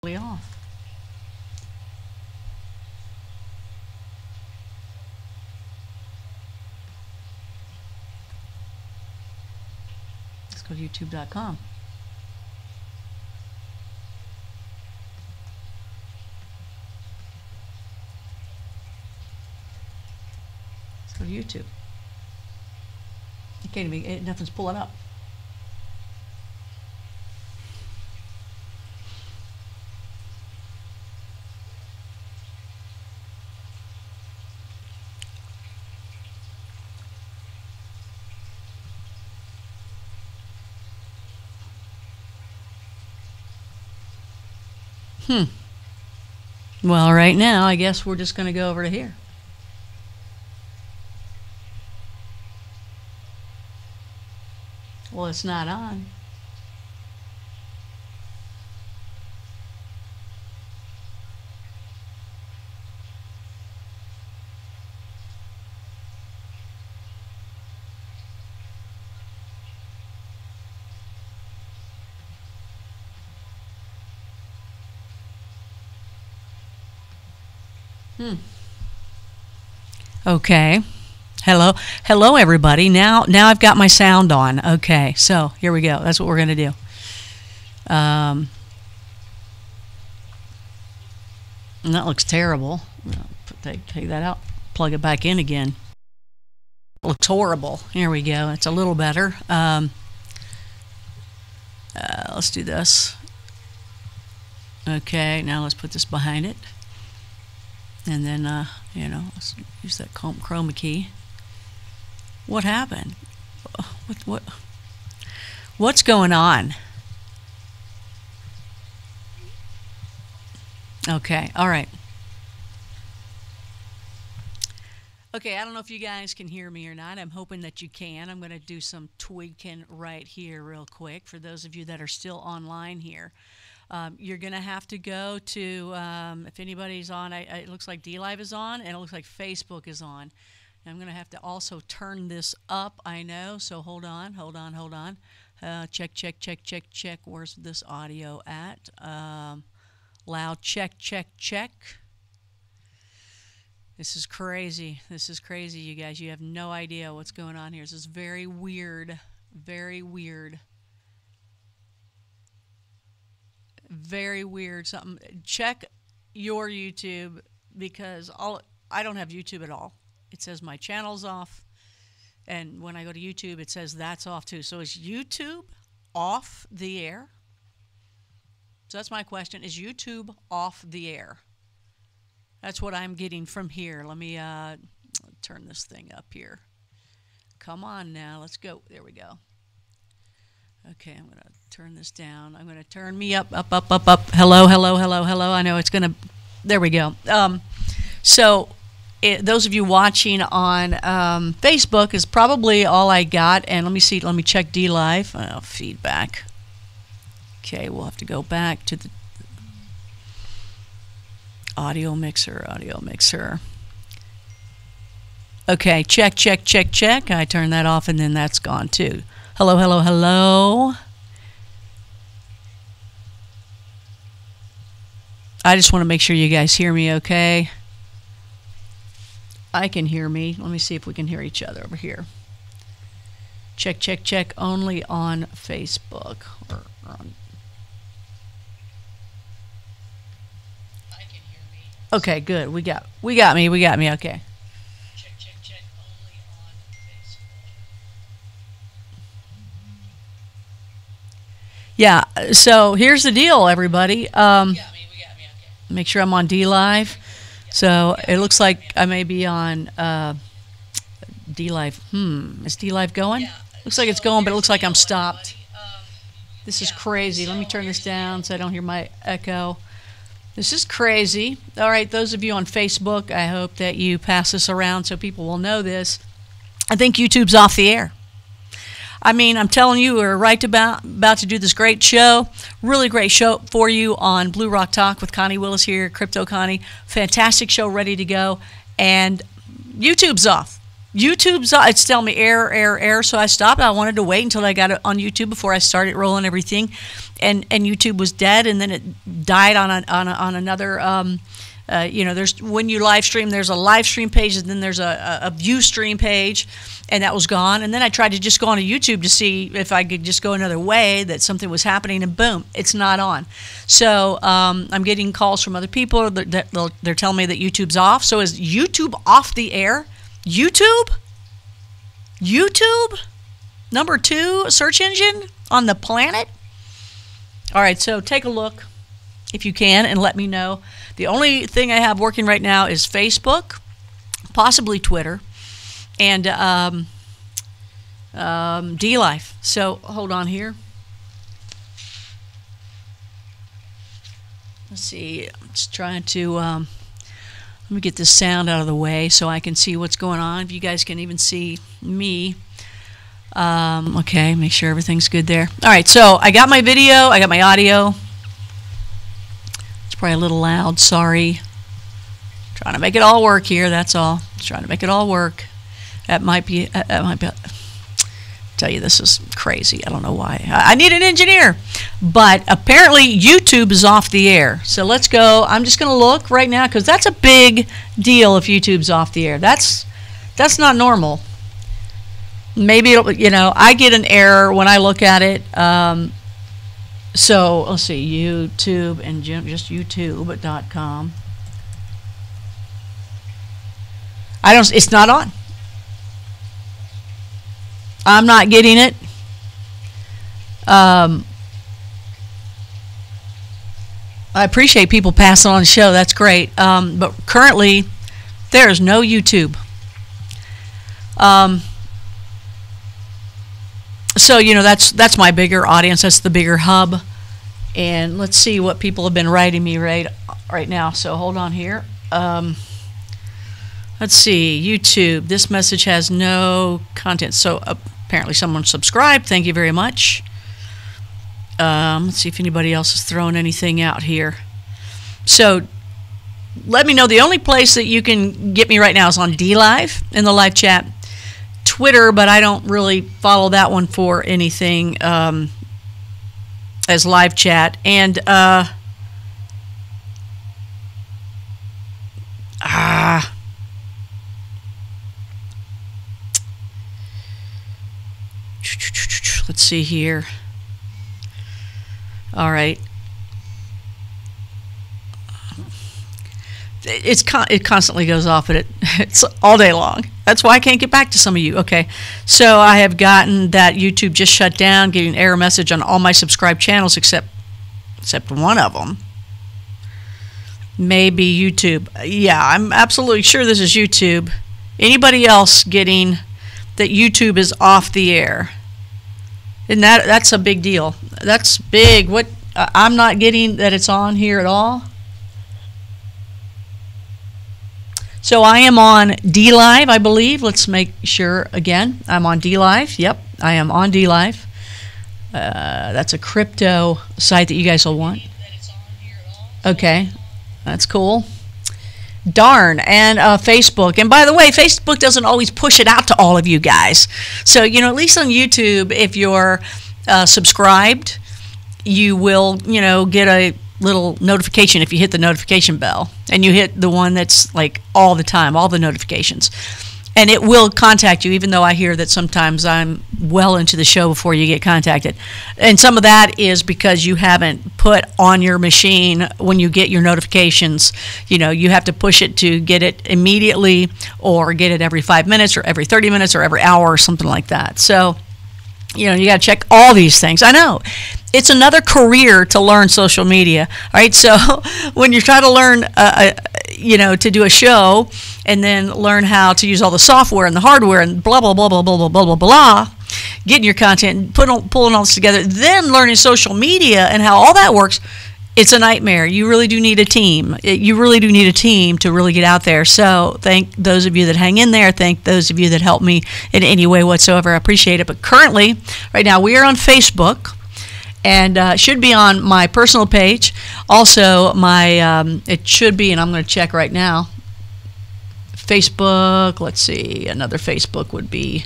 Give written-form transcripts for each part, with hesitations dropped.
Off. Let's go to youtube.com. Let's go to YouTube. You can't even, nothing's pulling up. Well, right now, I guess we're just going to go over to here. Well, it's not on. Okay. Hello everybody. Now I've got my sound on. Okay, so here we go. That's what we're going to do. And that looks terrible. Take that out. Plug it back in again. It looks horrible. Here we go. It's a little better. Let's do this. Okay, now let's put this behind it. And then, let's use that chroma key. What happened? What's going on? Okay, all right. Okay, I don't know if you guys can hear me or not. I'm hoping that you can. I'm going to do some tweaking right here real quick for those of you that are still online here. You're going to have to go to, if anybody's on, it looks like DLive is on, and it looks like Facebook is on. And I'm going to have to also turn this up, I know, so hold on. Check. Where's this audio at? Loud, check. This is crazy, you guys. You have no idea what's going on here. This is very weird, very weird. Very weird. Check your YouTube, because I don't have YouTube at all. It says my channel's off, and when I go to YouTube it says that's off too. So is YouTube off the air? So that's my question. Is YouTube off the air? That's what I'm getting from here. Let me turn this thing up here. Come on now, let's go. There we go. Okay, I'm going to turn this down. I'm going to turn me up. Hello. I know it's going to... There we go. Those of you watching on Facebook is probably all I got. And let me see. Let me check DLive. Oh, feedback. Okay, we'll have to go back to the audio mixer. Okay, check. I turned that off, and then that's gone too. Hello. I just want to make sure you guys hear me okay. I can hear me. Let me see if we can hear each other over here. Check. Only on Facebook. Or on. I can hear me. Okay, good. We got me. Okay. Check. Only on Facebook. Yeah, so here's the deal, everybody. We got me, okay. Make sure I'm on DLive. So it looks like I may be on DLive. Is DLive going? Looks like it's going, but it looks like I'm stopped. This is crazy. Let me turn this down so I don't hear my echo. This is crazy. All right, those of you on Facebook, I hope that you pass this around so people will know this. I think YouTube's off the air. I mean, I'm telling you, we're right about to do this great show. Really great show for you on Blue Rock Talk with Connie Willis here, Crypto Connie. Fantastic show ready to go. And YouTube's off. YouTube's it's telling me error, so I stopped. I wanted to wait until I got it on YouTube before I started rolling everything, and YouTube was dead, and then it died on another. There's when you live stream, there's a live stream page, and then there's a view stream page, and that was gone. And then I tried to just go on to YouTube to see if I could just go another way, that something was happening, and boom, it's not on. So I'm getting calls from other people that they're telling me that YouTube's off. So is YouTube off the air? YouTube, number 2 search engine on the planet. All right, so take a look if you can and let me know. The only thing I have working right now is Facebook, possibly Twitter, and DLive. So hold on here. Let's see. I'm just trying to let me get this sound out of the way so I can see what's going on. If you guys can even see me. Okay, make sure everything's good there. All right, so I got my video, I got my audio. It's probably a little loud, sorry. Trying to make it all work here, that's all. Just trying to make it all work. That might be tell you, this is crazy. I don't know why. I need an engineer. But apparently YouTube is off the air. So let's go. I'm just going to look right now, because that's a big deal if YouTube's off the air. That's not normal. Maybe it'll, I get an error when I look at it. So let's see, YouTube and just YouTube.com. It's not on. I'm not getting it. I appreciate people passing on the show. That's great. But currently, there is no YouTube. So that's my bigger audience. That's the bigger hub. And let's see what people have been writing me right now. So hold on here. Let's see, YouTube. This message has no content. So apparently someone subscribed. Thank you very much. Let's see if anybody else is throwing anything out here. So let me know. The only place that you can get me right now is on DLive in the live chat. Twitter, but I don't really follow that one for anything as live chat. And let's see here. All right. It constantly goes off, but it's all day long. That's why I can't get back to some of you. Okay, so I have gotten that YouTube just shut down, getting an error message on all my subscribed channels except one of them. Maybe YouTube. Yeah, I'm absolutely sure this is YouTube. Anybody else getting that YouTube is off the air? And that's a big deal. That's big. What I'm not getting that it's on here at all. So I am on DLive, I believe. Let's make sure again. I'm on DLive. Yep, I am on DLive. That's a crypto site that you guys will want. Okay, that's cool. Darn, and Facebook. And by the way, Facebook doesn't always push it out to all of you guys. So, at least on YouTube, if you're subscribed, you will, get a little notification if you hit the notification bell, and you hit the one that's like all the time, all the notifications, and it will contact you, even though I hear that sometimes I'm well into the show before you get contacted. And some of that is because you haven't put on your machine when you get your notifications, you have to push it to get it immediately, or get it every 5 minutes, or every 30 minutes, or every hour, or something like that. So you got to check all these things. I know. It's another career to learn social media. All right, so when you try to learn, to do a show, and then learn how to use all the software and the hardware and blah, blah, blah, blah, blah, blah, blah, blah, blah, getting your content, pulling all this together, then learning social media and how all that works, it's a nightmare. You really do need a team. You really do need a team to really get out there. So thank those of you that hang in there. Thank those of you that help me in any way whatsoever. I appreciate it. But currently, right now, we are on Facebook. And should be on my personal page. Also, my it should be, and I'm going to check right now. Facebook. Let's see, another Facebook would be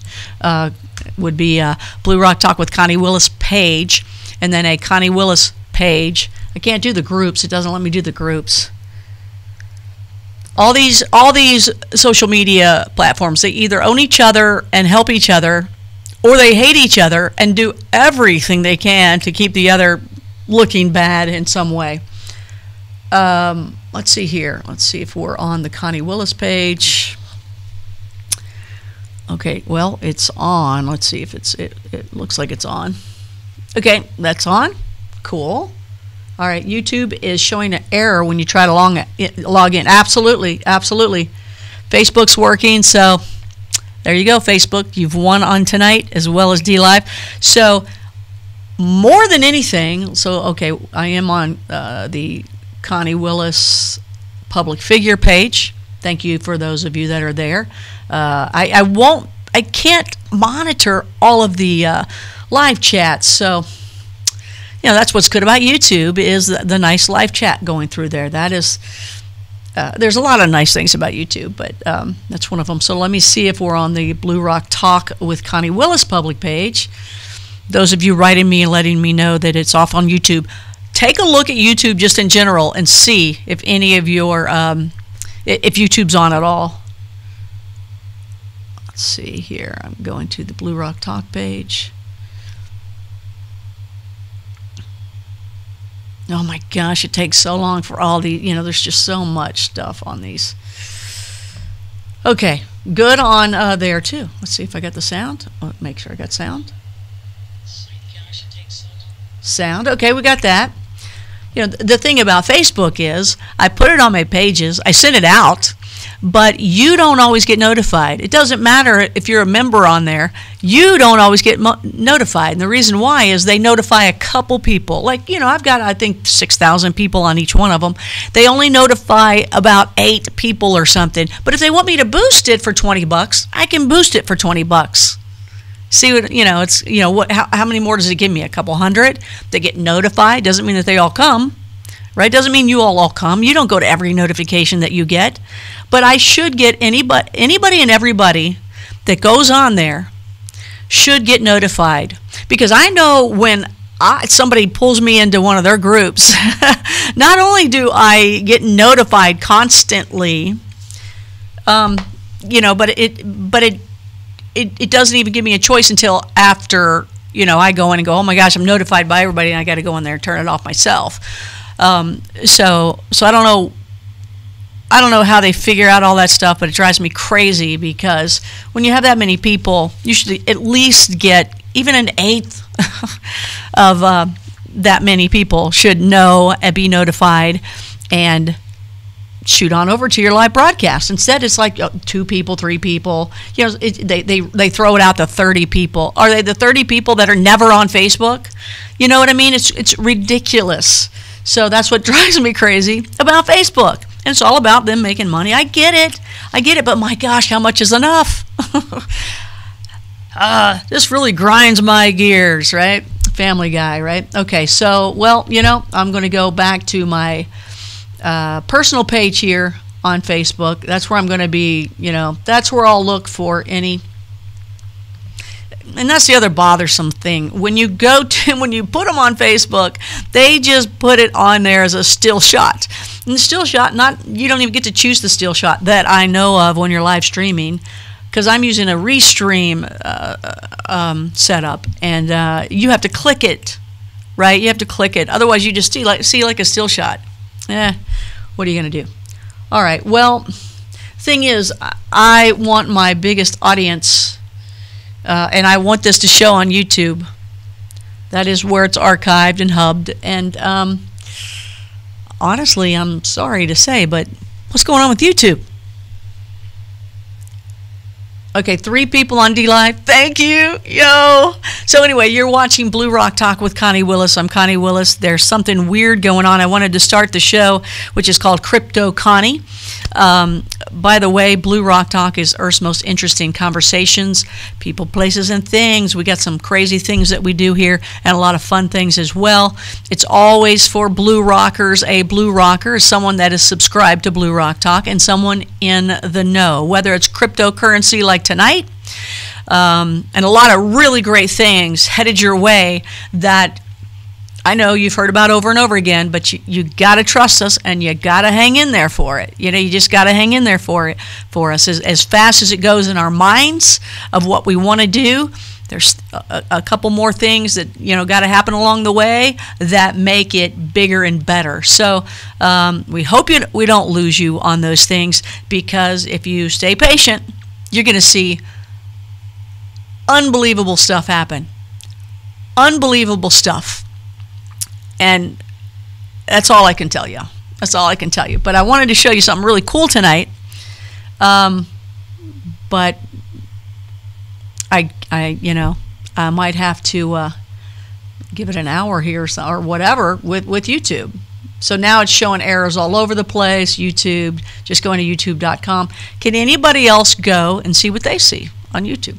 Blue Rock Talk with Connie Willis page, and then a Connie Willis page. I can't do the groups. It doesn't let me do the groups. All these social media platforms, they either own each other and help each other, or they hate each other and do everything they can to keep the other looking bad in some way. Let's see here. Let's see if we're on the Connie Willis page. Okay, well, it's on. Let's see if it looks like it's on. Okay, that's on. Cool. All right, YouTube is showing an error when you try to log in. Absolutely, absolutely. Facebook's working, so there you go, Facebook. You've won on tonight as well as DLive. So more than anything, so okay, I am on the Connie Willis public figure page. Thank you for those of you that are there. I can't monitor all of the live chats, so you know, that's what's good about YouTube is the nice live chat going through there. That is, there's a lot of nice things about YouTube, but that's one of them. So let me see if we're on the Blue Rock Talk with Connie Willis public page. Those of you writing me and letting me know that it's off on YouTube, take a look at YouTube just in general and see if any of your, if YouTube's on at all. Let's see here. I'm going to the Blue Rock Talk page. Oh my gosh, it takes so long for all the, you know, there's just so much stuff on these. Okay, good on there too. Let's see if I got the sound. Make sure I got sound. Sound, okay, we got that. You know, the thing about Facebook is I put it on my pages, I send it out, but you don't always get notified. It doesn't matter if you're a member on there, you don't always get notified. And the reason why is they notify a couple people. Like, you know, I've got, I think, 6,000 people on each one of them. They only notify about 8 people or something. But if they want me to boost it for $20, I can boost it for $20. See what, you know, it's, you know, what, how many more does it give me? A couple hundred? They get notified. Doesn't mean that they all come, right? Doesn't mean you all come. You don't go to every notification that you get. But I should get anybody and everybody that goes on there should get notified. Because I know when somebody pulls me into one of their groups, not only do I get notified constantly, you know, but it doesn't even give me a choice until after, you know, I go in and go, oh my gosh, I'm notified by everybody, and I got to go in there and turn it off myself. So I don't know how they figure out all that stuff, but it drives me crazy because when you have that many people, you should at least get even an eighth of that many people should know and be notified and shoot on over to your live broadcast. Instead, it's like 2 people, 3 people. You know, they throw it out to 30 people. Are they the 30 people that are never on Facebook? You know what I mean? It's ridiculous. So that's what drives me crazy about Facebook. And it's all about them making money. I get it, but my gosh, how much is enough? This really grinds my gears, right? Family Guy, right? Okay, so, well, you know, I'm going to go back to my personal page here on Facebook. That's where I'm going to be, you know, that's where I'll look for any. And that's the other bothersome thing. When you put them on Facebook, they just put it on there as a still shot. And the still shot, you don't even get to choose the still shot that I know of when you're live streaming, because I'm using a Restream setup, and you have to click it, right? You have to click it. Otherwise, you just see like a still shot. What are you going to do? All right. Well, thing is, I want my biggest audience, and I want this to show on YouTube. That is where it's archived and hubbed. And honestly, I'm sorry to say, but what's going on with YouTube? Okay, 3 people on D-Live. Thank you. Yo. So anyway, you're watching Blue Rock Talk with Connie Willis. I'm Connie Willis. There's something weird going on. I wanted to start the show, which is called Crypto Connie. By the way, Blue Rock Talk is Earth's most interesting conversations, people, places, and things. We got some crazy things that we do here and a lot of fun things as well. It's always for Blue Rockers. A Blue Rocker is someone that is subscribed to Blue Rock Talk and someone in the know, whether it's cryptocurrency like tonight, and a lot of really great things headed your way that I know you've heard about over and over again, but you got to trust us and you got to hang in there for it. You know, you just got to hang in there for us. As fast as it goes in our minds of what we want to do, there's a couple more things that, you know, got to happen along the way that make it bigger and better. So we hope we don't lose you on those things, because if you stay patient, you're going to see unbelievable stuff happen. Unbelievable stuff. And that's all I can tell you. That's all I can tell you. But I wanted to show you something really cool tonight. But I might have to give it an hour here or whatever with YouTube. So now it's showing errors all over the place. YouTube, just going to youtube.com. Can anybody else go and see what they see on YouTube?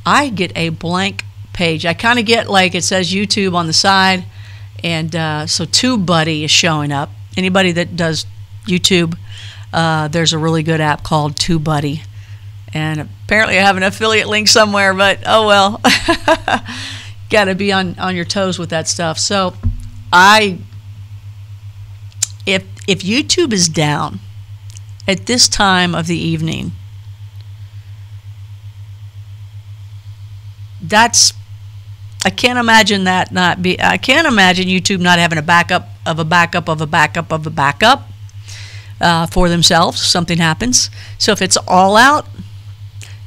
I get a blank page. I kind of get, like, it says YouTube on the side, and so TubeBuddy is showing up. Anybody that does YouTube, there's a really good app called TubeBuddy, and apparently I have an affiliate link somewhere, but oh well. Got to be on your toes with that stuff. So if YouTube is down at this time of the evening, I can't imagine that not be. I can't imagine YouTube not having a backup of a backup of a backup of a backup for themselves if something happens. So if it's all out,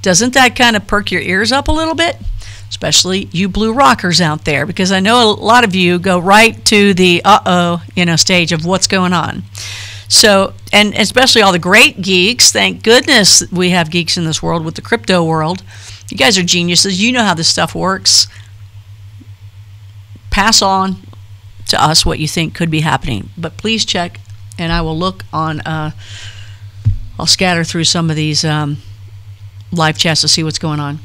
doesn't that kind of perk your ears up a little bit? Especially you Blue Rockers out there, because I know a lot of you go right to the stage of what's going on. So, and especially all the great geeks. Thank goodness we have geeks in this world with the crypto world. You guys are geniuses. You know how this stuff works. Pass on to us what you think could be happening. But please check, and I will look on, I'll scatter through some of these live chats to see what's going on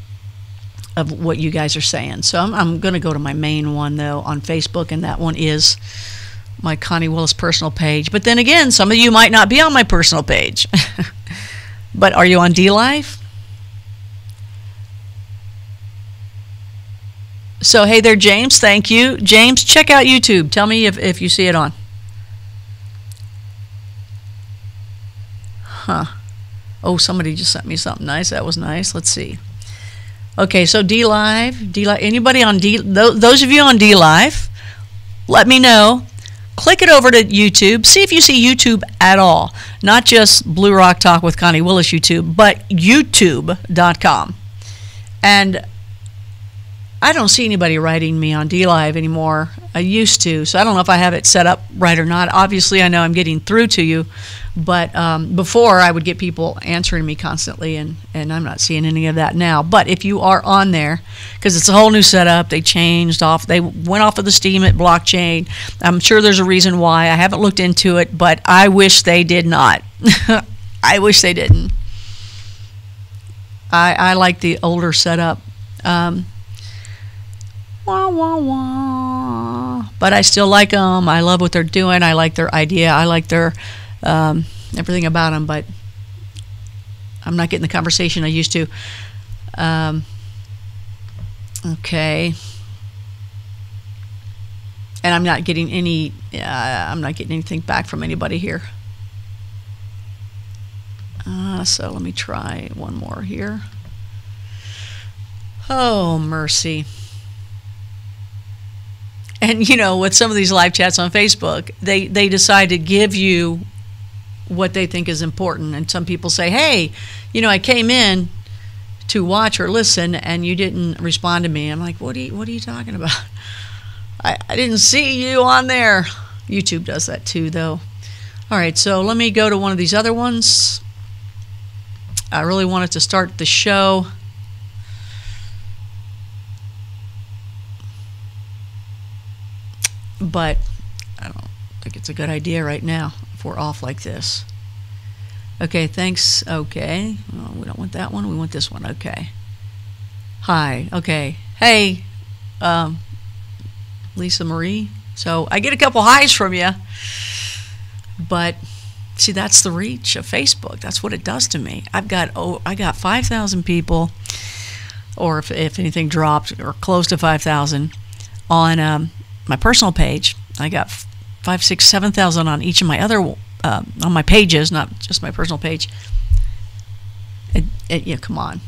of what you guys are saying. So I'm going to go to my main one, though, on Facebook, and that one is my Connie Willis personal page. But then again, some of you might not be on my personal page. But are you on D-Live? So, hey there, James. Thank you. James, check out YouTube. Tell me if you see it on. Huh. Oh, somebody just sent me something nice. That was nice. Let's see. Okay, so D-Live. Anybody on those of you on D-Live, let me know. Click it over to YouTube. See if you see YouTube at all. Not just Blue Rock Talk with Connie Willis YouTube, but youtube.com. And I don't see anybody writing me on D-Live anymore. I used to, so I don't know if I have it set up right or not. Obviously, I know I'm getting through to you, but before I would get people answering me constantly, and I'm not seeing any of that now. But if you are on there, because it's a whole new setup, they changed off, they went off of the Steemit blockchain. I'm sure there's a reason why. I haven't looked into it, but I wish they did not. I wish they didn't. I like the older setup. Wah, wah, wah. But I still like them. I love what they're doing. I like their idea. I like their everything about them. But I'm not getting the conversation I used to. Okay. And I'm not getting any. I'm not getting anything back from anybody here. So let me try one more here. Oh, mercy. And, you know, with some of these live chats on Facebook, they decide to give you what they think is important. And some people say, hey, you know, I came in to watch or listen, and you didn't respond to me. I'm like, what are you talking about? I didn't see you on there. YouTube does that too, though. All right, so let me go to one of these other ones. I really wanted to start the show. But I don't think it's a good idea right now if we're off like this. Okay, thanks. Okay. Oh, we don't want that one. We want this one. Okay. Hi. Okay. Hey, Lisa Marie. So I get a couple highs from you. But see, that's the reach of Facebook. That's what it does to me. I got 5,000 people, or if anything dropped, or close to 5,000 on my personal page. I got 5, 6, 7,000 on each of my other on my pages, not just my personal page. Yeah, come on.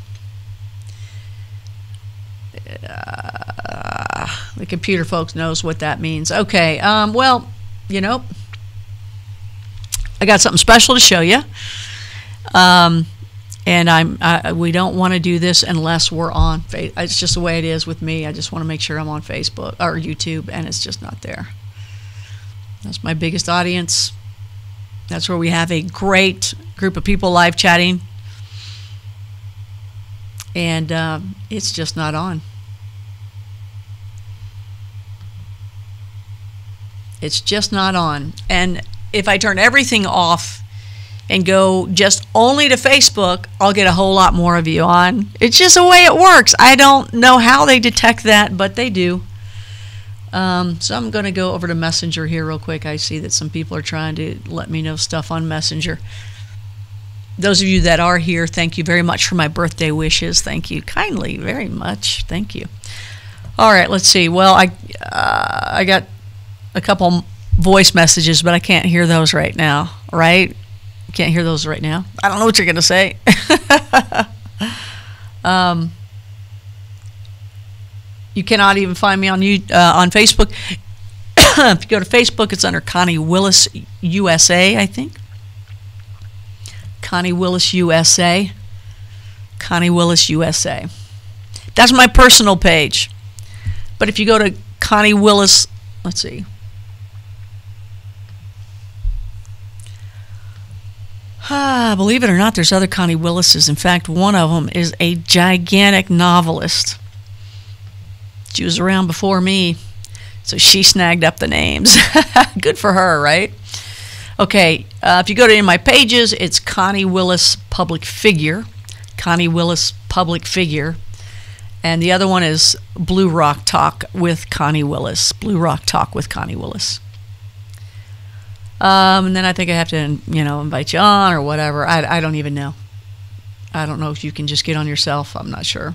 The computer folks knows what that means. Okay, well, you know, I got something special to show you. And we don't want to do this unless we're on. It's just the way it is with me. I just want to make sure I'm on Facebook or YouTube, and it's just not there. That's my biggest audience. That's where we have a great group of people live chatting, and it's just not on. It's just not on. And if I turn everything off and go just only to Facebook, I'll get a whole lot more of you on. It's just the way it works. I don't know how they detect that, but they do. So I'm going to go over to Messenger here real quick. I see that some people are trying to let me know stuff on Messenger. Those of you that are here, thank you very much for my birthday wishes. Thank you kindly, very much. Thank you. All right, let's see. Well, I got a couple voice messages, but I can't hear those right now, right? Can't hear those right now. I don't know what you're going to say. You cannot even find me on Facebook. If you go to Facebook, it's under Connie Willis USA, I think. Connie Willis USA. Connie Willis USA. That's my personal page. But if you go to Connie Willis, let's see. Believe it or not, there's other Connie Willises. In fact, one of them is a gigantic novelist. She was around before me, so she snagged up the names. Good for her, right? Okay, if you go to any of my pages, it's Connie Willis Public Figure. Connie Willis Public Figure. And the other one is Blue Rock Talk with Connie Willis. Blue Rock Talk with Connie Willis. And then I think I have to, you know, invite you on or whatever. I don't even know. I don't know if you can just get on yourself. I'm not sure.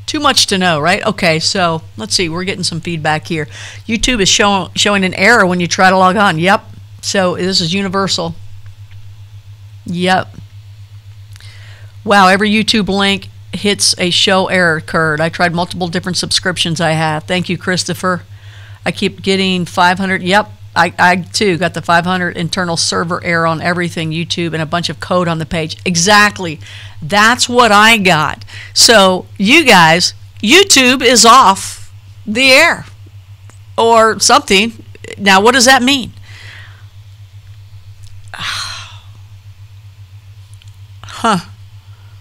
Too much to know, right? Okay, so let's see. We're getting some feedback here. YouTube is showing an error when you try to log on. Yep. So this is universal. Yep. Wow, every YouTube link hits a show error occurred. I tried multiple different subscriptions I have. Thank you, Christopher. I keep getting 500. Yep, I too got the 500 internal server error on everything, YouTube, and a bunch of code on the page. Exactly. That's what I got. So you guys, YouTube is off the air or something. Now, what does that mean? Huh.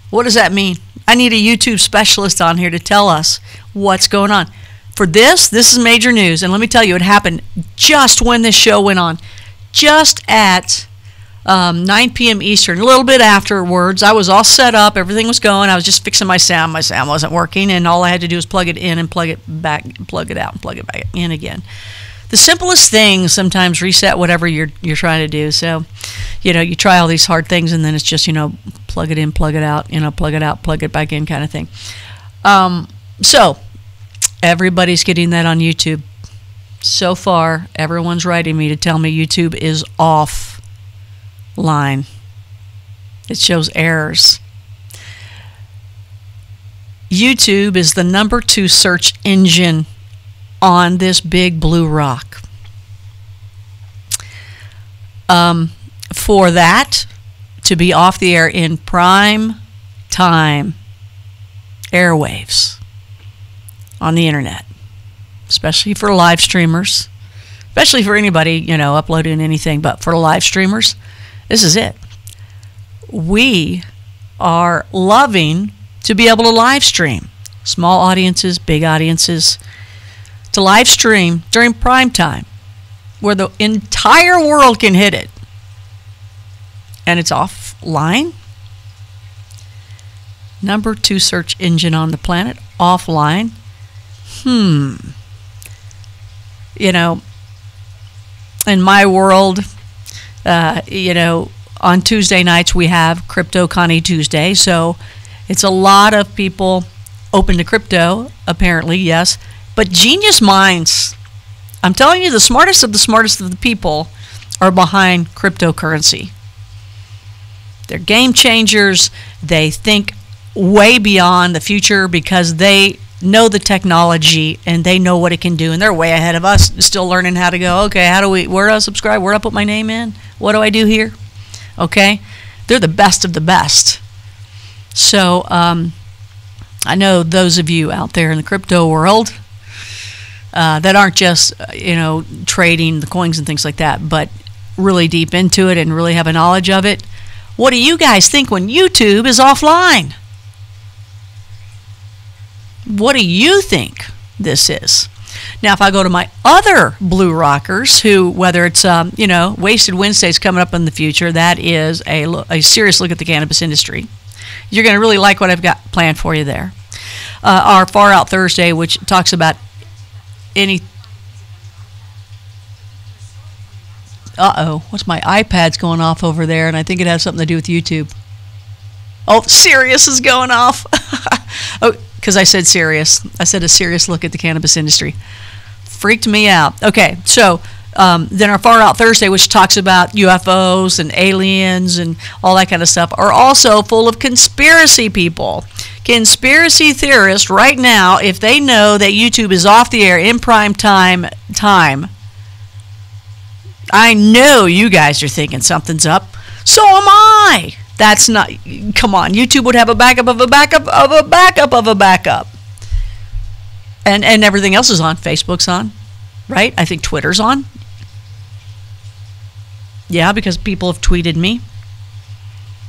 What does that mean? I need a YouTube specialist on here to tell us what's going on. For this is major news, and let me tell you, it happened just when this show went on, just at 9 p.m. Eastern, a little bit afterwards. I was all set up, everything was going. I was just fixing my sound. My sound wasn't working, and all I had to do was plug it in and plug it back, plug it out, and plug it back in again. The simplest things sometimes reset whatever you're trying to do. So, you know, you try all these hard things, and then it's just, you know, plug it in, plug it out, you know, plug it out, plug it back in kind of thing. So everybody's getting that on YouTube. So far, everyone's writing me to tell me YouTube is offline. It shows errors. YouTube is the #2 search engine on this big blue rock. For that to be off the air in prime time airwaves on the internet, especially for live streamers, especially for anybody, you know, uploading anything, but for live streamers, this is it. we are loving to be able to live stream. Small audiences, big audiences. To live stream during prime time where the entire world can hit it. And it's offline. Number 2 search engine on the planet, offline. You know, in my world, you know, on Tuesday nights we have Crypto Connie Tuesday. So it's a lot of people open to crypto, apparently, yes. But genius minds, I'm telling you, the smartest of the people are behind cryptocurrency. They're game changers. They think way beyond the future because they know the technology and they know what it can do, and they're way ahead of us, still learning how to go, okay, where do I subscribe, where do I put my name in, what do I do here? Okay, they're the best of the best. So I know those of you out there in the crypto world that aren't just you know, trading the coins and things like that, but really deep into it and really have a knowledge of it. What do you guys think when YouTube is offline? What do you think this is? Now, if I go to my other blue rockers, who, whether it's you know, Wasted Wednesdays coming up in the future, that is a serious look at the cannabis industry. You're going to really like what I've got planned for you there. Our Far Out Thursday, which talks about any. What's my iPad's going off over there, and I think it has something to do with YouTube. Oh, Sirius is going off. Oh, because I said serious. I said a serious look at the cannabis industry. Freaked me out. Okay, so then our Far Out Thursday, which talks about UFOs and aliens and all that kind of stuff, are also full of conspiracy people. Conspiracy theorists right now, if they know that YouTube is off the air in prime time, I know you guys are thinking something's up. So am I. That's not, come on, YouTube would have a backup of a backup of a backup of a backup. And everything else is on. Facebook's on, right? I think Twitter's on. Yeah, because people have tweeted me.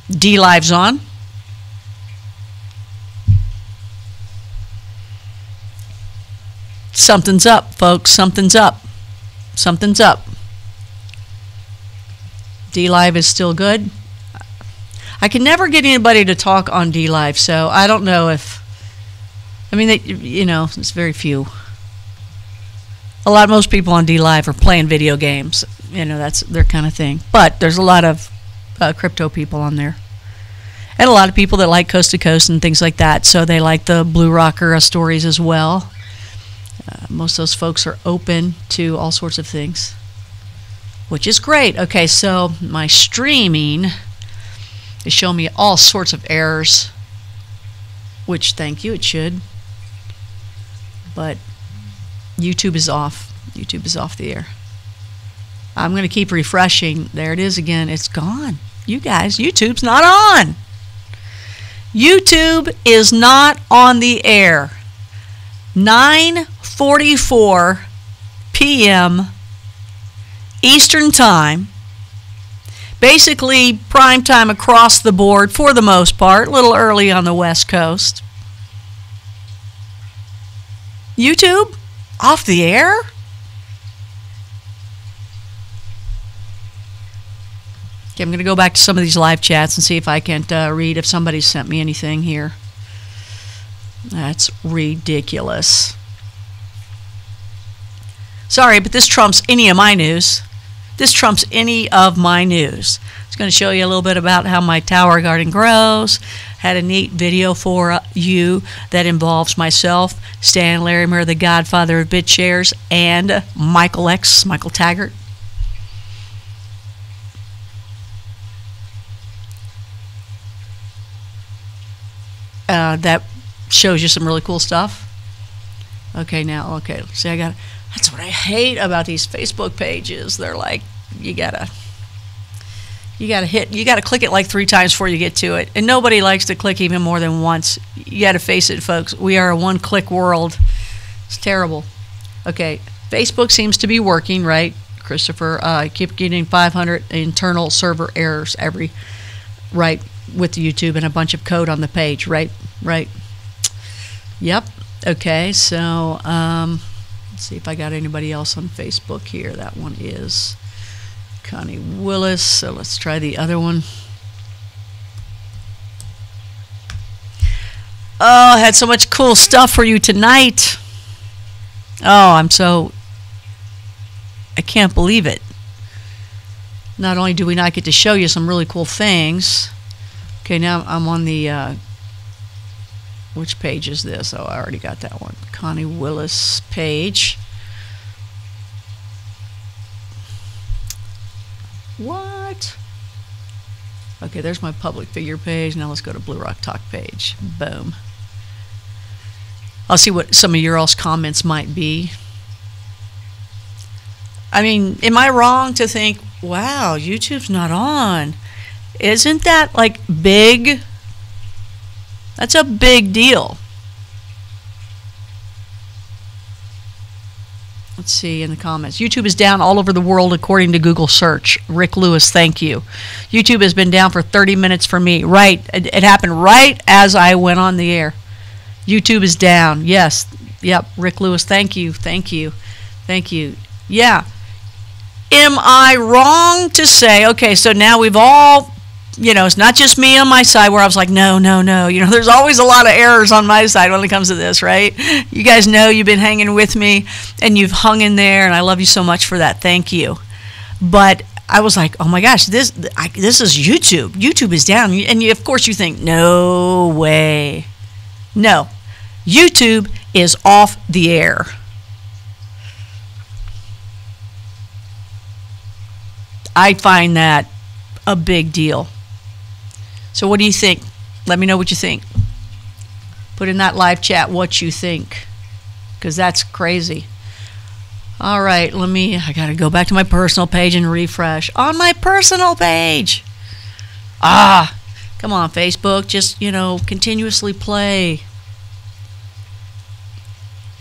DLive's on. Something's up, folks. Something's up. Something's up. DLive is still good. I can never get anybody to talk on DLive, so I don't know if, I mean, you know, it's very few. Most people on DLive are playing video games. You know, that's their kind of thing. But there's a lot of crypto people on there. And a lot of people that like Coast to Coast and things like that, so they like the Blue Rocker stories as well. Most of those folks are open to all sorts of things, which is great. Okay, so my streaming is showing me all sorts of errors, which, thank you, it should. But YouTube is off. YouTube is off the air. I'm going to keep refreshing. There it is again. It's gone. You guys, YouTube's not on. YouTube is not on the air. 9:44 p.m. Eastern Time. Basically prime time across the board for the most part. A little early on the West Coast. YouTube off the air? Okay, I'm going to go back to some of these live chats and see if I can't read if somebody sent me anything here. That's ridiculous. Sorry, but this trumps any of my news. This trumps any of my news. It's going to show you a little bit about how my tower garden grows. Had a neat video for you that involves myself, Stan Larimer, the godfather of Bitshares, Michael Taggart. That shows you some really cool stuff. Okay, now, okay, see, that's what I hate about these Facebook pages. They're like, you gotta click it like 3 times before you get to it, and nobody likes to click even more than once. You gotta face it, folks. We are a one-click world. It's terrible. Okay, Facebook seems to be working, right, Christopher? I keep getting 500 internal server errors right. with YouTube and a bunch of code on the page, right? Right. Yep. Okay, so let's see if I got anybody else on Facebook here. That one is Connie Willis. So let's try the other one. Oh, I had so much cool stuff for you tonight. Oh, I can't believe it. Not only do we not get to show you some really cool things. Okay, now I'm on the, which page is this? Oh, I already got that one. Connie Willis page. What? Okay, there's my public figure page. Now let's go to Blue Rock Talk page. Boom. I'll see what some of your else comments might be. I mean, am I wrong to think, wow, YouTube's not on? Isn't that like big? That's a big deal. Let's see in the comments. YouTube is down all over the world according to Google search. Rick Lewis, thank you. YouTube has been down for 30 minutes for me. Right. It happened right as I went on the air. YouTube is down. Yes. Yep. Rick Lewis, thank you. Thank you. Thank you. Yeah. Am I wrong to say, okay, so now we've all, it's not just me on my side where I was like, no. There's always a lot of errors on my side when it comes to this, right? You guys know you've been hanging with me and you've hung in there, and I love you so much for that. Thank you. But I was like, oh my gosh, this is YouTube. YouTube is down. And of course you think, no way. No. YouTube is off the air. I find that a big deal. So what do you think? Let me know what you think. Put in that live chat what you think, because that's crazy. All right, I got to go back to my personal page and refresh. On my personal page. Come on, Facebook. Just, continuously play.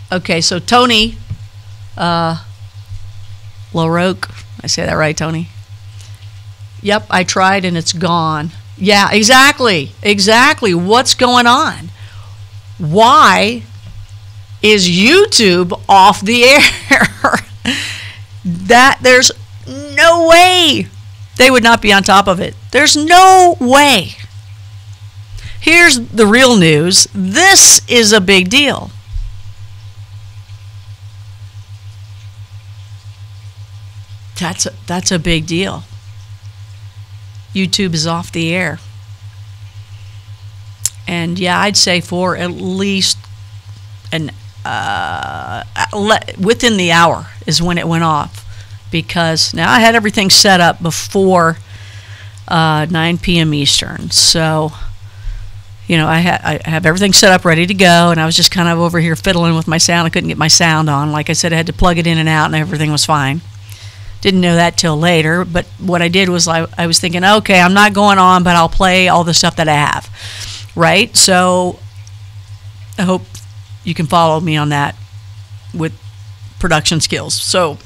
Okay, so Tony LaRoque. I say that right, Tony? Yep, I tried and it's gone. Yeah, exactly. What's going on? Why is YouTube off the air? There's no way they would not be on top of it. There's no way. Here's the real news. This is a big deal. That's a big deal. YouTube is off the air. And yeah, I'd say for at least within the hour is when it went off, because now I had everything set up before 9 p.m. Eastern. So, I have everything set up ready to go, and I was just kind of over here fiddling with my sound. I couldn't get my sound on. Like I said, I had to plug it in and out, and everything was fine. Didn't know that till later, but what I did was I was thinking, okay, I'm not going on, but I'll play all the stuff that I have, right? So I hope you can follow me on that with production skills. So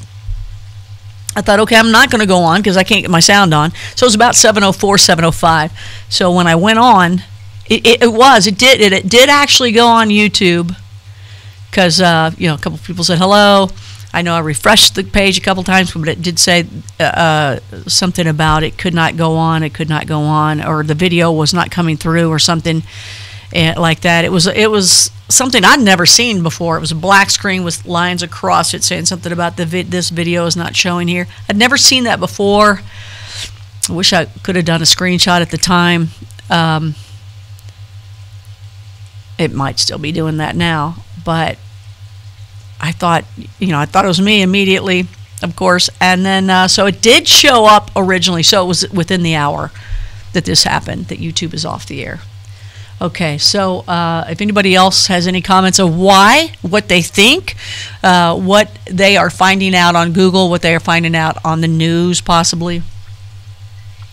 I thought, okay, I'm not going to go on because I can't get my sound on. So it was about 7:04, 7:05. So when I went on, it did actually go on YouTube, because a couple of people said hello. I know I refreshed the page a couple times, but it did say something about it could not go on, or the video was not coming through, or something like that. It was something I'd never seen before. It was a black screen with lines across it saying something about this video is not showing here. I'd never seen that before. I wish I could have done a screenshot at the time. It might still be doing that now, but I thought it was me immediately, of course, and then so it did show up originally. So it was within the hour that this happened, that YouTube is off the air. Okay, so if anybody else has any comments of why, what they think, what they are finding out on Google, what they are finding out on the news, possibly.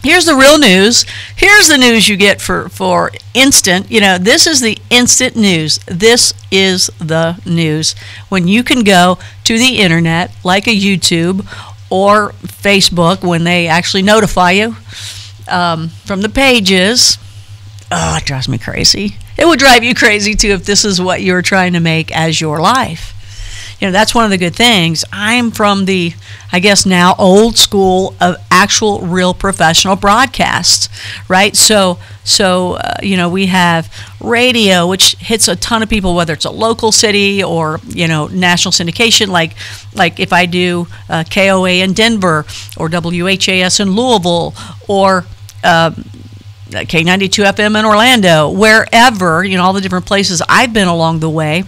Here's the real news. Here's the news you get for instant. This is the instant news. This is the news. When you can go to the internet, like a YouTube or Facebook, when they actually notify you from the pages. Oh, it drives me crazy. It would drive you crazy too if this is what you're trying to make as your life. You know, that's one of the good things. I'm from the, I guess now, old school of actual real professional broadcasts, right? So you know, we have radio, which hits a ton of people, whether it's a local city or, you know, national syndication, like if I do KOA in Denver or WHAS in Louisville or K92 FM in Orlando, wherever, you know, all the different places I've been along the way.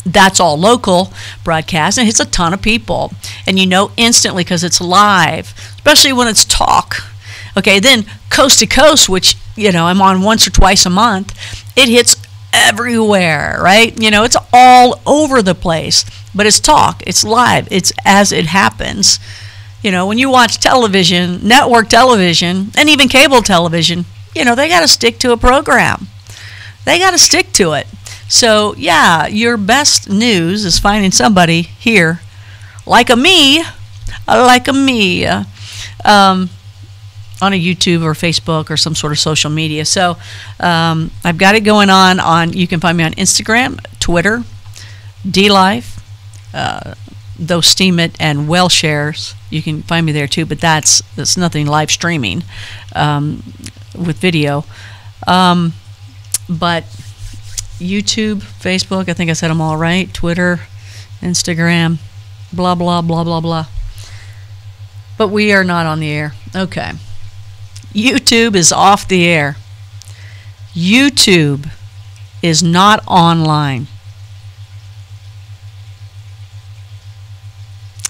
That's all local broadcast, and it hits a ton of people. And you know instantly because it's live, especially when it's talk. Okay, then coast to coast, which, you know, I'm on once or twice a month, it hits everywhere, right? You know, it's all over the place, but it's talk, it's live, it's as it happens. You know, when you watch television, network television, and even cable television, you know, they got to stick to a program. They got to stick to it. So, yeah, your best news is finding somebody here like a me, on a YouTube or Facebook or some sort of social media. So, I've got it going on, you can find me on Instagram, Twitter, DLive, those Steam It and Well Shares. You can find me there too, but that's nothing live streaming with video. But YouTube, Facebook, I think I said them all right. Twitter, Instagram, blah, blah, blah, blah, blah. But we are not on the air. Okay. YouTube is off the air. YouTube is not online.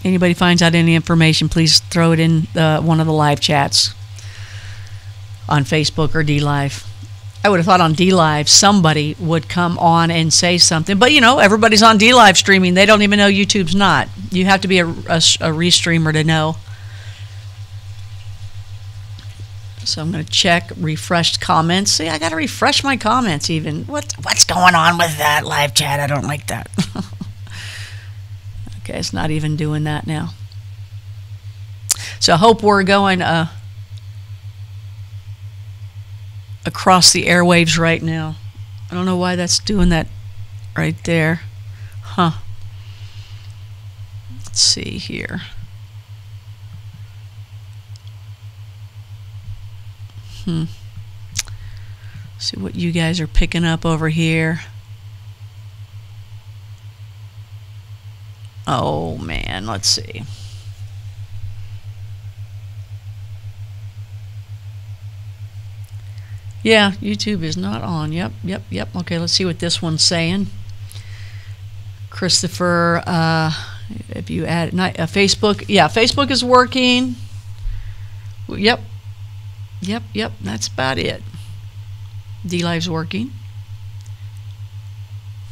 Anybody finds out any information, please throw it in one of the live chats on Facebook or DLive. I would have thought on DLive somebody would come on and say something. But, you know, everybody's on DLive streaming. They don't even know YouTube's not. You have to be a restreamer to know. So I'm going to check refreshed comments. See, I got to refresh my comments even. What's going on with that live chat? I don't like that. Okay, it's not even doing that now. So I hope we're going across the airwaves right now. I don't know why that's doing that right there. Huh. Let's see here. See what you guys are picking up over here. Oh man, let's see. Yeah, YouTube is not on. Yep. Okay, let's see what this one's saying. Christopher, if you add Facebook, yeah, Facebook is working. Yep, that's about it. DLive's working.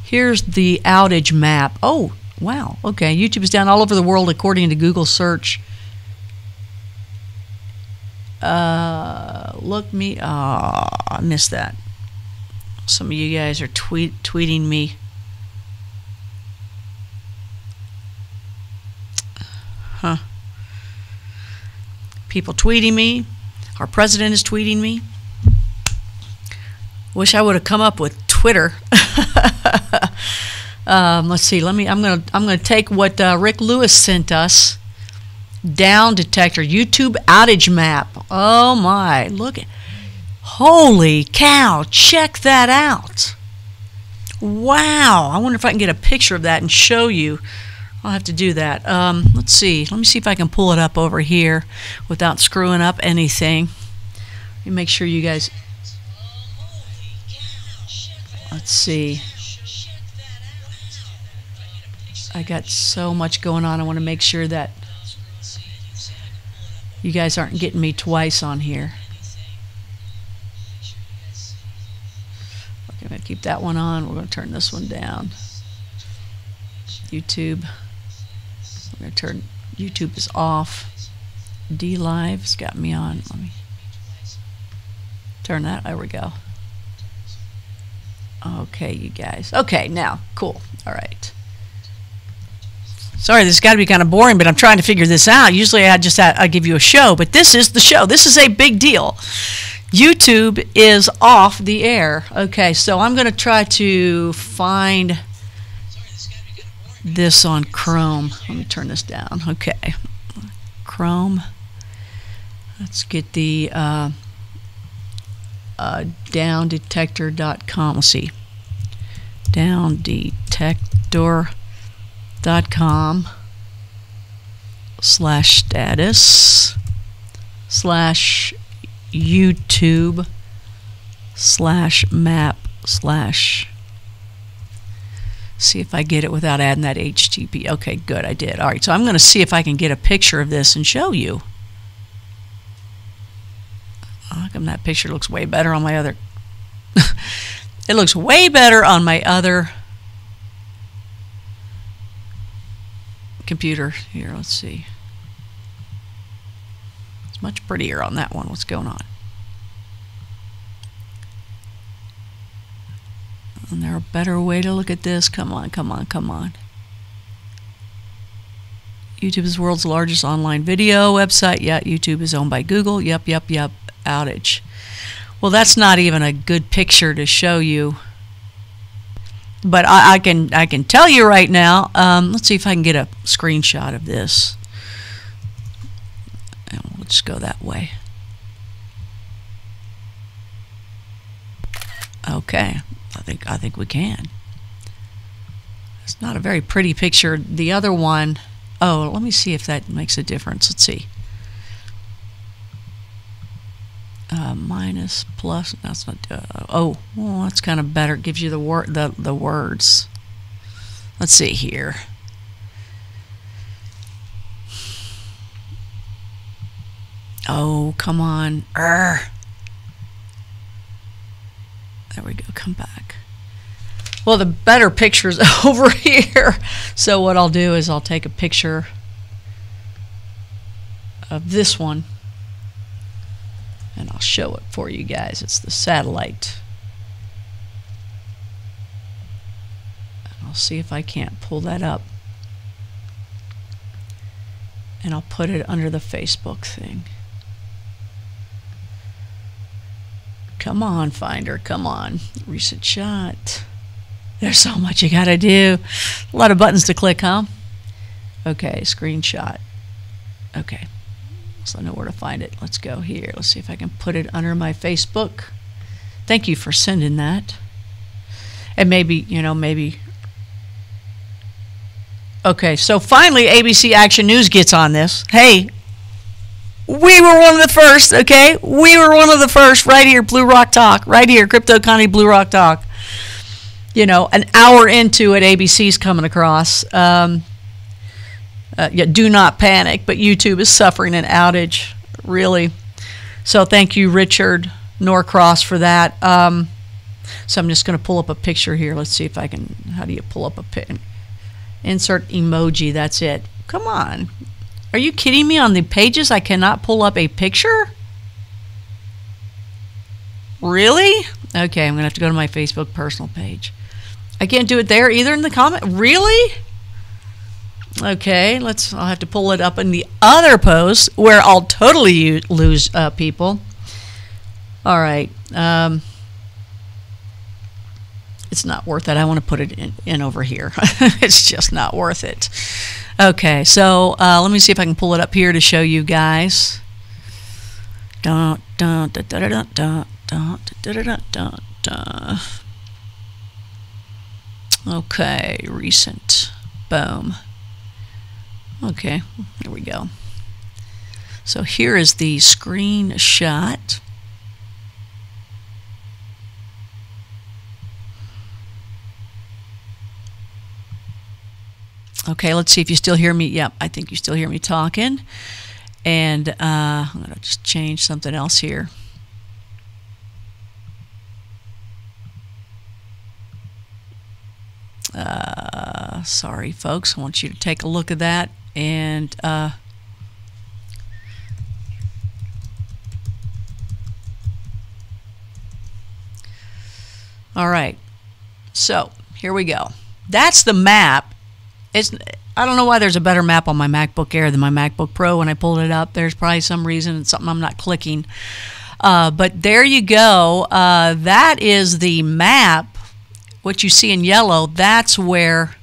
Here's the outage map. Oh, wow, okay, YouTube is down all over the world according to Google search. I missed that. Some of you guys are tweeting me. Huh. People tweeting me. Our president is tweeting me. Wish I would have come up with Twitter. Let's see. I'm gonna take what Rick Lewis sent us. Down detector, YouTube outage map. Oh my, look at, holy cow, check that out. Wow, I wonder if I can get a picture of that and show you. I'll have to do that. Let's see, let me see if I can pull it up over here without screwing up anything. Let me make sure you guys, let's see. I got so much going on, I want to make sure that you guys aren't getting me twice on here. Okay, I'm going to keep that one on. We're going to turn this one down. YouTube. We're going to turn, YouTube is off. DLive's got me on. Let me turn that. There we go. Okay, you guys. Okay, now, cool. All right. Sorry, this has got to be kind of boring, but I'm trying to figure this out. Usually I give you a show, but this is the show. This is a big deal. YouTube is off the air. Okay, so I'm going to try to find this on Chrome. Let me turn this down. Okay, Chrome. Let's get the downdetector.com. Let's see. downdetector.com/status/YouTube/map/ see if I get it without adding that HTTP. Okay, good, I did. All right, so I'm going to see if I can get a picture of this and show you. How come that picture looks way better on my other? It looks way better on my other computer. Here, let's see. It's much prettier on that one. What's going on? Isn't there a better way to look at this? Come on, come on, come on. YouTube is the world's largest online video website. Yeah, YouTube is owned by Google. Yep. Outage. Well, that's not even a good picture to show you. But I can tell you right now. Let's see if I can get a screenshot of this. And we'll just go that way. Okay. I think we can. It's not a very pretty picture. The other one, oh, let me see if that makes a difference. Let's see. Minus, plus, that's not, oh, well, that's kind of better. It gives you the words. Let's see here. Oh, come on. There we go. Come back. Well, the better picture's over here. So what I'll do is I'll take a picture of this one and I'll show it for you guys. It's the satellite. And I'll see if I can't pull that up. And I'll put it under the Facebook thing. Come on, Finder, come on. Recent shot. There's so much you gotta do. A lot of buttons to click, huh? Okay, screenshot. Okay, so I know where to find it. Let's go here. Let's see if I can put it under my Facebook. Thank you for sending that. And maybe, you know, maybe. Okay, so finally ABC Action News gets on this. Hey, we were one of the first, okay? We were one of the first right here, Blue Rock Talk, right here, Crypto Connie Blue Rock Talk. You know, an hour into it, ABC's coming across. Yeah, do not panic, but YouTube is suffering an outage, really. So thank you, Richard Norcross, for that. So I'm just going to pull up a picture here. Let's see if I can, how do you pull up a pin? Insert emoji, that's it. Come on. Are you kidding me? On the pages, I cannot pull up a picture? Really? Okay, I'm going to have to go to my Facebook personal page. I can't do it there either in the comment. Really? Okay, I'll have to pull it up in the other post where I'll totally lose people. All right. It's not worth it. I want to put it in over here. It's just not worth it. Okay, so let me see if I can pull it up here to show you guys. Dun, dun, dun, dun, dun, dun, dun, dun, dun, dun, dun. Okay, recent. Boom. Okay, there we go. So here is the screenshot. Okay, let's see if you still hear me. Yep, I think you still hear me talking. And I'm going to just change something else here. Sorry, folks. I want you to take a look at that. And all right. So here we go. That's the map. I don't know why there's a better map on my MacBook Air than my MacBook Pro when I pulled it up. There's probably some reason. It's something I'm not clicking. But there you go. That is the map. What you see in yellow, that's where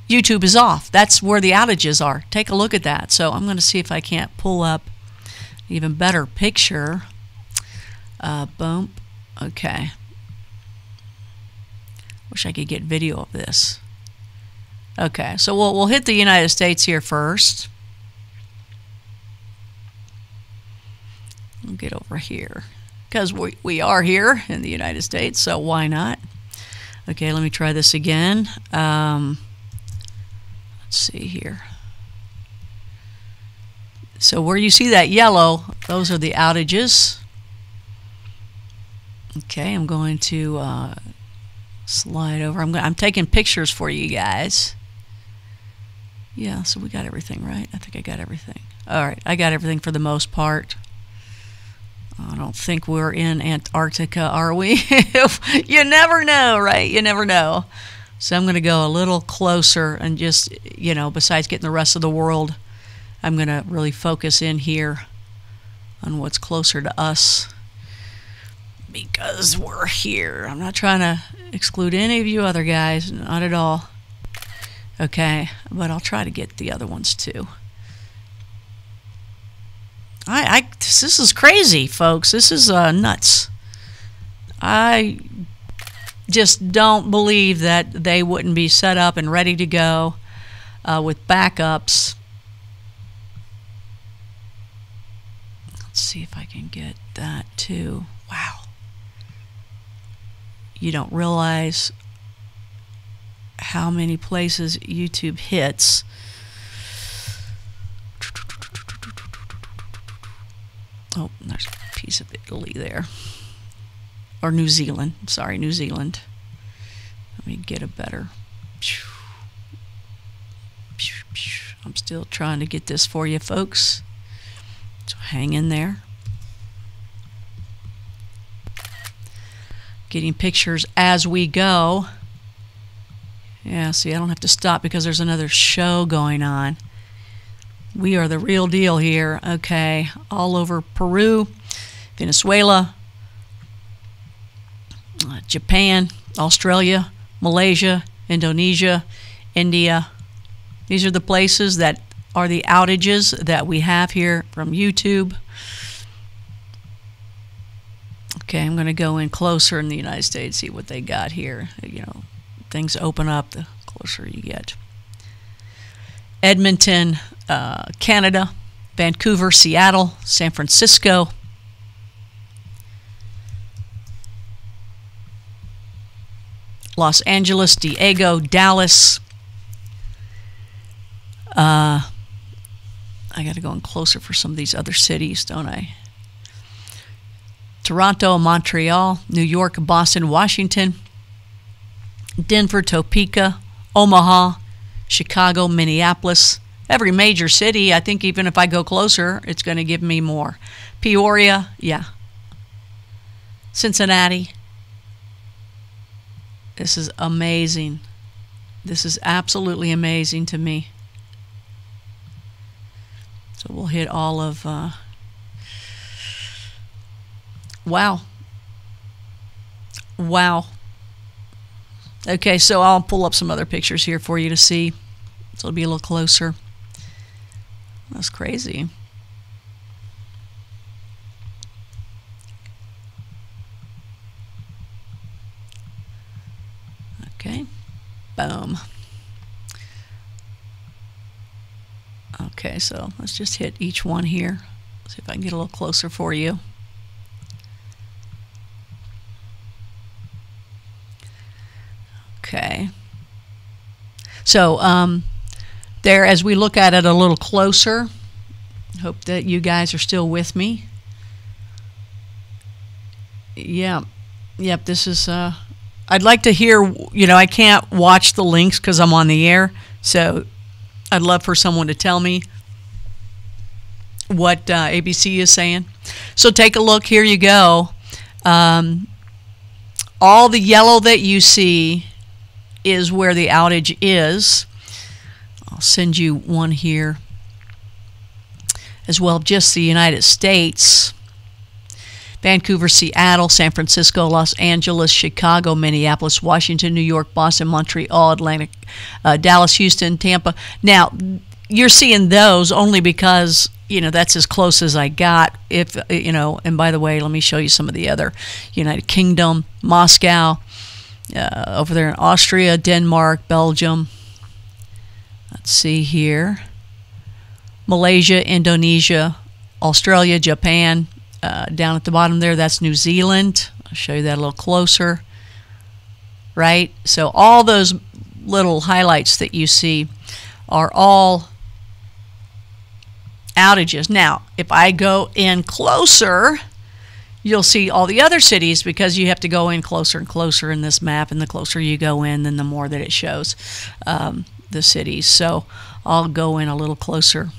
YouTube is off. That's where the outages are. Take a look at that. So I'm going to see if I can't pull up an even better picture. Boom. Okay. Wish I could get video of this. Okay, so we'll hit the United States here first. We'll get over here because we are here in the United States, so why not? Okay, let me try this again. Let's see here. So where you see that yellow, those are the outages. Okay, I'm going to slide over. I'm taking pictures for you guys. Yeah, so we got everything, right? I think I got everything. All right, I got everything for the most part. I don't think we're in Antarctica, are we? You never know, right? You never know. So I'm going to go a little closer and just, you know, besides getting the rest of the world, I'm going to really focus in here on what's closer to us because we're here. I'm not trying to exclude any of you other guys, not at all. Okay, but I'll try to get the other ones too. This is crazy, folks. This is nuts. I just don't believe that they wouldn't be set up and ready to go with backups. Let's see if I can get that too. Wow. You don't realize how many places YouTube hits. Oh, there's a piece of Italy there. Or New Zealand. Sorry, New Zealand. Let me get a better. I'm still trying to get this for you, folks. So hang in there. Getting pictures as we go. Yeah, see, I don't have to stop because there's another show going on. We are the real deal here. Okay, all over Peru, Venezuela, Japan, Australia, Malaysia, Indonesia, India. These are the places that are the outages that we have here from YouTube. Okay, I'm going to go in closer in the United States, see what they got here. You know, things open up the closer you get. Edmonton, Canada, Vancouver, Seattle, San Francisco, Los Angeles, Diego, Dallas. I got to go in closer for some of these other cities, don't I? Toronto, Montreal, New York, Boston, Washington, Denver, Topeka, Omaha, Chicago, Minneapolis. Every major city, I think even if I go closer, it's going to give me more. Peoria, yeah. Cincinnati. This is amazing. This is absolutely amazing to me. So we'll hit all of... Wow. Wow. Okay, so I'll pull up some other pictures here for you to see. So it'll be a little closer. That's crazy. Okay. Boom. Okay, so let's just hit each one here. See if I can get a little closer for you. Okay. So there, as we look at it a little closer, hope that you guys are still with me. Yeah. Yep, this is... I'd like to hear, you know, I can't watch the links because I'm on the air, so I'd love for someone to tell me what ABC is saying. So take a look. Here you go. All the yellow that you see is where the outage is. I'll send you one here as well, just the United States. Vancouver, Seattle, San Francisco, Los Angeles, Chicago, Minneapolis, Washington, New York, Boston, Montreal, Atlanta, Dallas, Houston, Tampa. Now, you're seeing those only because, you know, that's as close as I got. If, you know, and by the way, let me show you some of the other. United Kingdom, Moscow, over there in Austria, Denmark, Belgium. Let's see here. Malaysia, Indonesia, Australia, Japan. Down at the bottom there, that's New Zealand. I'll show you that a little closer. Right? So all those little highlights that you see are all outages. Now, if I go in closer, you'll see all the other cities, because you have to go in closer and closer in this map, and the closer you go in, then the more that it shows the cities. So I'll go in a little closer,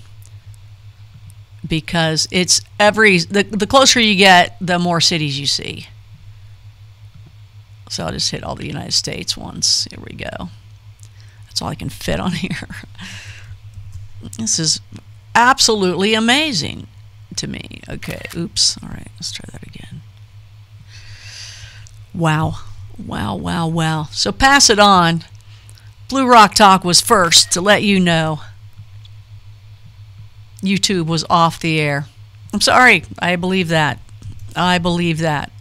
because it's the closer you get, the more cities you see. So I'll just hit all the United States ones. Here we go. That's all I can fit on here. This is absolutely amazing to me. Okay, oops. All right, let's try that again. Wow. Wow, wow, wow. So pass it on. Blue Rock Talk was first to let you know YouTube was off the air. I'm sorry. I believe that. I believe that.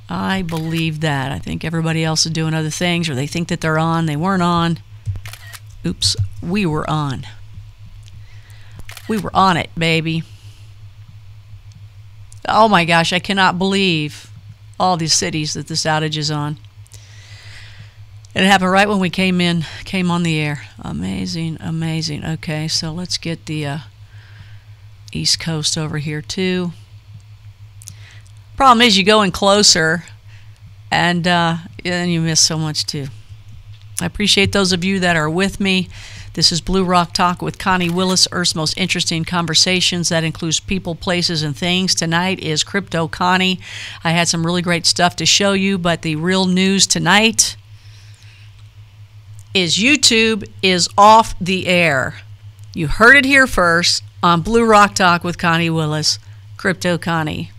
I believe that. I think everybody else is doing other things, or they think that they're on. They weren't on. Oops. We were on. We were on it, baby. Oh my gosh, I cannot believe all these cities that this outage is on. It happened right when we came on the air. Amazing, amazing. Okay, so let's get the East Coast over here too. Problem is, you go in closer, and then you miss so much too. I appreciate those of you that are with me. This is Blue Rock Talk with Connie Willis, Earth's most interesting conversations. That includes people, places, and things. Tonight is Crypto Connie. I had some really great stuff to show you, but the real news tonight is YouTube is off the air. You heard it here first on Blue Rock Talk with Connie Willis, Crypto Connie.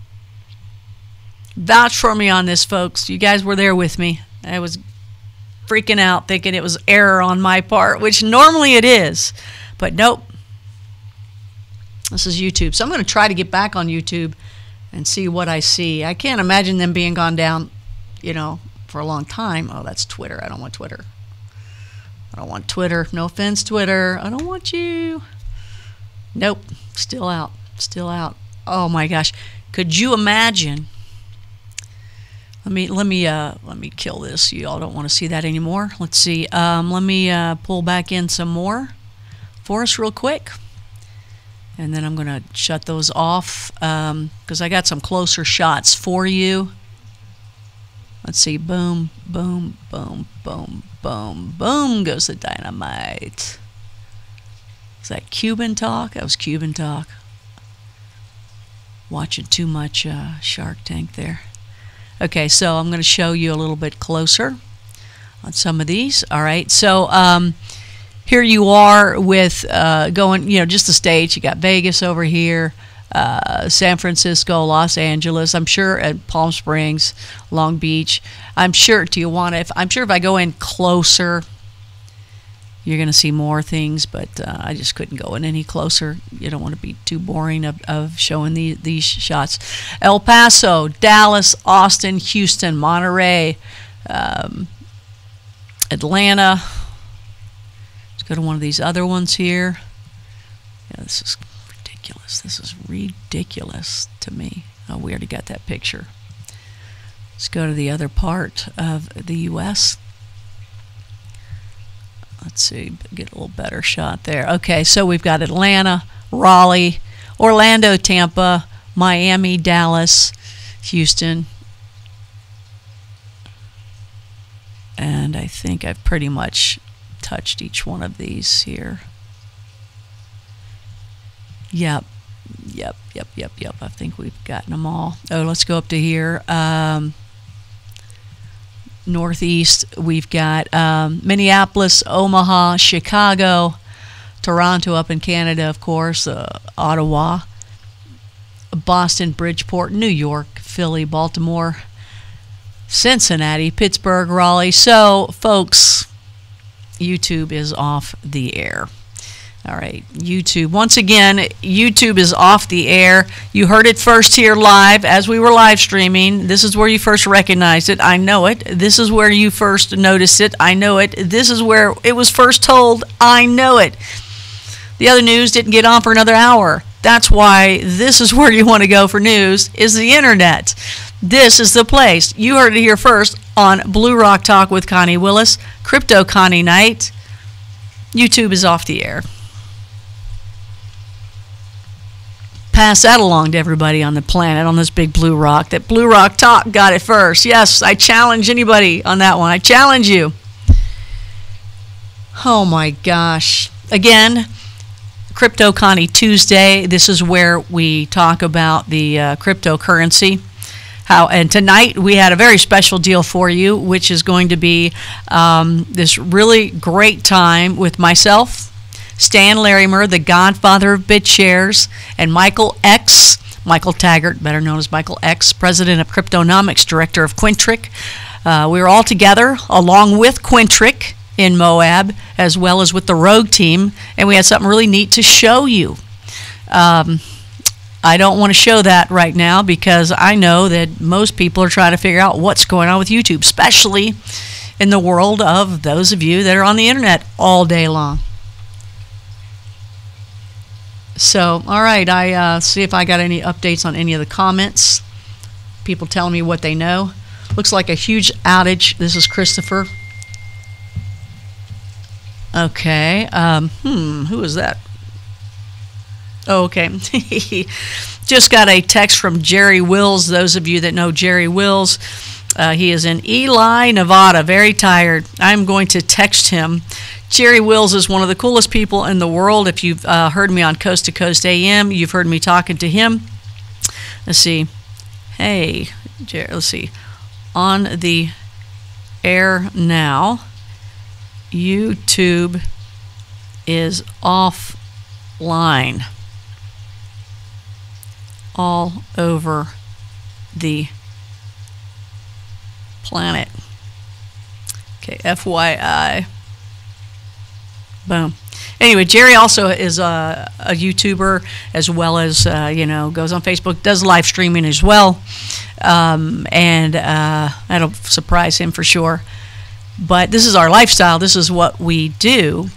Vouch for me on this, folks. You guys were there with me. I was freaking out thinking it was error on my part, which normally it is, but nope. This is YouTube. So I'm going to try to get back on YouTube and see what I see. I can't imagine them being gone down, you know, for a long time. Oh, that's Twitter. I don't want Twitter. I don't want Twitter. No offense, Twitter. I don't want you. Nope. Still out. Still out. Oh my gosh. Could you imagine? Let me kill this. You all don't want to see that anymore. Let's see. Let me pull back in some more for us real quick, and then I'm going to shut those off because I got some closer shots for you. Let's see. Boom, boom, boom, boom, boom, boom goes the dynamite. Is that Cuban talk? That was Cuban talk. Watching too much Shark Tank there. Okay, so I'm going to show you a little bit closer on some of these. All right, so here you are with going, you know, just the states. You got Vegas over here, San Francisco, Los Angeles. I'm sure at Palm Springs, Long Beach. I'm sure Tijuana. I'm sure if I go in closer, you're going to see more things, but I just couldn't go in any closer. You don't want to be too boring of showing these shots. El Paso, Dallas, Austin, Houston, Monterey, Atlanta. Let's go to one of these other ones here. Yeah, this is ridiculous. This is ridiculous to me. Oh, we already got that picture. Let's go to the other part of the U.S. Let's see, get a little better shot there. Okay, so we've got Atlanta, Raleigh, Orlando, Tampa, Miami, Dallas, Houston. And I think I've pretty much touched each one of these here. Yep. I think we've gotten them all. Oh, let's go up to here. Northeast, we've got Minneapolis, Omaha, Chicago, Toronto up in Canada, of course, Ottawa, Boston, Bridgeport, New York, Philly, Baltimore, Cincinnati, Pittsburgh, Raleigh. So, folks, YouTube is off the air. All right, YouTube. Once again, YouTube is off the air. You heard it first here live as we were live streaming. This is where you first recognized it. I know it. This is where you first noticed it. I know it. This is where it was first told. I know it. The other news didn't get on for another hour. That's why this is where you want to go for news, is the internet. This is the place. You heard it here first on Blue Rock Talk with Connie Willis, Crypto Connie Night. YouTube is off the air. Pass that along to everybody on the planet, on this big blue rock, that Blue Rock Talk got it first. Yes, I challenge anybody on that one. I challenge you. Oh my gosh. Again, Crypto Connie Tuesday. This is where we talk about the cryptocurrency. And tonight we had a very special deal for you, which is going to be this really great time with myself, Stan Larimer, the godfather of Bitshares, and Michael Taggart, better known as Michael X, president of Cryptonomics, director of QUINT. We were all together along with QUINT in Moab, as well as with the Rogue team, and we had something really neat to show you. I don't want to show that right now because I know that most people are trying to figure out what's going on with YouTube, especially in the world of those of you that are on the internet all day long. So, all right, I see if I got any updates on any of the comments. People telling me what they know. Looks like a huge outage. This is Christopher. Okay. Who is that? Oh, okay. Just got a text from Jerry Wills. Those of you that know Jerry Wills, he is in Ely, Nevada, very tired. I'm going to text him. Jerry Wills is one of the coolest people in the world. If you've heard me on Coast to Coast AM, you've heard me talking to him. Let's see. Hey, Jerry, let's see. On the air now. YouTube is offline all over the planet. Okay, FYI. Boom. Anyway, Jerry also is a YouTuber, as well as, goes on Facebook, does live streaming as well. And that'll surprise him for sure. But this is our lifestyle. This is what we do.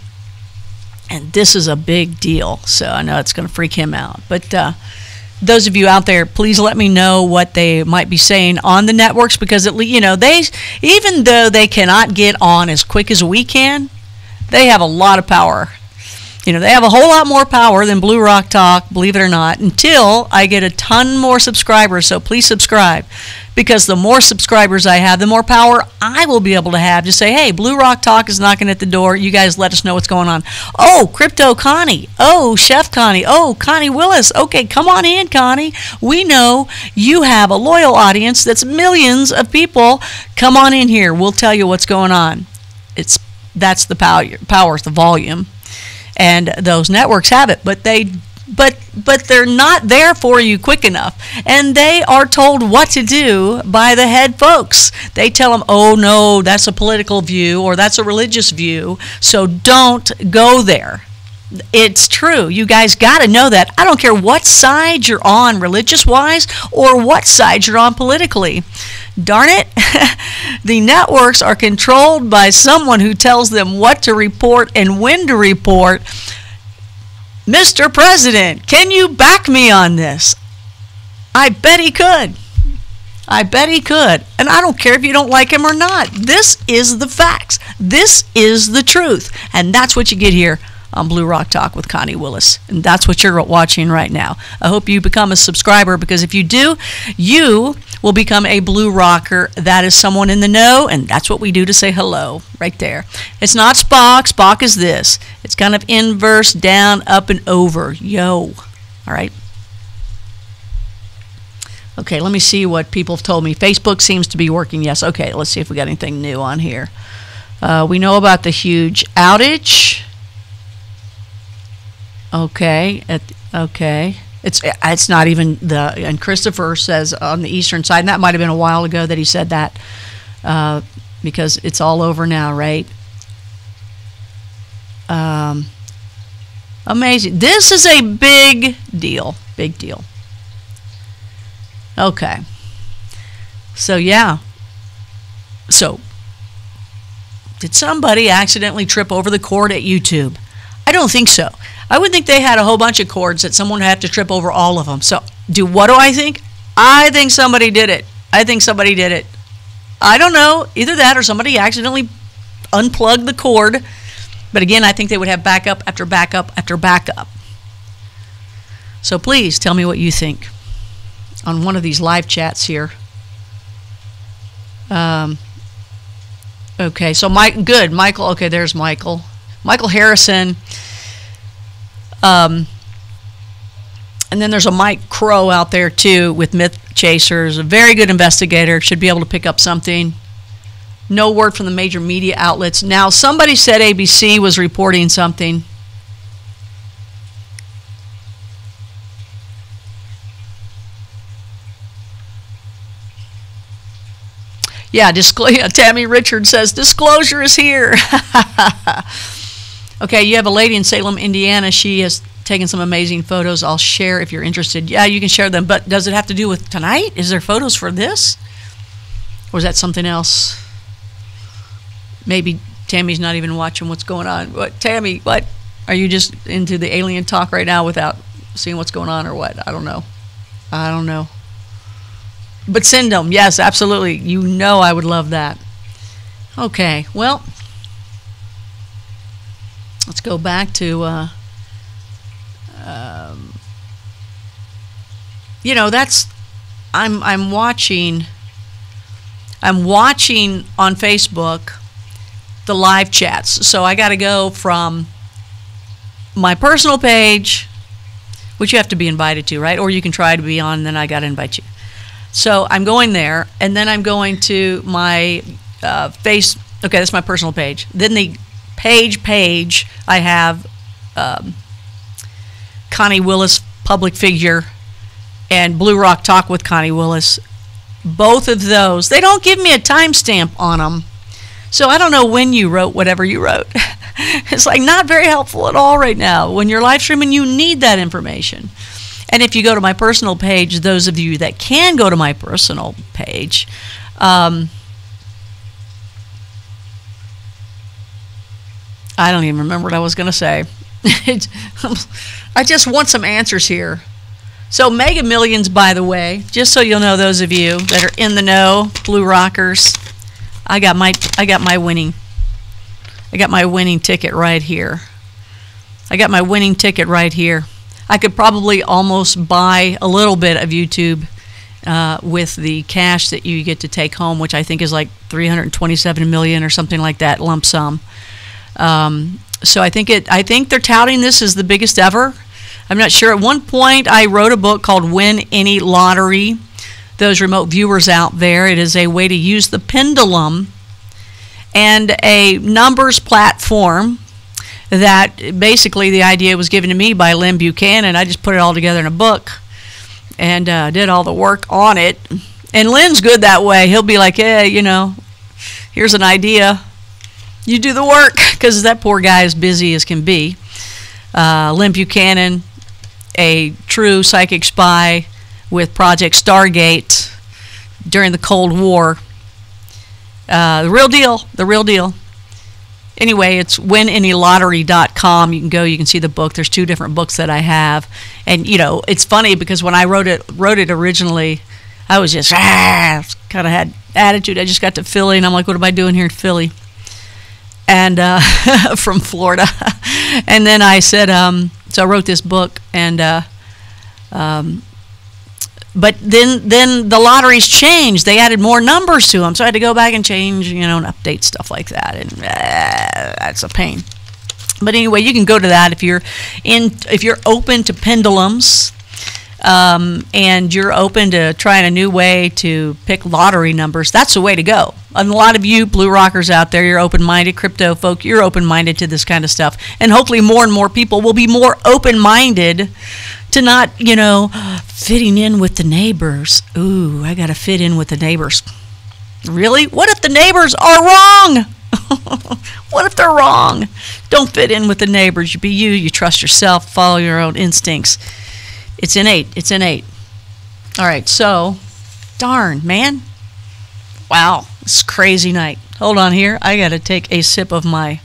And this is a big deal. So I know it's going to freak him out. But those of you out there, please let me know what they might be saying on the networks, because they, even though they cannot get on as quick as we can, they have a lot of power. They have a whole lot more power than Blue Rock Talk, believe it or not, until I get a ton more subscribers. So please subscribe, because the more subscribers I have, the more power I will be able to have to say, hey, Blue Rock Talk is knocking at the door. You guys let us know what's going on. Oh, Crypto Connie. Oh, Chef Connie. Oh, Connie Willis. Okay, come on in, Connie. We know you have a loyal audience that's millions of people. Come on in here. We'll tell you what's going on. That's the power, the volume. And those networks have it, but they're not there for you quick enough. And they are told what to do by the head folks. They tell them, oh no, that's a political view or that's a religious view, so don't go there. It's true. You guys got to know that. I don't care what side you're on religious-wise or what side you're on politically. Darn it, the networks are controlled by someone who tells them what to report and when to report. Mr. President, can you back me on this? I bet he could. I bet he could. And I don't care if you don't like him or not. This is the facts. This is the truth. And that's what you get here on Blue Rock Talk with Connie Willis. And that's what you're watching right now. I hope you become a subscriber, because if you do, you will become a Blue Rocker. That is someone in the know, and that's what we do to say hello right there. It's not Spock. Spock is this. It's kind of inverse, down, up, and over. Yo. All right. Okay, let me see what people have told me. Facebook seems to be working. Yes. Okay, let's see if we got anything new on here. We know about the huge outage. Okay. Okay. It's not even and Christopher says on the eastern side, and that might have been a while ago that he said that, because it's all over now, right? Amazing. This is a big deal. Big deal. Okay. So, yeah. So, did somebody accidentally trip over the cord at YouTube? I don't think so. I would think they had a whole bunch of cords that someone would have to trip over all of them. So, what do I think? I think somebody did it. I think somebody did it. I don't know. Either that or somebody accidentally unplugged the cord. But again, I think they would have backup after backup after backup. So please tell me what you think on one of these live chats here. Okay, so good. Michael, okay, there's Michael. Michael Harrison. And then there's a Mike Crow out there too with Myth Chasers. A very good investigator. Should be able to pick up something. No word from the major media outlets. Now, somebody said ABC was reporting something. Yeah, Tammy Richard says, disclosure is here. Okay, you have a lady in Salem, Indiana. She has taken some amazing photos. I'll share if you're interested. Yeah, you can share them. But does it have to do with tonight? Is there photos for this? Or is that something else? Maybe Tammy's not even watching what's going on. What, Tammy, what? Are you just into the alien talk right now without seeing what's going on or what? I don't know. I don't know. But send them. Yes, absolutely. You know I would love that. Okay, well, let's go back to, you know, that's, I'm watching on Facebook the live chats. So I got to go from my personal page, which you have to be invited to, right? Or you can try to be on, and then I got to invite you. So I'm going there, and then I'm going to my okay, that's my personal page. Then the page, I have Connie Willis, public figure, and Blue Rock Talk with Connie Willis. Both of those, they don't give me a timestamp on them. So I don't know when you wrote whatever you wrote. It's like not very helpful at all right now. When you're live streaming, you need that information. And if you go to my personal page, those of you that can go to my personal page, I don't even remember what I was going to say. I just want some answers here. So Mega Millions, by the way, just so you'll know, those of you that are in the know, Blue Rockers, I got my winning ticket right here. I got my winning ticket right here. I could probably almost buy a little bit of YouTube with the cash that you get to take home, which I think is like $327 million or something like that, lump sum. So I think they're touting this as the biggest ever. I'm not sure. At one point, I wrote a book called Win Any Lottery. Those remote viewers out there, it is a way to use the pendulum and a numbers platform that basically the idea was given to me by Lynn Buchanan. I just put it all together in a book and did all the work on it. And Lynn's good that way. He'll be like, hey, you know, here's an idea. You do the work, because that poor guy is busy as can be. Lynn Buchanan, a true psychic spy with Project Stargate during the Cold War. The real deal. Anyway, it's winanylottery.com. You can go, you can see the book. There's 2 different books that I have. And, you know, it's funny because when I wrote it originally, I was just, kind of had attitude. I just got to Philly, and I'm like, what am I doing here in Philly? And from Florida. And then I said, so I wrote this book, and but then the lotteries changed. They added more numbers to them, so I had to go back and change, you know, and update stuff like that, and that's a pain. But anyway, you can go to that if you're open to pendulums, and you're open to trying a new way to pick lottery numbers. That's the way to go. And a lot of you Blue Rockers out there, you're open-minded, crypto folk, you're open-minded to this kind of stuff, and hopefully more and more people will be more open-minded to not, fitting in with the neighbors. Ooh, I got to fit in with the neighbors. Really? What if the neighbors are wrong? What if they're wrong? Don't fit in with the neighbors. You be you. You trust yourself. Follow your own instincts. It's innate. It's innate. All right, so, darn, man. Wow, it's a crazy night. Hold on here. I got to take a sip of my...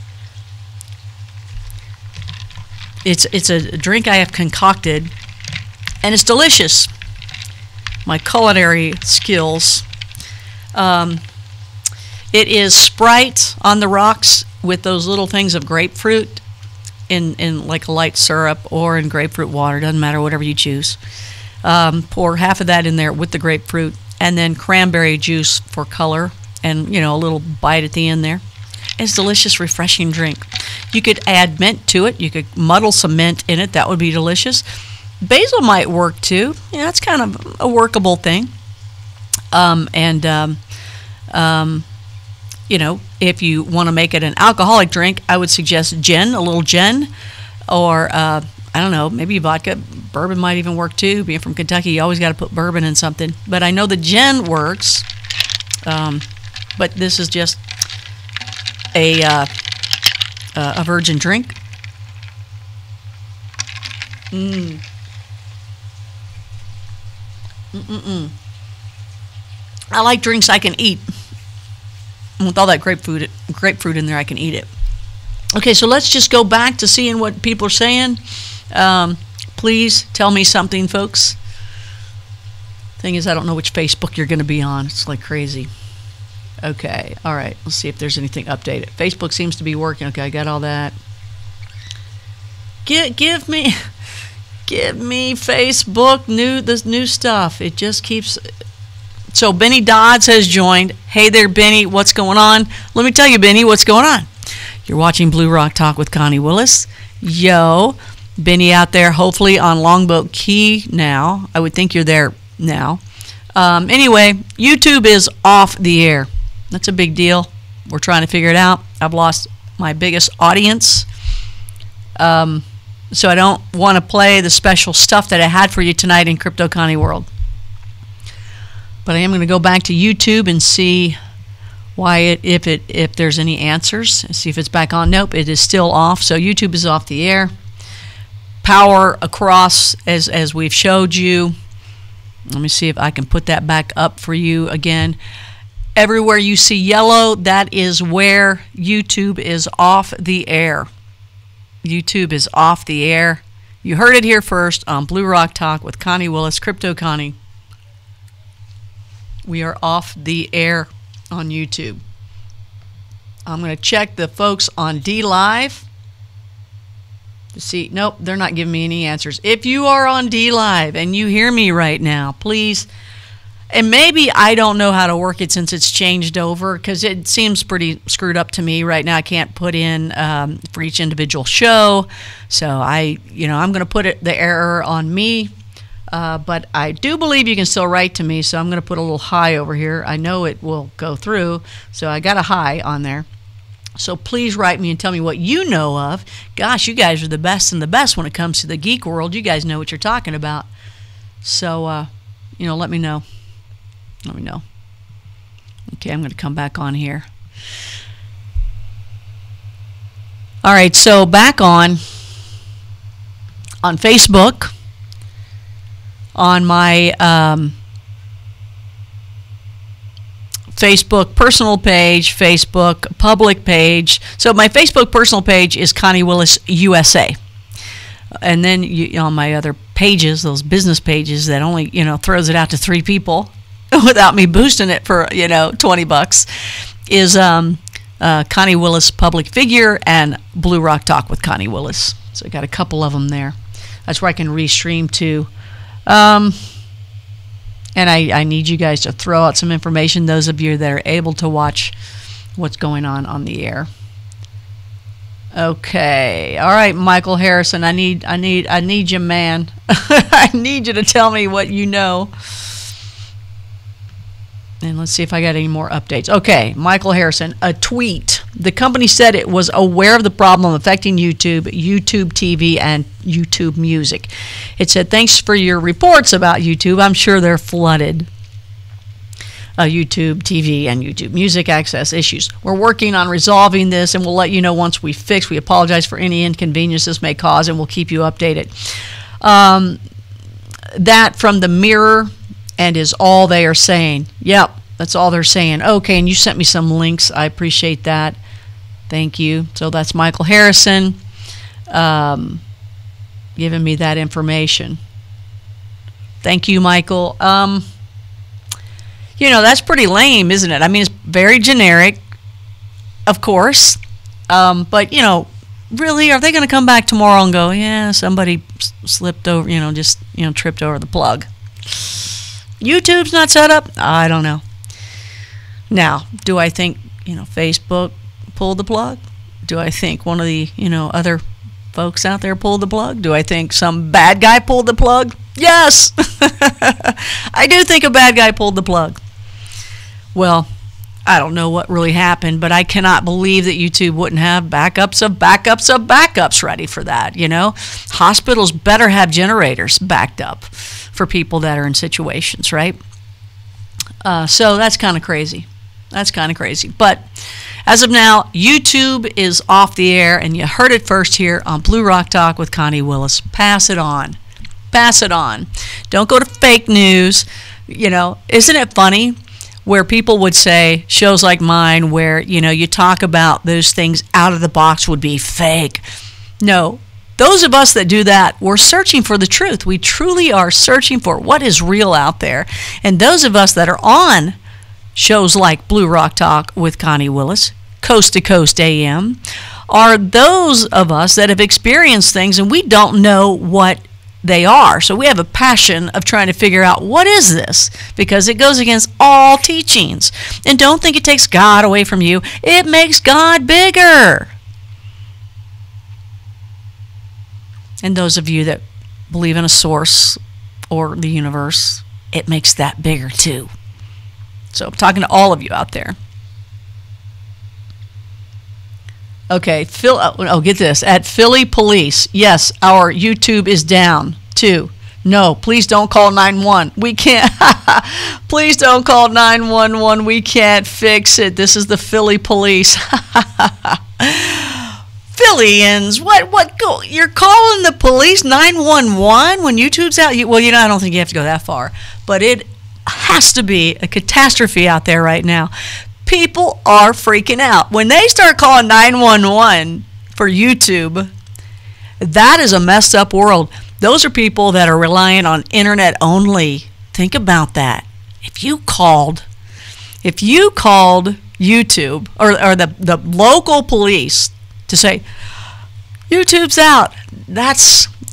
It's a drink I have concocted, and it's delicious. My culinary skills. It is Sprite on the rocks with those little things of grapefruit in like a light syrup or in grapefruit water. Doesn't matter, whatever you choose. Pour half of that in there with the grapefruit, and then cranberry juice for color, and a little bite at the end there. It's a delicious, refreshing drink. You could add mint to it. You could muddle some mint in it. That would be delicious. Basil might work too. That's kind of a workable thing. If you want to make it an alcoholic drink, I would suggest gin, a little gin, or I don't know, maybe vodka. Bourbon might even work too. Being from Kentucky, you always got to put bourbon in something. But I know the gin works. But this is just a virgin drink. I like drinks I can eat. With all that grapefruit in there, I can eat it. Okay, so let's just go back to seeing what people are saying. Please tell me something, folks. Thing is, I don't know which Facebook you're going to be on. It's like crazy. Okay, all right. Let's see if there's anything updated. Facebook seems to be working. Okay, I got all that. Give me Facebook this new stuff. It just keeps. So Benny Dodds has joined. Hey there, Benny. What's going on? Let me tell you, Benny, what's going on. You're watching Blue Rock Talk with Connie Willis. Yo, Benny out there, hopefully on Longboat Key now. I would think you're there now. Anyway, YouTube is off the air. That's a big deal. We're trying to figure it out. I've lost my biggest audience. So I don't want to play the special stuff that I had for you tonight in Crypto Connie World. But I am going to go back to YouTube and see why if there's any answers. See if it's back on. Nope, it is still off. So YouTube is off the air. Power across as we've showed you. Let me see if I can put that back up for you again. Everywhere you see yellow, that is where YouTube is off the air. YouTube is off the air. You heard it here first on Blue Rock Talk with Connie Willis, Crypto Connie. We are off the air on YouTube. I'm going to check the folks on D Live to see. Nope, they're not giving me any answers. If you are on D Live and you hear me right now, please. And maybe I don't know how to work it since it's changed over, because it seems pretty screwed up to me right now. I can't put in for each individual show. So I'm going to put the error on me. But I do believe you can still write to me, so I'm going to put a little hi over here. I know it will go through, so I got a hi on there. So please write me and tell me what you know of. Gosh, you guys are the best and the best when it comes to the geek world. You guys know what you're talking about. So, let me know. Let me know. Okay, I'm going to come back on here. All right, so back on Facebook. On my Facebook personal page, Facebook public page. So my Facebook personal page is Connie Willis USA. And then on my other pages, those business pages that only, throws it out to 3 people without me boosting it for, $20, is Connie Willis Public Figure and Blue Rock Talk with Connie Willis. So I got a couple of them there. That's where I can restream to. And I need you guys to throw out some information, those of you that are able to watch what's going on the air. Okay. All right, Michael Harrison, I need you, man. I need you to tell me what you know. And let's see if I got any more updates. Okay, Michael Harrison, a tweet. The company said it was aware of the problem affecting YouTube, YouTube TV, and YouTube Music. It said, thanks for your reports about YouTube. I'm sure they're flooded. YouTube TV and YouTube Music access issues. We're working on resolving this, and we'll let you know once we fix. We apologize for any inconvenience this may cause, and we'll keep you updated. That from the Mirror, and is all they are saying. Yep, that's all they're saying. Okay, and you sent me some links. I appreciate that. Thank you. So that's Michael Harrison giving me that information. Thank you, Michael. You know, that's pretty lame, isn't it? I mean, it's very generic, of course. But, you know, really, are they going to come back tomorrow and go, yeah, somebody slipped over, you know, just, you know, tripped over the plug? YouTube's not set up? I don't know. Now, do I think, you know, Facebook pulled the plug? Do I think one of the, you know, other folks out there pulled the plug? Do I think some bad guy pulled the plug? Yes! I do think a bad guy pulled the plug. Well, I don't know what really happened, but I cannot believe that YouTube wouldn't have backups of backups of backups ready for that, you know? Hospitals better have generators backed up for people that are in situations, right? So that's kind of crazy. That's kind of crazy. But as of now, YouTube is off the air, and you heard it first here on Blue Rock Talk with Connie Willis. Pass it on. Pass it on. Don't go to fake news. You know, isn't it funny where people would say, shows like mine where, you know, you talk about those things out of the box would be fake. No, those of us that do that, we're searching for the truth. We truly are searching for what is real out there. And those of us that are on shows like Blue Rock Talk with Connie Willis, Coast to Coast AM, are those of us that have experienced things and we don't know what they are. So we have a passion of trying to figure out what is this, because it goes against all teachings. And don't think it takes God away from you. It makes God bigger. And those of you that believe in a source or the universe, it makes that bigger too. So I'm talking to all of you out there. Okay, get this. At Philly Police, yes, our YouTube is down too. No, please don't call 911. We can't. Please don't call 911. We can't fix it. This is the Philly Police. Phillians, what? Go? You're calling the police 911 when YouTube's out? Well, you know, I don't think you have to go that far, but it has to be a catastrophe out there right now. People are freaking out. When they start calling 911 for YouTube, that is a messed up world. Those are people that are relying on internet only. Think about that. If you called YouTube or the local police to say, YouTube's out,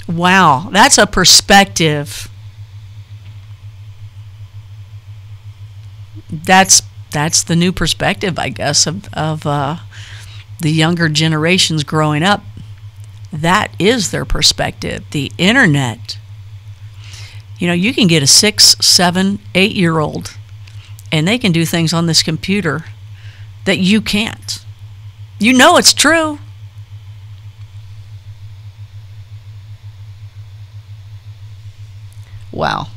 wow, that's a perspective. That's the new perspective, I guess, of the younger generations growing up. That is their perspective. The internet. You know, you can get a 6, 7, 8-year-old, and they can do things on this computer that you can't. You know it's true. Wow.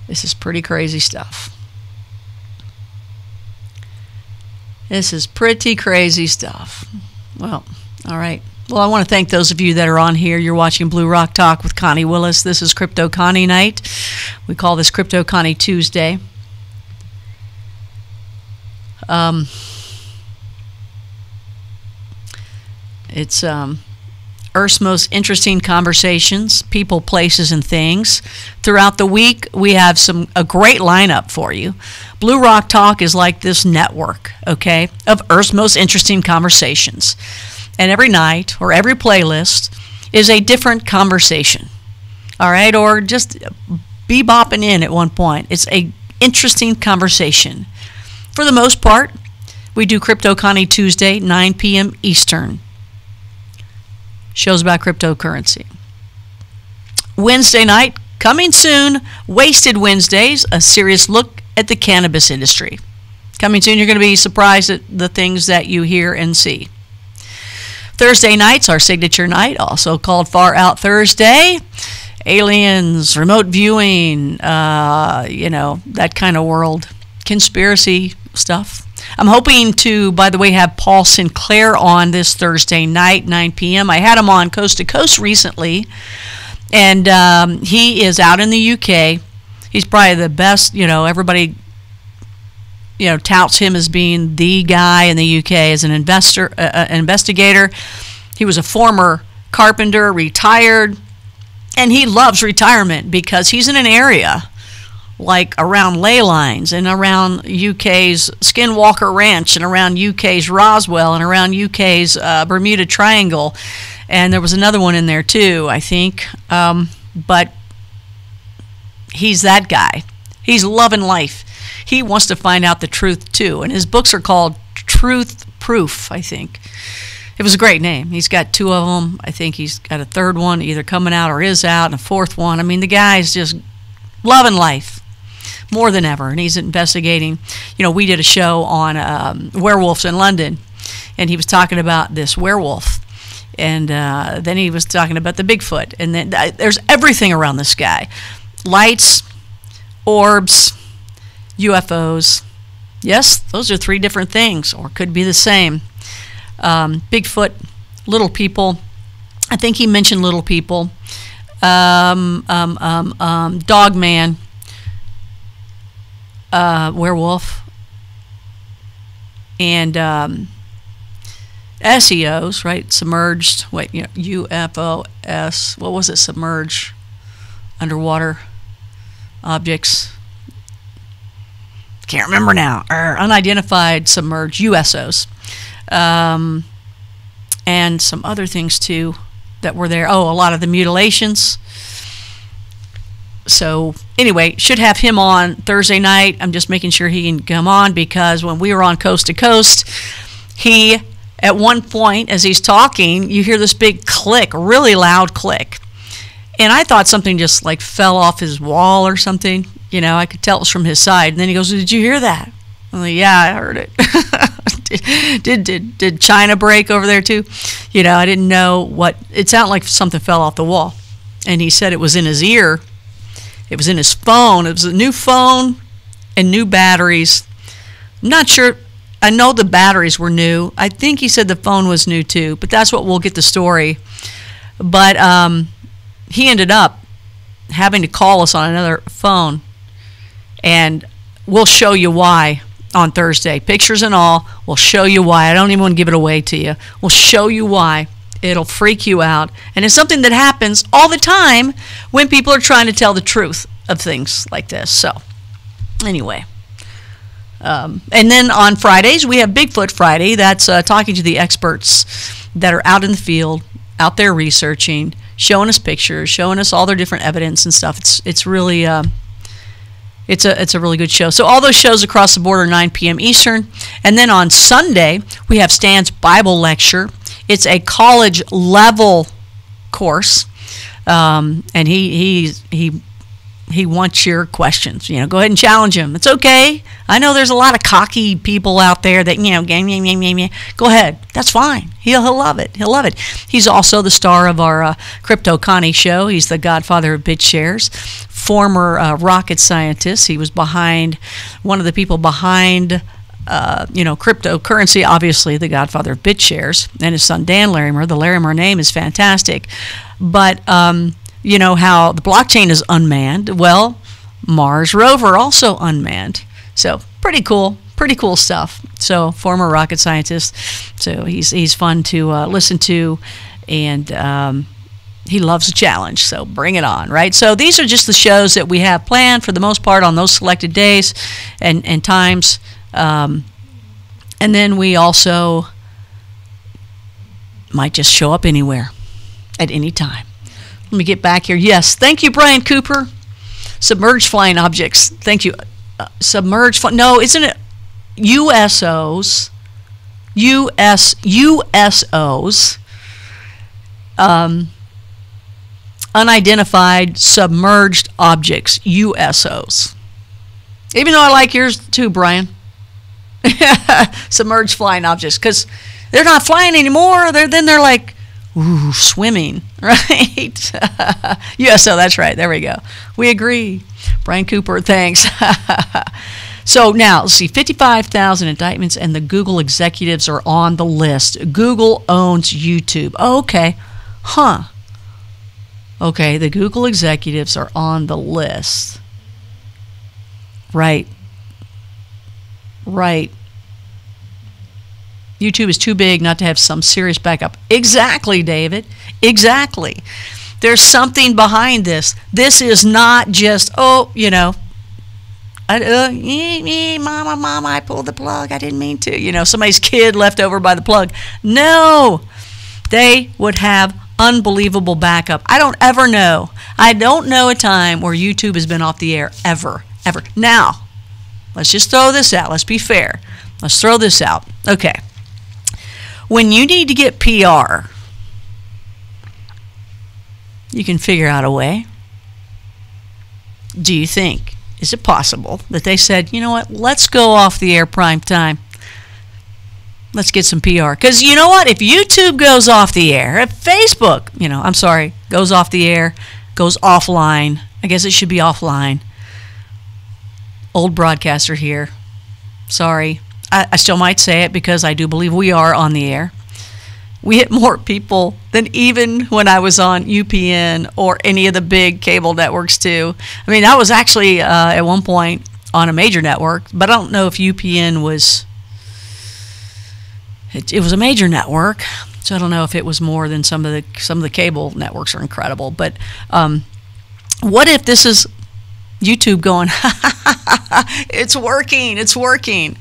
This is pretty crazy stuff. This is pretty crazy stuff. Well, all right. Well, I want to thank those of you that are on here. You're watching Blue Rock Talk with Connie Willis. This is Crypto Connie night. We call this Crypto Connie Tuesday. It's Earth's most interesting conversations, people, places, and things. Throughout the week, we have a great lineup for you. Blue Rock Talk is like this network, okay, of Earth's most interesting conversations. And every night or every playlist is a different conversation, all right, or just bebopping in at one point. It's a interesting conversation. For the most part, we do Crypto Connie Tuesday, 9 p.m. Eastern. Shows about cryptocurrency. Wednesday night, coming soon, Wasted Wednesdays, a serious look at the cannabis industry. Coming soon, you're going to be surprised at the things that you hear and see. Thursday night's our signature night, also called Far Out Thursday. Aliens, remote viewing, that kind of world. Conspiracy stuff. I'm hoping to, by the way, have Paul Sinclair on this Thursday night, 9 p.m. I had him on Coast to Coast recently, and he is out in the UK. He's probably the best, everybody, touts him as being the guy in the UK as an investigator. He was a former carpenter, retired, and he loves retirement because he's in an area like around ley lines and around UK's Skinwalker Ranch and around UK's Roswell and around UK's Bermuda Triangle. And there was another one in there too, I think. But he's that guy. He's loving life. He wants to find out the truth too. And his books are called Truth Proof, I think. It was a great name. He's got 2 of them. I think he's got a 3rd one either coming out or is out, and a 4th one. I mean, the guy's just loving life more than ever, and he's investigating. We did a show on werewolves in London, and he was talking about this werewolf, and then he was talking about the Bigfoot, and then there's everything around this guy. Lights, orbs, UFOs. Yes, those are 3 different things, or could be the same. Bigfoot, little people. I think he mentioned little people. Dogman, werewolf, and SEOs, right? Submerged. Wait, UFOs. What was it? Submerged, underwater objects. Can't remember now. Unidentified submerged USOs. And some other things too that were there. Oh, a lot of the mutilations. So anyway, should have him on Thursday night. I'm just making sure he can come on because when we were on Coast to Coast, he, at one point as he's talking, you hear this big click, really loud click. And I thought something just like fell off his wall or something. I could tell it was from his side. And then he goes, "Did you hear that?" I'm like, "Yeah, I heard it." Did China break over there too? I didn't know what. It sounded like something fell off the wall. And he said it was in his ear. It was in his phone. It was a new phone and new batteries. I'm not sure. I know the batteries were new. I think he said the phone was new too, but that's what we'll get the story. But he ended up having to call us on another phone, and we'll show you why on Thursday. Pictures and all. We'll show you why. I don't even want to give it away to you. We'll show you why. It'll freak you out. And it's something that happens all the time when people are trying to tell the truth of things like this. So, anyway. And then on Fridays, we have Bigfoot Friday. That's talking to the experts that are out in the field, out there researching, showing us pictures, showing us all their different evidence and stuff. It's really... It's a really good show. So all those shows across the board are 9 p.m. Eastern. And then on Sunday, we have Stan's Bible Lecture. It's a college-level course, and he wants your questions. Go ahead and challenge him. It's okay. I know there's a lot of cocky people out there that, go ahead. That's fine. He'll love it. He'll love it. He's also the star of our Crypto Connie show. He's the godfather of Bitshares. Former rocket scientist. He was one of the people behind, cryptocurrency, obviously the godfather of Bitshares, and his son Dan Larimer. The Larimer name is fantastic. But, how the blockchain is unmanned. Well, Mars rover also unmanned. So pretty cool stuff. So former rocket scientist. So he's fun to listen to, and he loves a challenge, so bring it on, right? So these are just the shows that we have planned for the most part on those selected days and times. And then we also might just show up anywhere at any time. Let me get back here. Yes, thank you, Brian Cooper. Submerged flying objects. Thank you. No, isn't it USOs? USOs. Unidentified submerged objects, USOs. Even though I like yours too, Brian. Submerged flying objects, because they're not flying anymore. They're like, ooh, swimming, right? Yeah, so that's right. There we go. We agree. Brian Cooper, thanks. So now, let's see, 55,000 indictments, and the Google executives are on the list. Google owns YouTube. Oh, okay. Huh. Okay, the Google executives are on the list. Right. Right. YouTube is too big not to have some serious backup. Exactly, David. Exactly. There's something behind this. This is not just, oh, you know, mama, I pulled the plug. I didn't mean to. You know, somebody's kid left over by the plug. No. They would have unbelievable backup. I don't ever know. I don't know a time where YouTube has been off the air, ever. Now, let's just throw this out. Let's be fair. Let's throw this out. Okay. When you need to get PR, you can figure out a way. Do you think, is it possible that they said, you know what, let's go off the air prime time. Let's get some PR. Because you know what, if YouTube goes off the air, if Facebook, goes off the air, goes offline, I guess it should be offline. Old broadcaster here. Sorry. I still might say it because I do believe we are on the air. We hit more people than even when I was on UPN or any of the big cable networks too. I mean, I was actually at one point on a major network, but I don't know if UPN was. It was a major network, so I don't know if it was more than some of the cable networks are incredible. But what if this is YouTube going, it's working.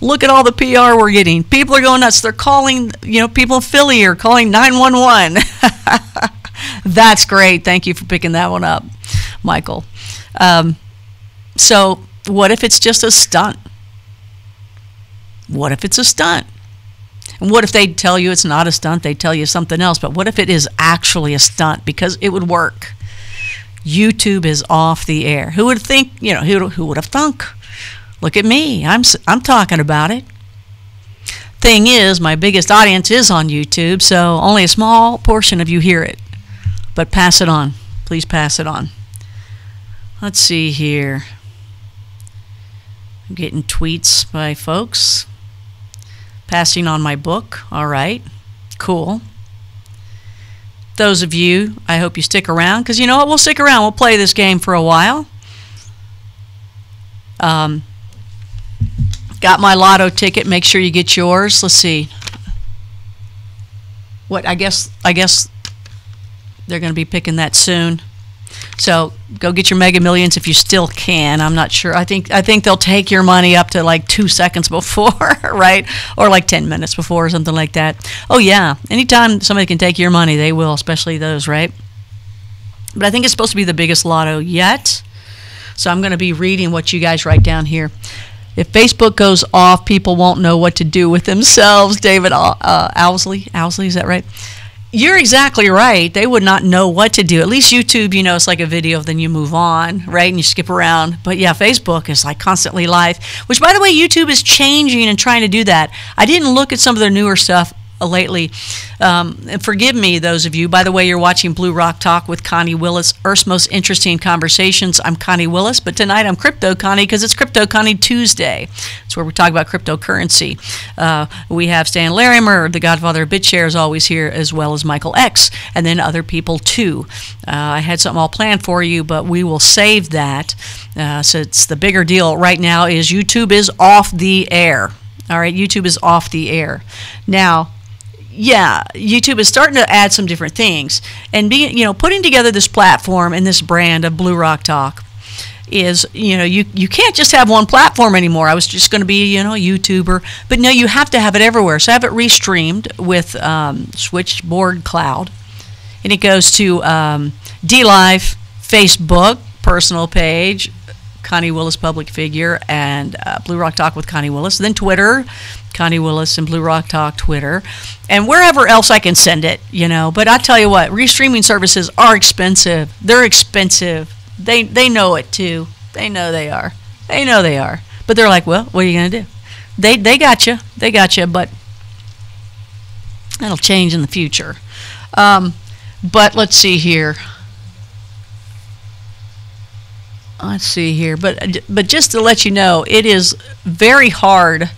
Look at all the PR we're getting. People are going nuts. They're calling, people in Philly are calling 911. That's great. Thank you for picking that one up, Michael. So what if it's just a stunt? What if it's a stunt? And what if they tell you it's not a stunt? They tell you something else. But what if it is actually a stunt? Because it would work. YouTube is off the air. Who would think, who would have thunk? Look at me. I'm talking about it. Thing is, my biggest audience is on YouTube, so only a small portion of you hear it. But pass it on. Please pass it on. Let's see here. I'm getting tweets by folks. Passing on my book. All right. Cool. Those of you, I hope you stick around, because you know what? We'll stick around. We'll play this game for a while. Got my lotto ticket. Make sure you get yours. Let's see. What? I guess they're going to be picking that soon. So go get your Mega Millions if you still can. I'm not sure. I think they'll take your money up to like 2 seconds before, right? Or like 10 minutes before or something like that. Oh yeah. Anytime somebody can take your money, they will, especially those, right? But I think it's supposed to be the biggest lotto yet. So I'm going to be reading what you guys write down here. If Facebook goes off, people won't know what to do with themselves. David Owsley, is that right? You're exactly right. They would not know what to do. At least YouTube, it's like a video, then you move on, right? And you skip around. But yeah, Facebook is like constantly live, which, by the way, YouTube is changing and trying to do that. I didn't look at some of their newer stuff lately. And forgive me, those of you. By the way, you're watching Blue Rock Talk with Connie Willis, Earth's Most Interesting Conversations. I'm Connie Willis, but tonight I'm Crypto Connie because it's Crypto Connie Tuesday. It's where we talk about cryptocurrency. We have Stan Larimer, the godfather of Bitshares, always here, as well as Michael X, and then other people too. I had something all planned for you, but we will save that. So it's the bigger deal right now is YouTube is off the air. All right, YouTube is off the air. Now, yeah, YouTube is starting to add some different things, and putting together this platform and this brand of Blue Rock Talk is, you can't just have one platform anymore. I was just going to be, a YouTuber, but no, you have to have it everywhere. So I have it restreamed with Switchboard Cloud, and it goes to DLive, Facebook, personal page, Connie Willis public figure, and Blue Rock Talk with Connie Willis, then Twitter, Connie Willis and Blue Rock Talk Twitter, and wherever else I can send it, But I tell you what, restreaming services are expensive. They're expensive. They know it too. They know they are. But they're like, well, what are you going to do? they got you. They got you, but that'll change in the future. But let's see here. Let's see here. But just to let you know, it is very hard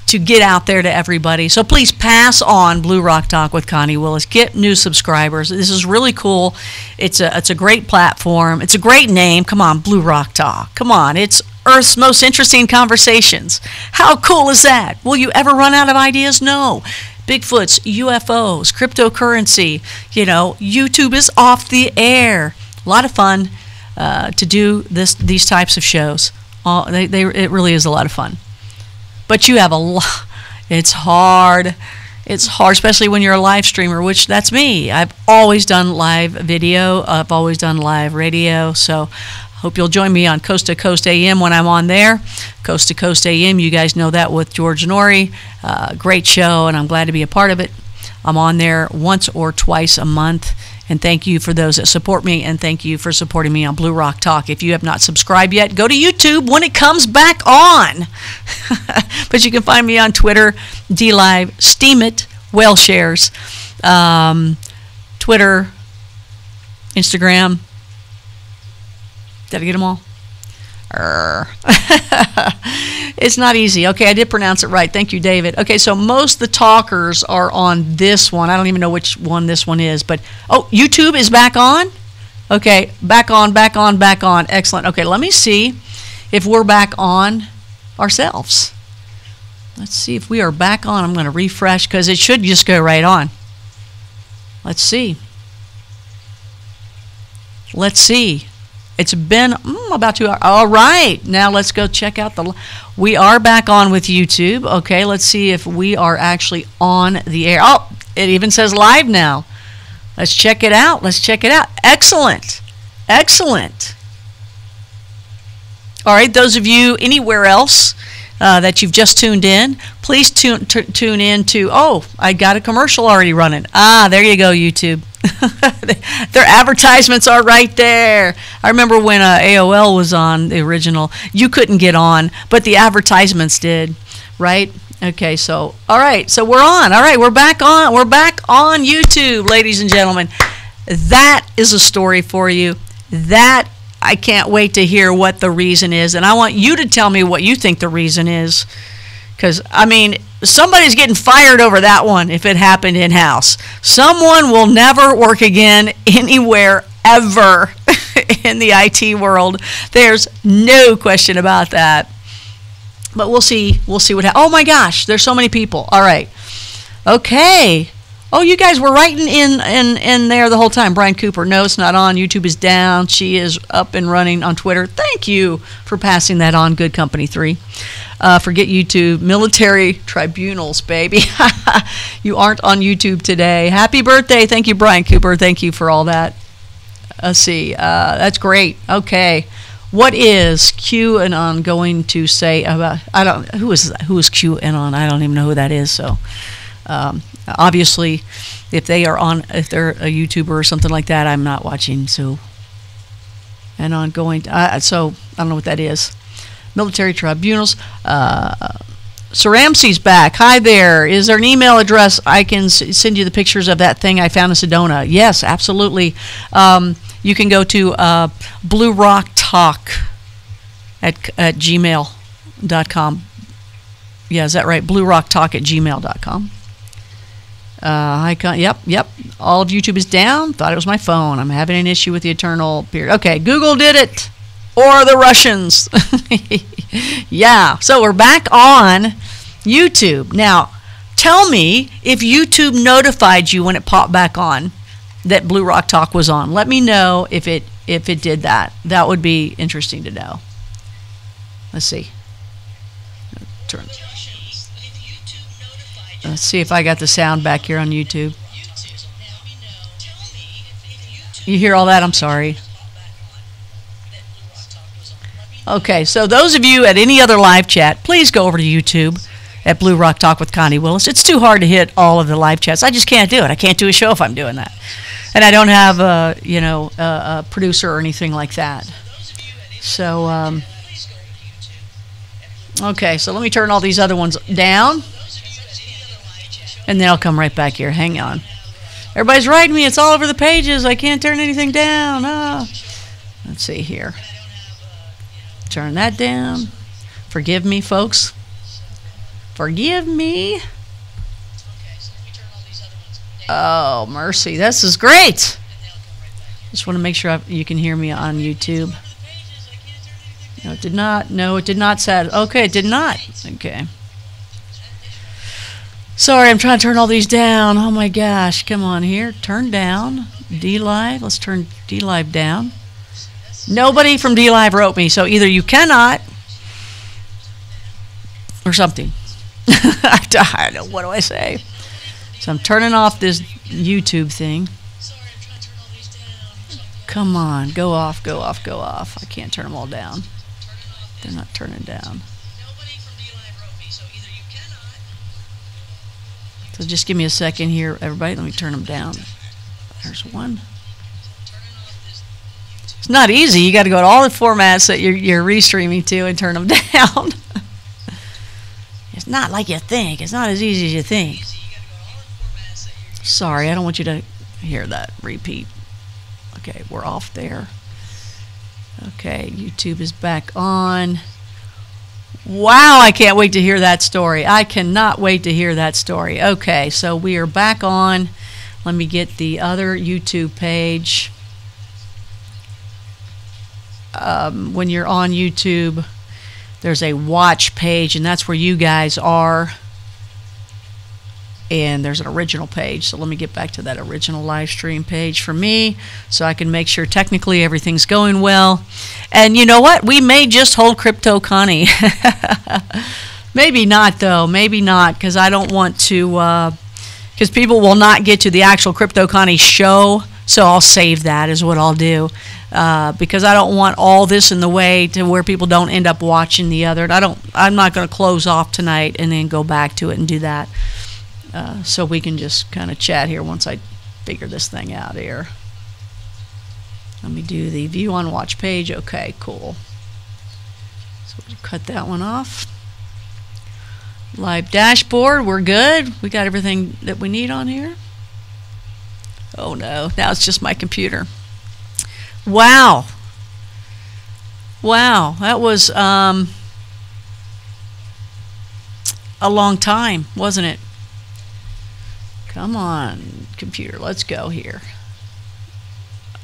to get out there to everybody. So please pass on Blue Rock Talk with Connie Willis. Get new subscribers. This is really cool. It's a great platform. It's a great name. Come on, Blue Rock Talk. Come on. It's Earth's most interesting conversations. How cool is that? Will you ever run out of ideas? No. Bigfoots, UFOs, cryptocurrency. You know, YouTube is off the air. A lot of fun to do these types of shows. It really is a lot of fun. But you have a lot. It's hard. It's hard, especially when you're a live streamer, which that's me. I've always done live video. I've always done live radio. So hope you'll join me on Coast to Coast AM when I'm on there. Coast to Coast AM, you guys know that with George Norrie. Great show, and I'm glad to be a part of it. I'm on there once or twice a month. And thank you for those that support me, and thank you for supporting me on Blue Rock Talk. If you have not subscribed yet, go to YouTube when it comes back on. But you can find me on Twitter, DLive, Steemit, Whale Shares, Twitter, Instagram. Did I get them all? It's not easy. Okay, I did pronounce it right. Thank you, David. Okay, so most of the talkers are on this one. I don't even know which one this one is, but oh, YouTube is back on? Okay, back on, back on, back on. Excellent. Okay, let me see if we're back on ourselves. Let's see if we are back on. I'm going to refresh because it should just go right on. Let's see. Let's see. It's been about 2 hours. All right, now let's go check out we are back on with YouTube. Okay, let's see if we are actually on the air. Oh, it even says live now. Let's check it out. Let's check it out. Excellent. Excellent. All right, those of you anywhere else that you've just tuned in, please tune in to, oh, I got a commercial already running. Ah, there you go, YouTube. Their advertisements are right there. I remember when AOL was on, the original, you couldn't get on, but the advertisements did, right? Okay, so, all right, so we're on. All right, we're back on. We're back on YouTube, ladies and gentlemen. That is a story for you. That, I can't wait to hear what the reason is, and I want you to tell me what you think the reason is. Because, I mean, somebody's getting fired over that one if it happened in-house. Someone will never work again anywhere ever in the IT world. There's no question about that. But we'll see. We'll see what happens. Oh, my gosh. There's so many people. All right. Okay. Oh, you guys were writing in there the whole time. Brian Cooper, no, it's not on. YouTube is down. She is up and running on Twitter. Thank you for passing that on. Good Company 3. Forget YouTube. Military tribunals, baby. You aren't on YouTube today. Happy birthday. Thank you, Brian Cooper. Thank you for all that. Let's see. That's great. Okay. What is QAnon going to say about, who is QAnon? I don't even know who that is. So obviously if they're a YouTuber or something like that, I'm not watching. So and ongoing, so I don't know what that is. Military tribunals. Saramsi's back. Hi there. Is there an email address I can send you the pictures of that thing I found in Sedona? Yes, absolutely. You can go to Blue Rock Talk at gmail.com. Yeah, is that right? Blue Rock Talk at gmail.com. Yep. All of YouTube is down. Thought it was my phone. I'm having an issue with the eternal period. Okay, Google did it. Or the Russians. Yeah, so we're back on YouTube. Now, tell me if YouTube notified you when it popped back on that Blue Rock Talk was on. Let me know if it did that. That would be interesting to know. Let's see. Let's see if I got the sound back here on YouTube. You hear all that? I'm sorry. Okay, so those of you at any other live chat, please go over to YouTube at Blue Rock Talk with Connie Willis. It's too hard to hit all of the live chats. I just can't do it. I can't do a show if I'm doing that. And I don't have a producer or anything like that. So Okay, so let me turn all these other ones down. And then I'll come right back here. Hang on. Everybody's writing me. It's all over the pages. I can't turn anything down. Let's see here. Turn that down. Forgive me, folks. Forgive me. Oh, mercy. This is great. Just want to make sure you can hear me on YouTube. No, it did not. No, it did not. Okay, it did not. Okay. Sorry, I'm trying to turn all these down. Oh my gosh. Come on here. Turn down. D-Live. Let's turn D-Live down. Nobody from D-Live wrote me, so either you cannot or something. I don't know. What do I say? So I'm turning off this YouTube thing. Come on. Go off, go off, go off. I can't turn them all down. They're not turning down. So just give me a second here, everybody. Let me turn them down. There's one. It's not easy. You got to go to all the formats that you're restreaming to and turn them down. It's not like you think. It's not as easy as you think. Sorry, I don't want you to hear that repeat. Okay, we're off there. Okay, YouTube is back on. Wow, I can't wait to hear that story. I cannot wait to hear that story. Okay, so we are back on. Let me get the other YouTube page. When you're on YouTube, there's a watch page, and that's where you guys are. And there's an original page. So let me get back to that original live stream page for me so I can make sure technically everything's going well. And you know what? We may just hold Crypto Connie. Maybe not, though. Maybe not, because I don't want to, because people will not get to the actual Crypto Connie show. So I'll save that is what I'll do. Because I don't want all this in the way to where people don't end up watching the other. I'm not going to close off tonight and then go back to it and do that. So we can just kind of chat here once I figure this thing out here. Let me do the view on watch page. Okay, cool. So we'll cut that one off. Live dashboard, we're good. We got everything that we need on here. Oh no, now it's just my computer. Wow. Wow, that was a long time, wasn't it? Come on, computer, let's go here.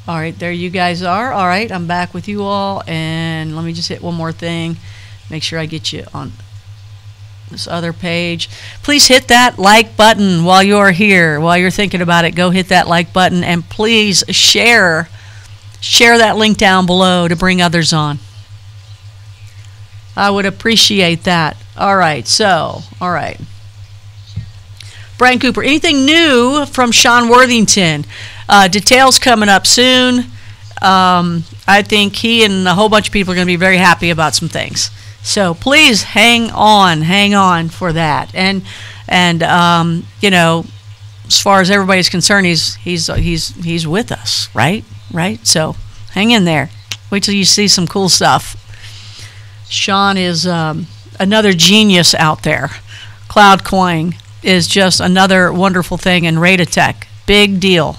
All right, there you guys are. All right, I'm back with you all, and let me just hit one more thing. Make sure I get you on this other page. Please hit that like button while you're here, while you're thinking about it. Go hit that like button, and please share that link down below to bring others on. I would appreciate that. All right, so, all right. Brian Cooper, anything new from Sean Worthington? Details coming up soon. I think he and a whole bunch of people are going to be very happy about some things. So please hang on for that. And you know, as far as everybody's concerned, he's with us, right? So hang in there. Wait till you see some cool stuff. Sean is another genius out there. CloudCoin is just another wonderful thing, and Radatech, big deal.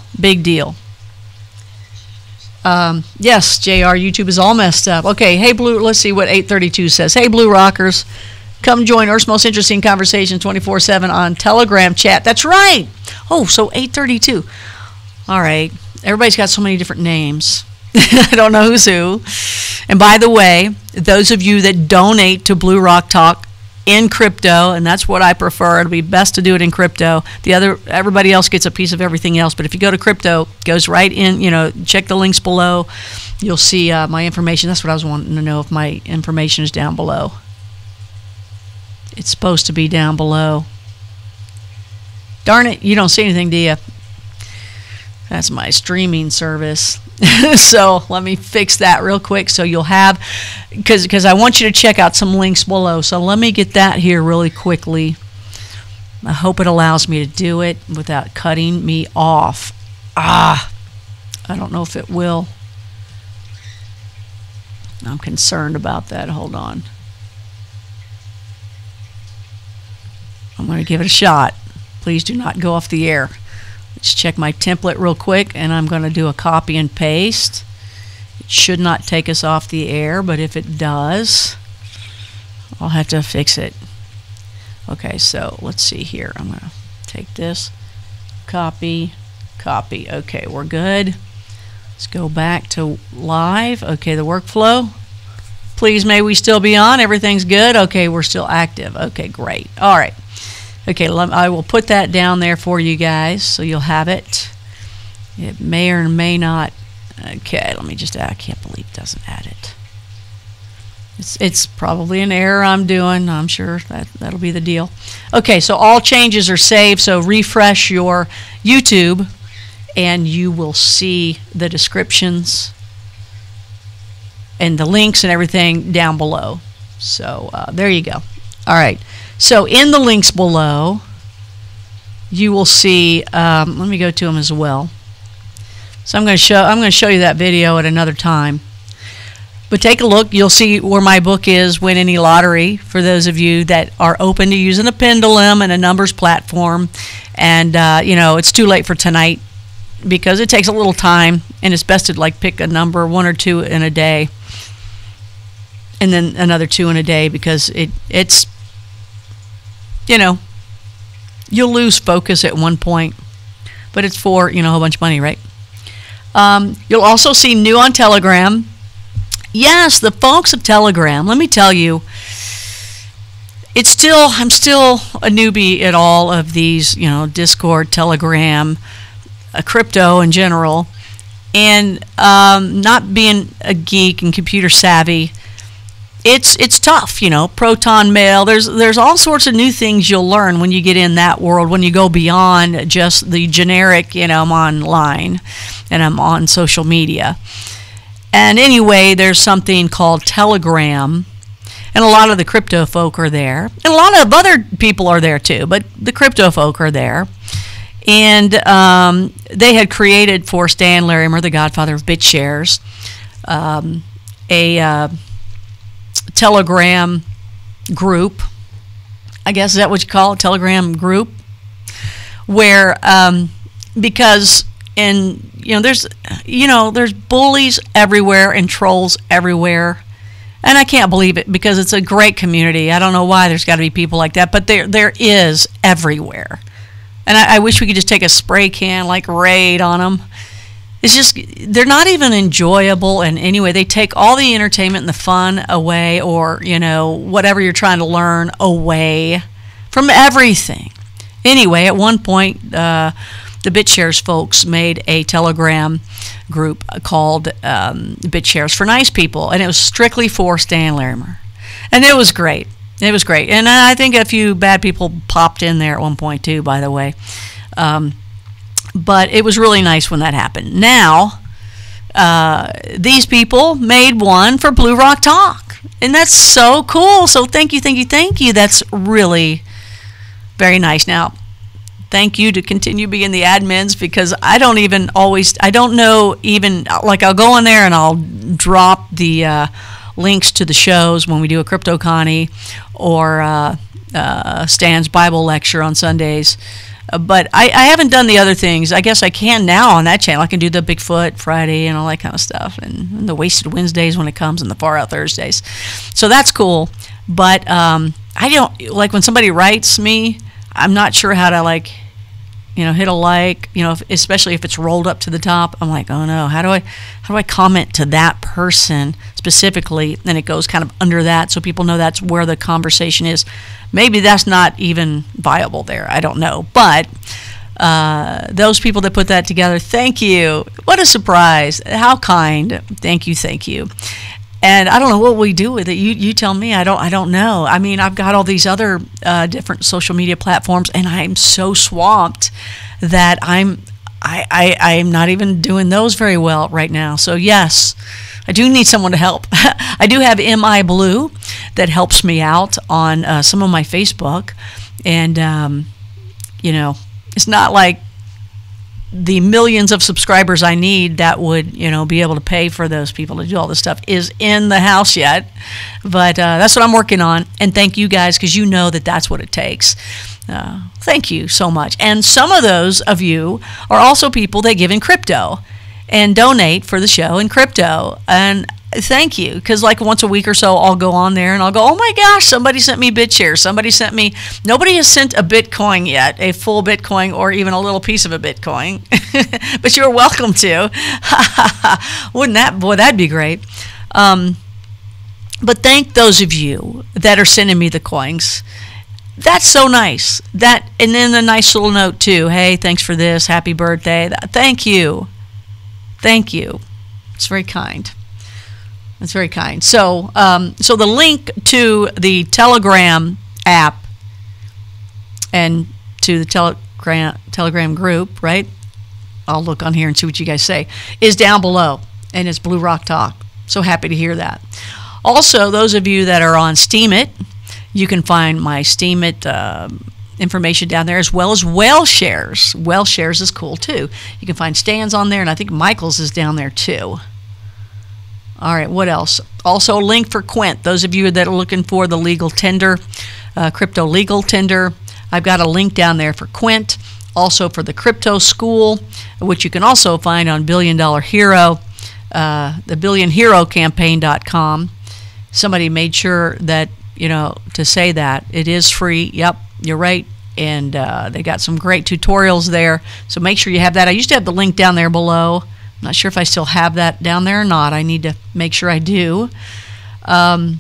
Yes, JR, YouTube is all messed up. Okay, hey Blue, let's see what 832 says. Hey Blue Rockers, come join Earth's Most Interesting Conversation 24/7 on Telegram chat. That's right. Oh, so 832. All right, everybody's got so many different names. I don't know who's who. And by the way, those of you that donate to Blue Rock Talk in crypto, and that's what I prefer. It'll be best to do it in crypto. Everybody else gets a piece of everything else, but if you go to crypto, it goes right in, you know, check the links below. You'll see my information. That's what I was wanting to know, if my information is down below. It's supposed to be down below. Darn it, you don't see anything, do you? That's my streaming service. So let me fix that real quick so you'll have, because I want you to check out some links below. So let me get that here really quickly. I hope it allows me to do it without cutting me off. I don't know if it will. I'm concerned about that. Hold on. I'm going to give it a shot. Please do not go off the air. Let's check my template real quick, and I'm going to do a copy and paste. It should not take us off the air, but if it does, I'll have to fix it. Okay, so let's see here. I'm going to take this, copy, copy. Okay, we're good. Let's go back to live. Okay, the workflow. Please, may we still be on? Everything's good? Okay, we're still active. Okay, great. All right. Okay, I will put that down there for you guys so you'll have it. It may or may not. Okay, let me just add. I can't believe it doesn't add it. It's probably an error I'm doing. I'm sure that'll be the deal. Okay, so all changes are saved, so refresh your YouTube and you will see the descriptions and the links and everything down below. So there you go. All right. So in the links below, you will see. Let me go to them as well. So I'm going to show you that video at another time. But take a look. You'll see where my book is, Win Any Lottery, for those of you that are open to using a pendulum and a numbers platform. And you know, it's too late for tonight because it takes a little time, and it's best to like pick a number, 1 or 2 in a day, and then another 2 in a day, because it's, you know, you'll lose focus at one point, but it's for, you know, a whole bunch of money, right? You'll also see new on Telegram. Yes, the folks of Telegram, let me tell you, I'm still a newbie at all of these, you know, Discord, Telegram, crypto in general, and not being a geek and computer savvy. It's tough, you know, Proton Mail. There's all sorts of new things you'll learn when you get in that world, when you go beyond just the generic, you know, I'm online and I'm on social media. And anyway, there's something called Telegram, and a lot of the crypto folk are there, and a lot of other people are there too, but the crypto folk are there. And they had created for Stan Larimer, the godfather of Bitshares, a Telegram group, I guess, is that what you call it, Telegram group, where because there's bullies everywhere and trolls everywhere, and I can't believe it because it's a great community. I don't know why there's got to be people like that, but there is everywhere, and I wish we could just take a spray can like raid on them. It's just, they're not even enjoyable in any way. They take all the entertainment and the fun away, or, you know, whatever you're trying to learn away from everything. Anyway, at one point, the Bitshares folks made a Telegram group called Bitshares for Nice People, and it was strictly for Stan Larimer. And it was great. It was great. And I think a few bad people popped in there at one point too, by the way. But it was really nice when that happened. Now, these people made one for Blue Rock Talk, and that's so cool. So thank you, thank you, thank you. That's really very nice. Now, thank you to continue being the admins, because I don't know even, like, I'll go in there and I'll drop the links to the shows when we do a Crypto Connie or Stan's Bible lecture on Sundays. But I haven't done the other things. I guess I can now on that channel. I can do the Bigfoot Friday and all that kind of stuff, and the Wasted Wednesdays when it comes, and the Far Out Thursdays. So that's cool. But I don't, like, when somebody writes me, I'm not sure how to, like, you know, hit a like, you know, especially if it's rolled up to the top. I'm like, oh no, how do I comment to that person specifically? And it goes kind of under that, so people know that's where the conversation is. Maybe that's not even viable there. I don't know. But those people that put that together, thank you. What a surprise. How kind. Thank you, thank you. And I don't know what we do with it. You tell me. I don't know. I mean, I've got all these other different social media platforms, and I'm so swamped that I'm not even doing those very well right now. So yes, I do need someone to help. I do have MI Blue that helps me out on some of my Facebook, and you know, it's not like the millions of subscribers I need that would, you know, be able to pay for those people to do all this stuff is in the house yet. But that's what I'm working on. And thank you guys, because you know that that's what it takes. Thank you so much. And some of those of you are also people that give in crypto and donate for the show in crypto. And thank you, because like once a week or so, I'll go on there and I'll go, oh my gosh, somebody sent me Bitshares. Somebody sent me, nobody has sent a Bitcoin yet, a full Bitcoin or even a little piece of a Bitcoin. But you're welcome to. Wouldn't that, boy, that'd be great. But thank those of you that are sending me the coins. That's so nice. That, and then a nice little note too. Hey, thanks for this. Happy birthday. Thank you. Thank you. It's very kind. It's very kind. So, so the link to the Telegram app and to the Telegram group, right? I'll look on here and see what you guys say, is down below, and it's Blue Rock Talk. So happy to hear that. Also, those of you that are on Steemit, you can find my Steemit information down there, as well as Whale Shares. Whale Shares is cool too. You can find Stan's on there, and I think Michael's is down there too. All right, what else? Also, a link for QUINT. Those of you that are looking for the legal tender, crypto legal tender, I've got a link down there for QUINT. Also for the crypto school, which you can also find on Billion Dollar Hero, the billionherocampaign.com. Somebody made sure that, you know, to say that it is free. Yep, you're right. And they got some great tutorials there. So make sure you have that. I used to have the link down there below. I'm not sure if I still have that down there or not. I need to make sure I do. And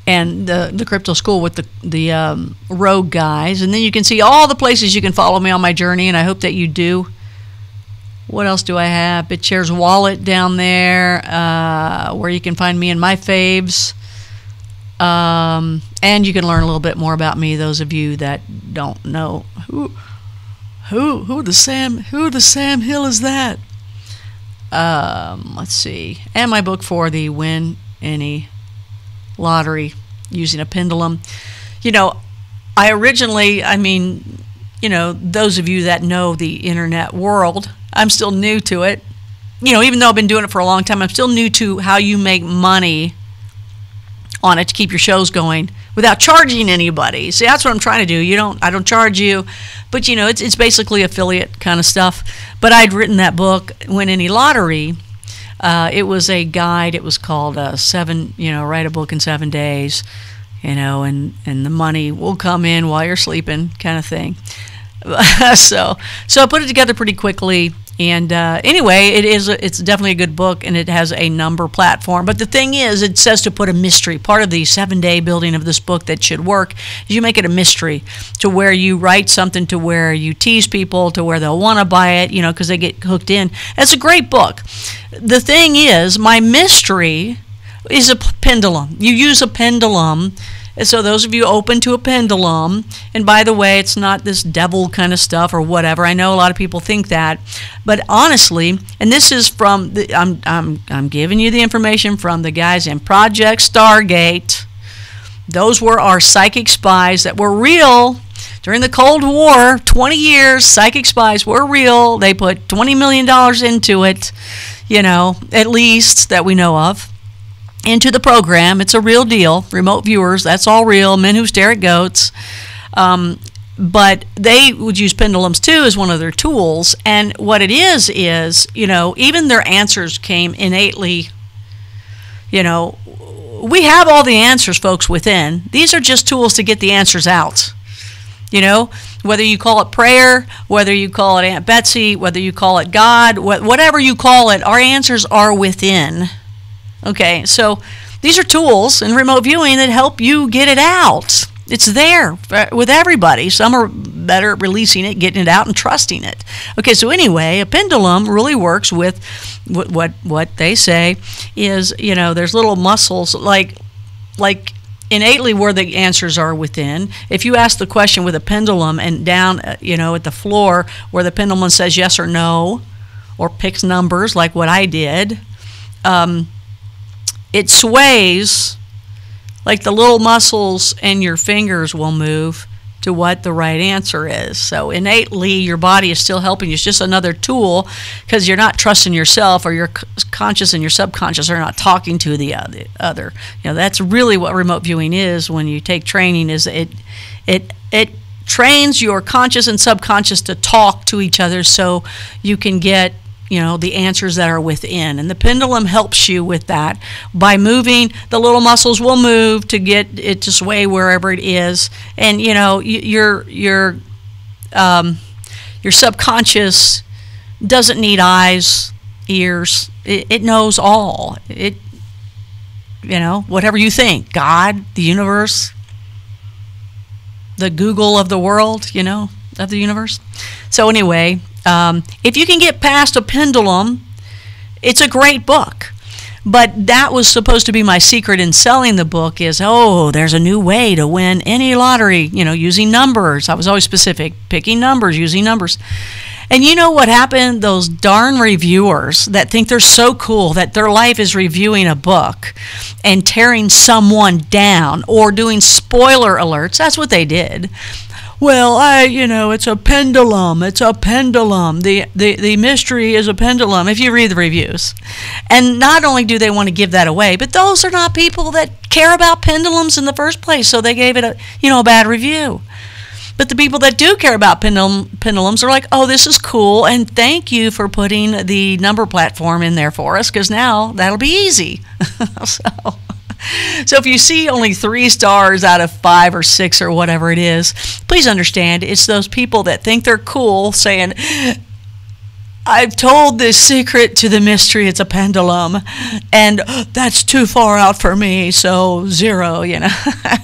the crypto school with the rogue guys. And then you can see all the places you can follow me on my journey, and I hope that you do. What else do I have? Bitshares wallet down there, where you can find me and my faves. And you can learn a little bit more about me, those of you that don't know who the Sam Hill is that. Let's see. And my book for the Win Any Lottery using a pendulum. You know, I mean, you know, those of you that know the internet world, I'm still new to it. You know, even though I've been doing it for a long time, I'm still new to how you make money on it to keep your shows going without charging anybody. See, that's what I'm trying to do. I don't charge you, but you know, it's basically affiliate kind of stuff. But I'd written that book, Win Any Lottery. It was a guide. It was called write a book in 7 days, you know, and the money will come in while you're sleeping, kind of thing. So I put it together pretty quickly. And anyway, it's definitely a good book, and it has a number platform. But the thing is, it says to put a mystery. Part of the 7-day building of this book that should work is you make it a mystery, to where you write something to where you tease people to where they'll want to buy it, you know, because they get hooked in. It's a great book. The thing is, my mystery is a pendulum. You use a pendulum. So those of you open to a pendulum, and by the way, it's not this devil kind of stuff or whatever. I know a lot of people think that, but honestly, and this is from I'm giving you the information from the guys in Project Stargate. Those were our psychic spies that were real during the Cold War. 20 years, psychic spies were real. They put $20 million into it, you know, at least that we know of. Into the program. It's a real deal. Remote viewers, that's all real. Men who stare at goats. But they would use pendulums too as one of their tools. And what it is, you know, even their answers came innately. You know, we have all the answers, folks, within. These are just tools to get the answers out. You know, whether you call it prayer, whether you call it Aunt Betsy, whether you call it God, whatever you call it, our answers are within. Okay, so these are tools in remote viewing that help you get it out. It's there with everybody. Some are better at releasing it, getting it out, and trusting it. Okay, so anyway, a pendulum really works with what they say is, you know, there's little muscles like innately where the answers are within. If you ask the question with a pendulum and down, you know, at the floor where the pendulum says yes or no, or picks numbers like what I did, it sways, like the little muscles in your fingers will move to what the right answer is. So innately, your body is still helping you. It's just another tool, because you're not trusting yourself, or your conscious and your subconscious are not talking to the other. You know, that's really what remote viewing is when you take training. Is It trains your conscious and subconscious to talk to each other so you can get, the answers that are within. And the pendulum helps you with that by moving. The little muscles will move to get it to sway wherever it is. And, your subconscious doesn't need eyes, ears. It knows all. Whatever you think, God, the universe, the Google of the world, of the universe. So anyway, if you can get past a pendulum, it's a great book. But that was supposed to be my secret in selling the book is, there's a new way to win any lottery, using numbers. I was always specific, picking numbers, using numbers. And you know what happened? Those darn reviewers that think they're so cool that their life is reviewing a book and tearing someone down or doing spoiler alerts. That's what they did. Well, it's a pendulum. It's a pendulum. The mystery is a pendulum, if you read the reviews. And not only do they want to give that away, but those are not people that care about pendulums in the first place, so they gave it a bad review. But the people that do care about pendulums are like, this is cool, and thank you for putting the number platform in there for us, because now that'll be easy. So if you see only 3 stars out of 5 or 6 or whatever it is, please understand it's those people that think they're cool saying, I've told this secret to the mystery, it's a pendulum, and that's too far out for me, so 0,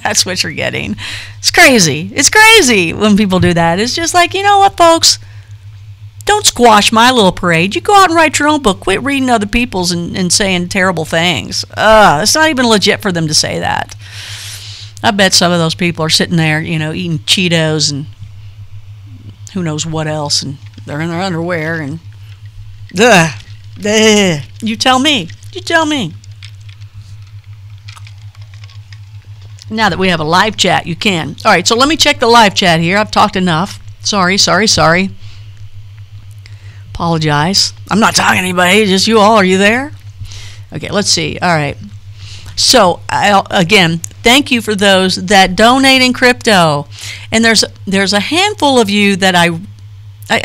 That's what you're getting. It's crazy. It's crazy when people do that. It's just like, what, folks? Don't squash my little parade. You go out and write your own book. Quit reading other people's and saying terrible things. It's not even legit for them to say that. I bet some of those people are sitting there, eating Cheetos and who knows what else, and they're in their underwear and you tell me. You tell me. Now that we have a live chat, you can. All right, so let me check the live chat here. I've talked enough. Sorry. Apologize. I'm not talking to anybody, just you all. Are you there? Okay, let's see. All right. So, again, thank you for those that donate in crypto. And there's a handful of you that I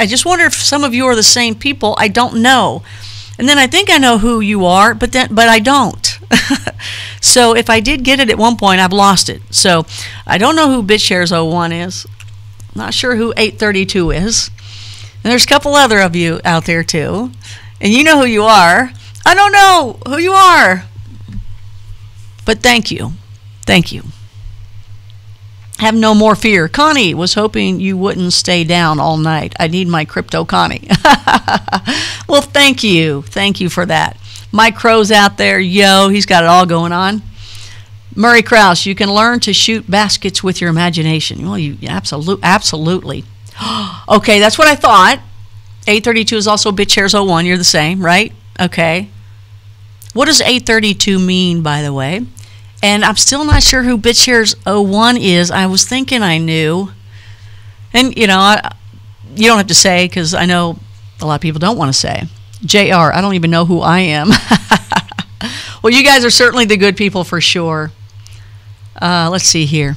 just wonder if some of you are the same people. I don't know. And then I think I know who you are, but I don't. So if I did get it at one point, I've lost it. So I don't know who Bitshares 01 is. Not sure who 832 is. And there's a couple other of you out there too. And you know who you are. I don't know who you are. But thank you. Thank you. Have no more fear. Connie was hoping you wouldn't stay down all night. I need my crypto Connie. Well, thank you. Thank you for that. Mike Crow's out there. He's got it all going on. Murray Krause, you can learn to shoot baskets with your imagination. Well, you absolutely. Okay, that's what I thought. 832 is also Bitshares 01. You're the same, right? Okay. What does 832 mean, by the way? And I'm still not sure who Bitshares 01 is. I was thinking I knew. And, you don't have to say because I know a lot of people don't want to say. JR, I don't even know who I am. Well, you guys are certainly the good people for sure. Let's see here.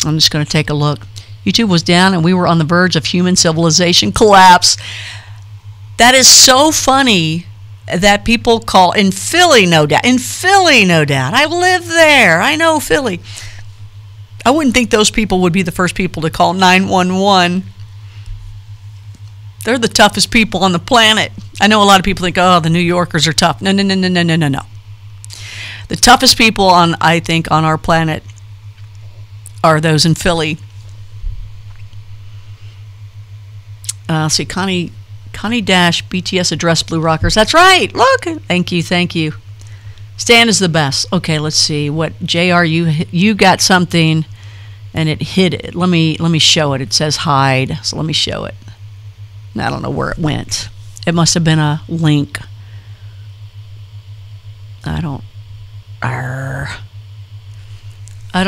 I'm just going to take a look. YouTube was down and we were on the verge of human civilization collapse. That is so funny that people call, in Philly, no doubt. In Philly, no doubt. I live there. I know Philly. I wouldn't think those people would be the first people to call 911. They're the toughest people on the planet. I know a lot of people think, the New Yorkers are tough. No. The toughest people I think on our planet are those in Philly. See, Connie BTS address Blue Rockers. That's right. Look. Thank you. Stan is the best. Okay, let's see. What JR you got something and it hid it. Let me show it. It says hide. So let me show it. I don't know where it went. It must have been a link. I don't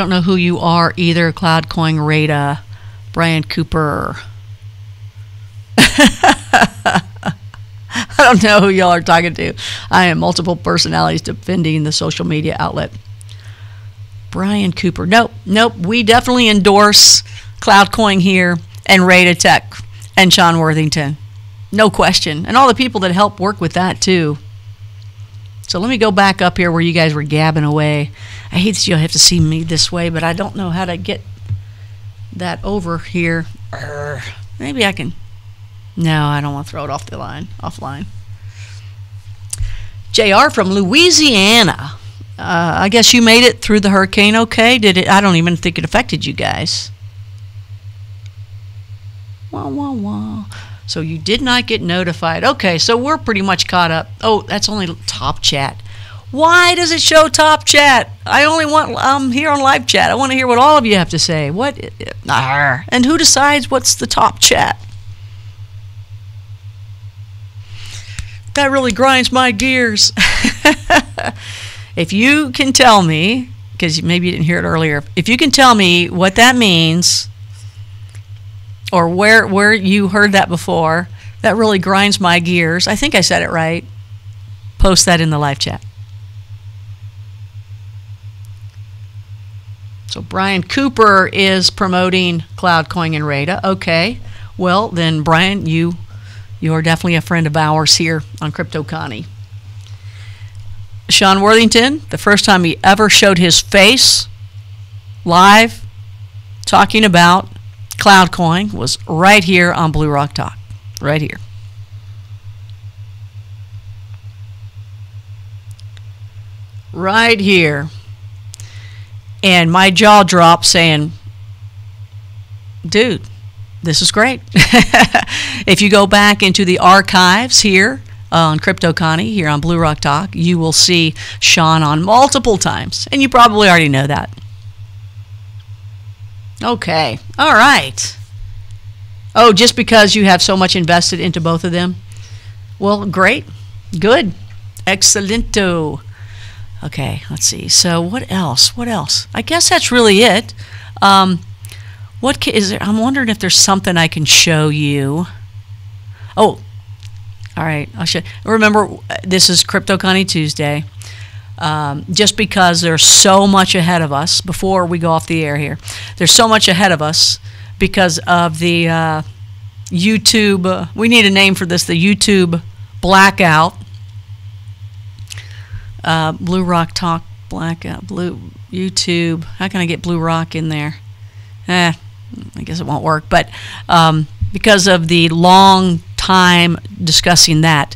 know who you are either. Cloud Coin Rada, Brian Cooper. I don't know who y'all are talking to. I am multiple personalities defending the social media outlet. Brian Cooper. Nope, nope. We definitely endorse CloudCoin here and Rata Tech and Sean Worthington. No question. And all the people that help work with that too. So let me go back up here where you guys were gabbing away. I hate that you'll have to see me this way, but I don't know how to get that over here. Maybe I can. No, I don't want to throw it offline. JR from Louisiana. I guess you made it through the hurricane okay? Did it? I don't even think it affected you guys. Wah, wah, wah. So you did not get notified. Okay, so we're pretty much caught up. Oh, that's only top chat. Why does it show top chat? I only want here on live chat. I want to hear what all of you have to say. What? And who decides what's the top chat? That really grinds my gears. If you can tell me, because maybe you didn't hear it earlier, if you can tell me what that means, or where you heard that before, that really grinds my gears. I think I said it right. Post that in the live chat. So Brian Cooper is promoting CloudCoin and Rata. Okay. Well, then, Brian, you are definitely a friend of ours here on Crypto Connie. Sean Worthington, the first time he ever showed his face live talking about CloudCoin was right here on Blue Rock Talk. Right here. Right here. And my jaw dropped saying, dude, this is great. If you go back into the archives here on Crypto Connie, here on Blue Rock Talk, you will see Sean on multiple times. And you probably already know that. Okay. All right. Oh, just because you have so much invested into both of them? Well, great. Good. Excelento. Okay, let's see. So what else? What else? I guess that's really it. What is there? I'm wondering if there's something I can show you. Oh, all right. I'll show. Remember, this is Crypto Connie Tuesday. Just because there's so much ahead of us before we go off the air here. There's so much ahead of us because of the YouTube. We need a name for this. The YouTube blackout. Blue Rock Talk blackout. Blue YouTube. How can I get Blue Rock in there? I guess it won't work. But because of the long time discussing that,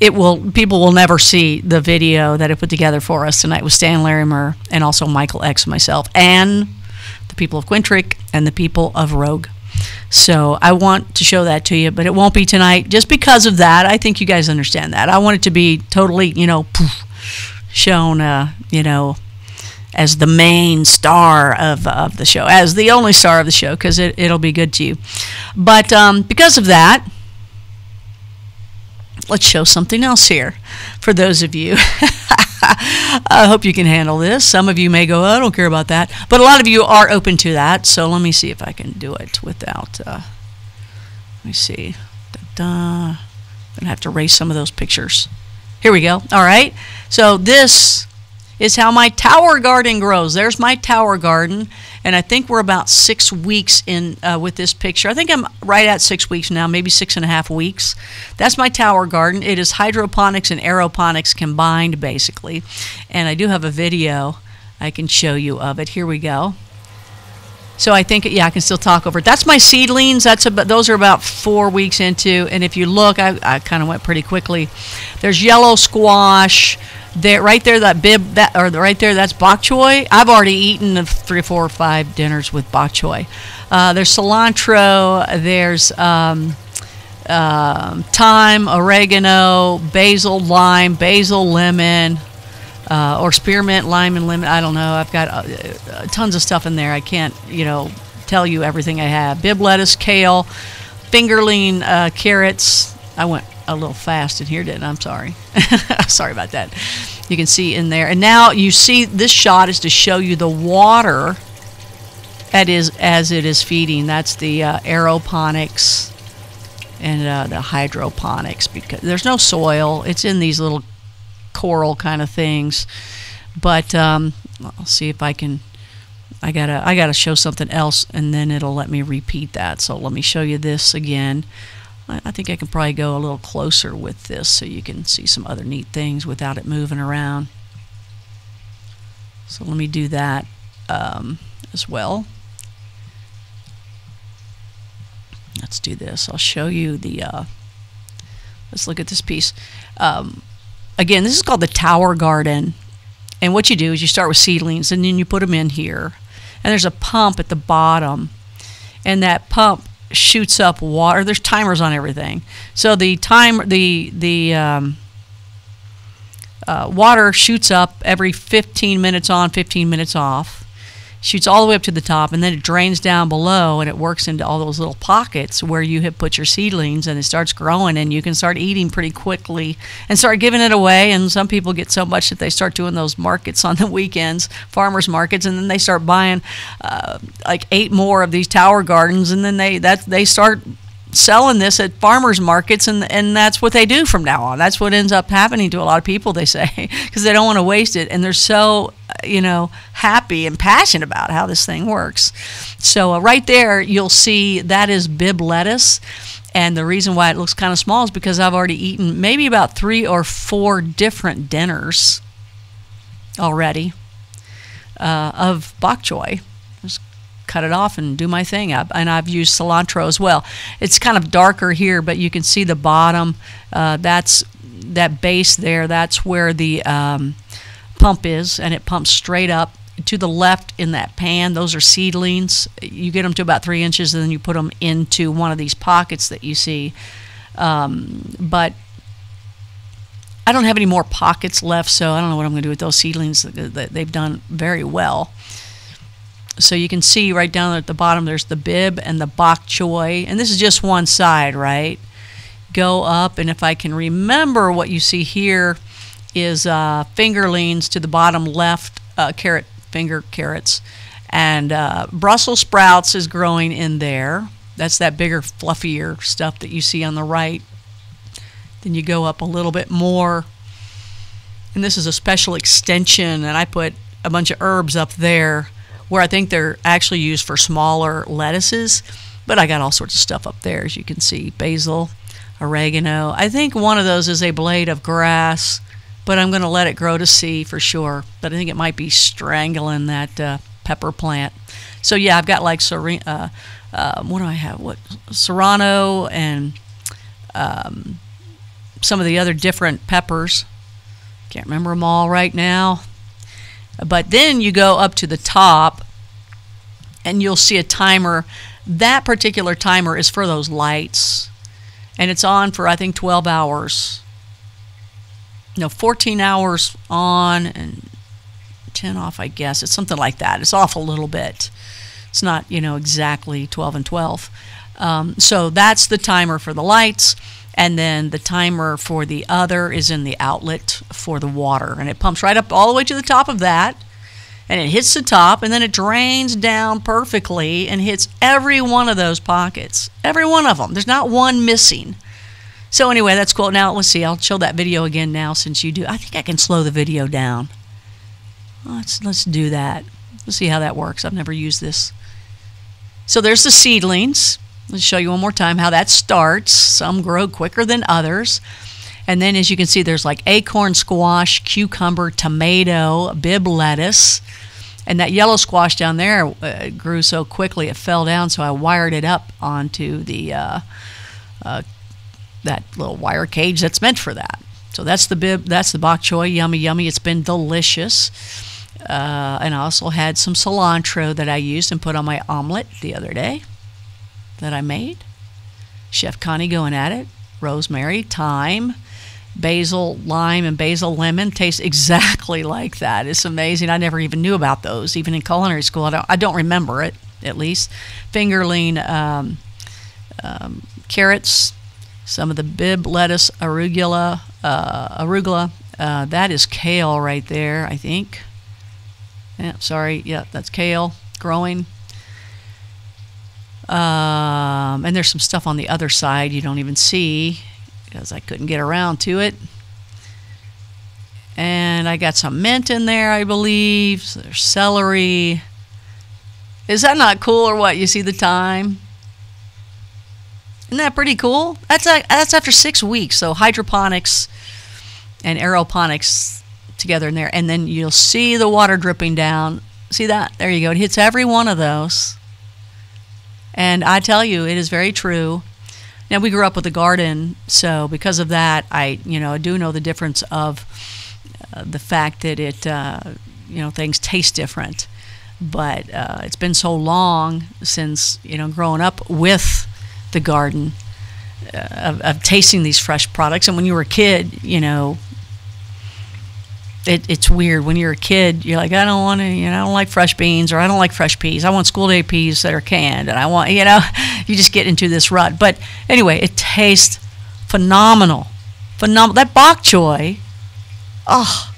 people will never see the video that I put together for us tonight with Stan Larimer and also Michael X, myself, and the people of QUINT and the people of Rogue. So I want to show that to you, but it won't be tonight just because of that. I think you guys understand that. I want it to be totally, shown, as the main star of the show, as the only star of the show, because it'll be good to you. But because of that, let's show something else here for those of you. I hope you can handle this. Some of you may go, I don't care about that. But a lot of you are open to that. So let me see if I can do it without, let me see. I'm going to have to erase some of those pictures. Here we go. All right. So this is how my tower garden grows. There's my tower garden. And I think we're about 6 weeks in with this picture. I think I'm right at 6 weeks now, maybe 6.5 weeks. That's my tower garden. It is hydroponics and aeroponics combined, basically. And I do have a video I can show you of it. Here we go. So I think, yeah, I can still talk over it. That's my seedlings. Those are about 4 weeks into. And if you look, I kind of went pretty quickly. There's yellow squash. There, right there, right there, that's bok choy. I've already eaten 3, 4, 5 dinners with bok choy. There's cilantro. There's thyme, oregano, basil, lime, basil, lemon, or spearmint, lime, and lemon. I don't know. I've got tons of stuff in there. I can't, tell you everything I have. Bib lettuce, kale, fingerling, carrots. I went a little fast in here, didn't I? I'm sorry. Sorry about that. You can see in there. And now you see this shot is to show you the water that is as it is feeding. That's the aeroponics and the hydroponics, because there's no soil. It's in these little coral kind of things. But I'll see if I can. I gotta show something else, and then it'll let me repeat that. So let me show you this again. I think I can probably go a little closer with this so you can see some other neat things without it moving around. So let me do that as well. Let's do this. I'll show you the, let's look at this piece. Again, this is called the tower garden. And what you do is you start with seedlings, and then you put them in here. And there's a pump at the bottom. And that pump shoots up water. There's timers on everything. So the water shoots up every 15 minutes on, 15 minutes off. Shoots all the way up to the top, and then it drains down below, and it works into all those little pockets where you have put your seedlings, and it starts growing, and you can start eating pretty quickly and start giving it away. And some people get so much that they start doing those markets on the weekends, farmers markets, and then they start buying like 8 more of these tower gardens, and then they start selling this at farmers markets, and that's what they do from now on. That's what ends up happening to a lot of people, they say, because they don't want to waste it, and they're so happy and passionate about how this thing works. So right there you'll see that is Bib lettuce, and the reason why it looks kind of small is because I've already eaten maybe about 3 or 4 different dinners already of bok choy. Just cut it off and do my thing up. And I've used cilantro as well. It's kind of darker here, but you can see the bottom. That's that base there. That's where the pump is, and it pumps straight up to the left in that pan. Those are seedlings. You get them to about 3 inches, and then you put them into one of these pockets that you see. But I don't have any more pockets left, so I don't know what I'm going to do with those seedlings. They've done very well. So you can see right down at the bottom there's the bib and the bok choy, and this is just one side, right? Go up, and if I can remember, what you see here is fingerlings to the bottom left, finger carrots, and Brussels sprouts is growing in there. That's that bigger, fluffier stuff that you see on the right. Then you go up a little bit more, and this is a special extension, and I put a bunch of herbs up there where I think they're actually used for smaller lettuces, but I got all sorts of stuff up there, as you can see. Basil, oregano. I think one of those is a blade of grass, but I'm going to let it grow to see for sure. But I think it might be strangling that pepper plant. So yeah, I've got like what do I have? Serrano and some of the other different peppers. Can't remember them all right now. But then you go up to the top, and you'll see a timer. That particular timer is for those lights, and it's on for, I think, 12 hours. No, 14 hours on and 10 off, I guess. It's something like that. It's off a little bit. It's not, exactly 12 and 12. So that's the timer for the lights. And then the timer for the other is in the outlet for the water. And it pumps right up all the way to the top of that. And it hits the top, and then it drains down perfectly and hits every one of those pockets. Every one of them. There's not one missing. So anyway, that's cool. Now, let's see. I'll show that video again now since you do. I think I can slow the video down. Let's do that. Let's see how that works. I've never used this. So there's the seedlings. Let's show you one more time how that starts. Some grow quicker than others. And then, as you can see, there's like acorn squash, cucumber, tomato, Bib lettuce. And that yellow squash down there grew so quickly it fell down, so I wired it up onto the that little wire cage that's meant for that. So that's the Bib, that's the bok choy. Yummy, yummy. It's been delicious. And I also had some cilantro that I used and put on my omelet the other day that I made. Chef Connie going at it. Rosemary, thyme, basil, lime, and basil lemon. Tastes exactly like that. It's amazing. I never even knew about those, even in culinary school. I don't remember it, at least. Fingerling carrots, some of the Bib lettuce, arugula. That is kale right there, I think. Yeah, sorry. Yeah, that's kale growing. And there's some stuff on the other side you don't even see because I couldn't get around to it. And I got some mint in there, I believe. There's celery. Is that not cool or what? You see the thyme? Isn't that pretty cool? That's after 6 weeks. So hydroponics and aeroponics together in there. And then you'll see the water dripping down. See that? There you go. It hits every one of those. And I tell you, it is very true. Now, we grew up with a garden, so because of that, I do know the difference of the fact that it, things taste different. But it's been so long since, growing up with the garden, of tasting these fresh products. And when you were a kid, it's weird. When you're a kid, you're like, I don't want to, I don't like fresh beans, or I don't like fresh peas. I want school day peas that are canned, and I want, you just get into this rut. But anyway, it tastes phenomenal. Phenomenal. That bok choy, oh,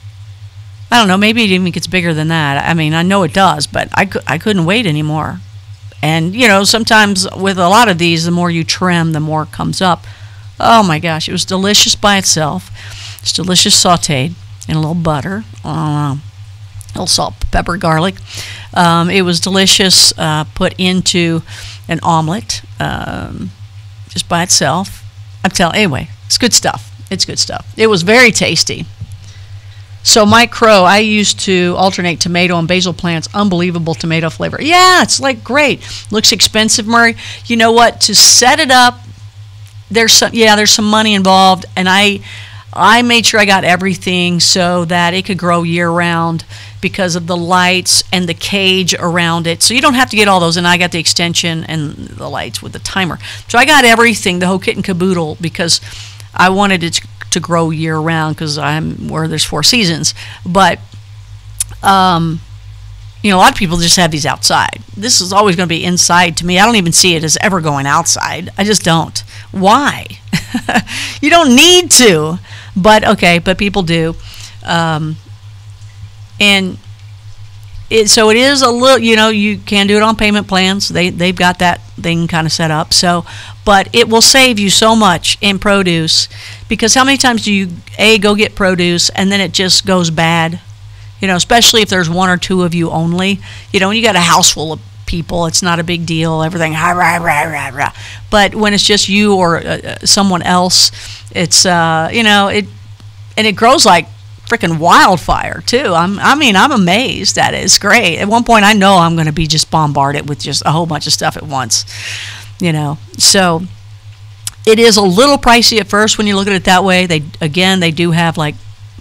I don't know, maybe it even gets bigger than that. I mean, I know it does, but I couldn't wait anymore. And, sometimes with a lot of these, the more you trim, the more it comes up. Oh, my gosh, it was delicious by itself. It's delicious sautéed in a little butter, a little salt, pepper, garlic. It was delicious put into an omelet just by itself. Anyway, it's good stuff. It's good stuff. It was very tasty. So Mike Crow, I used to alternate tomato and basil plants. Unbelievable tomato flavor. Yeah, it's like great. Looks expensive, Murray. You know what? To set it up, there's some money involved, and I made sure I got everything so that it could grow year-round because of the lights and the cage around it. So you don't have to get all those, and I got the extension and the lights with the timer. So I got everything, the whole kit and caboodle, because I wanted it to grow year-round because I'm where there's 4 seasons. But, a lot of people just have these outside. This is always going to be inside to me. I don't even see it as ever going outside. I just don't. Why? You don't need to. But people do. So it is a little, you can do it on payment plans. They've got that thing kind of set up. So, but it will save you so much in produce, because how many times do you go get produce and then it just goes bad? Especially if there's 1 or 2 of you only. When you got a house full of people, it's not a big deal. Everything, rah, rah, rah, rah, rah. But when it's just you or someone else, it's it grows like freaking wildfire too. I'm amazed at it. It's great. At one point, I know I'm going to be just bombarded with just a whole bunch of stuff at once. So it is a little pricey at first when you look at it that way. They do have like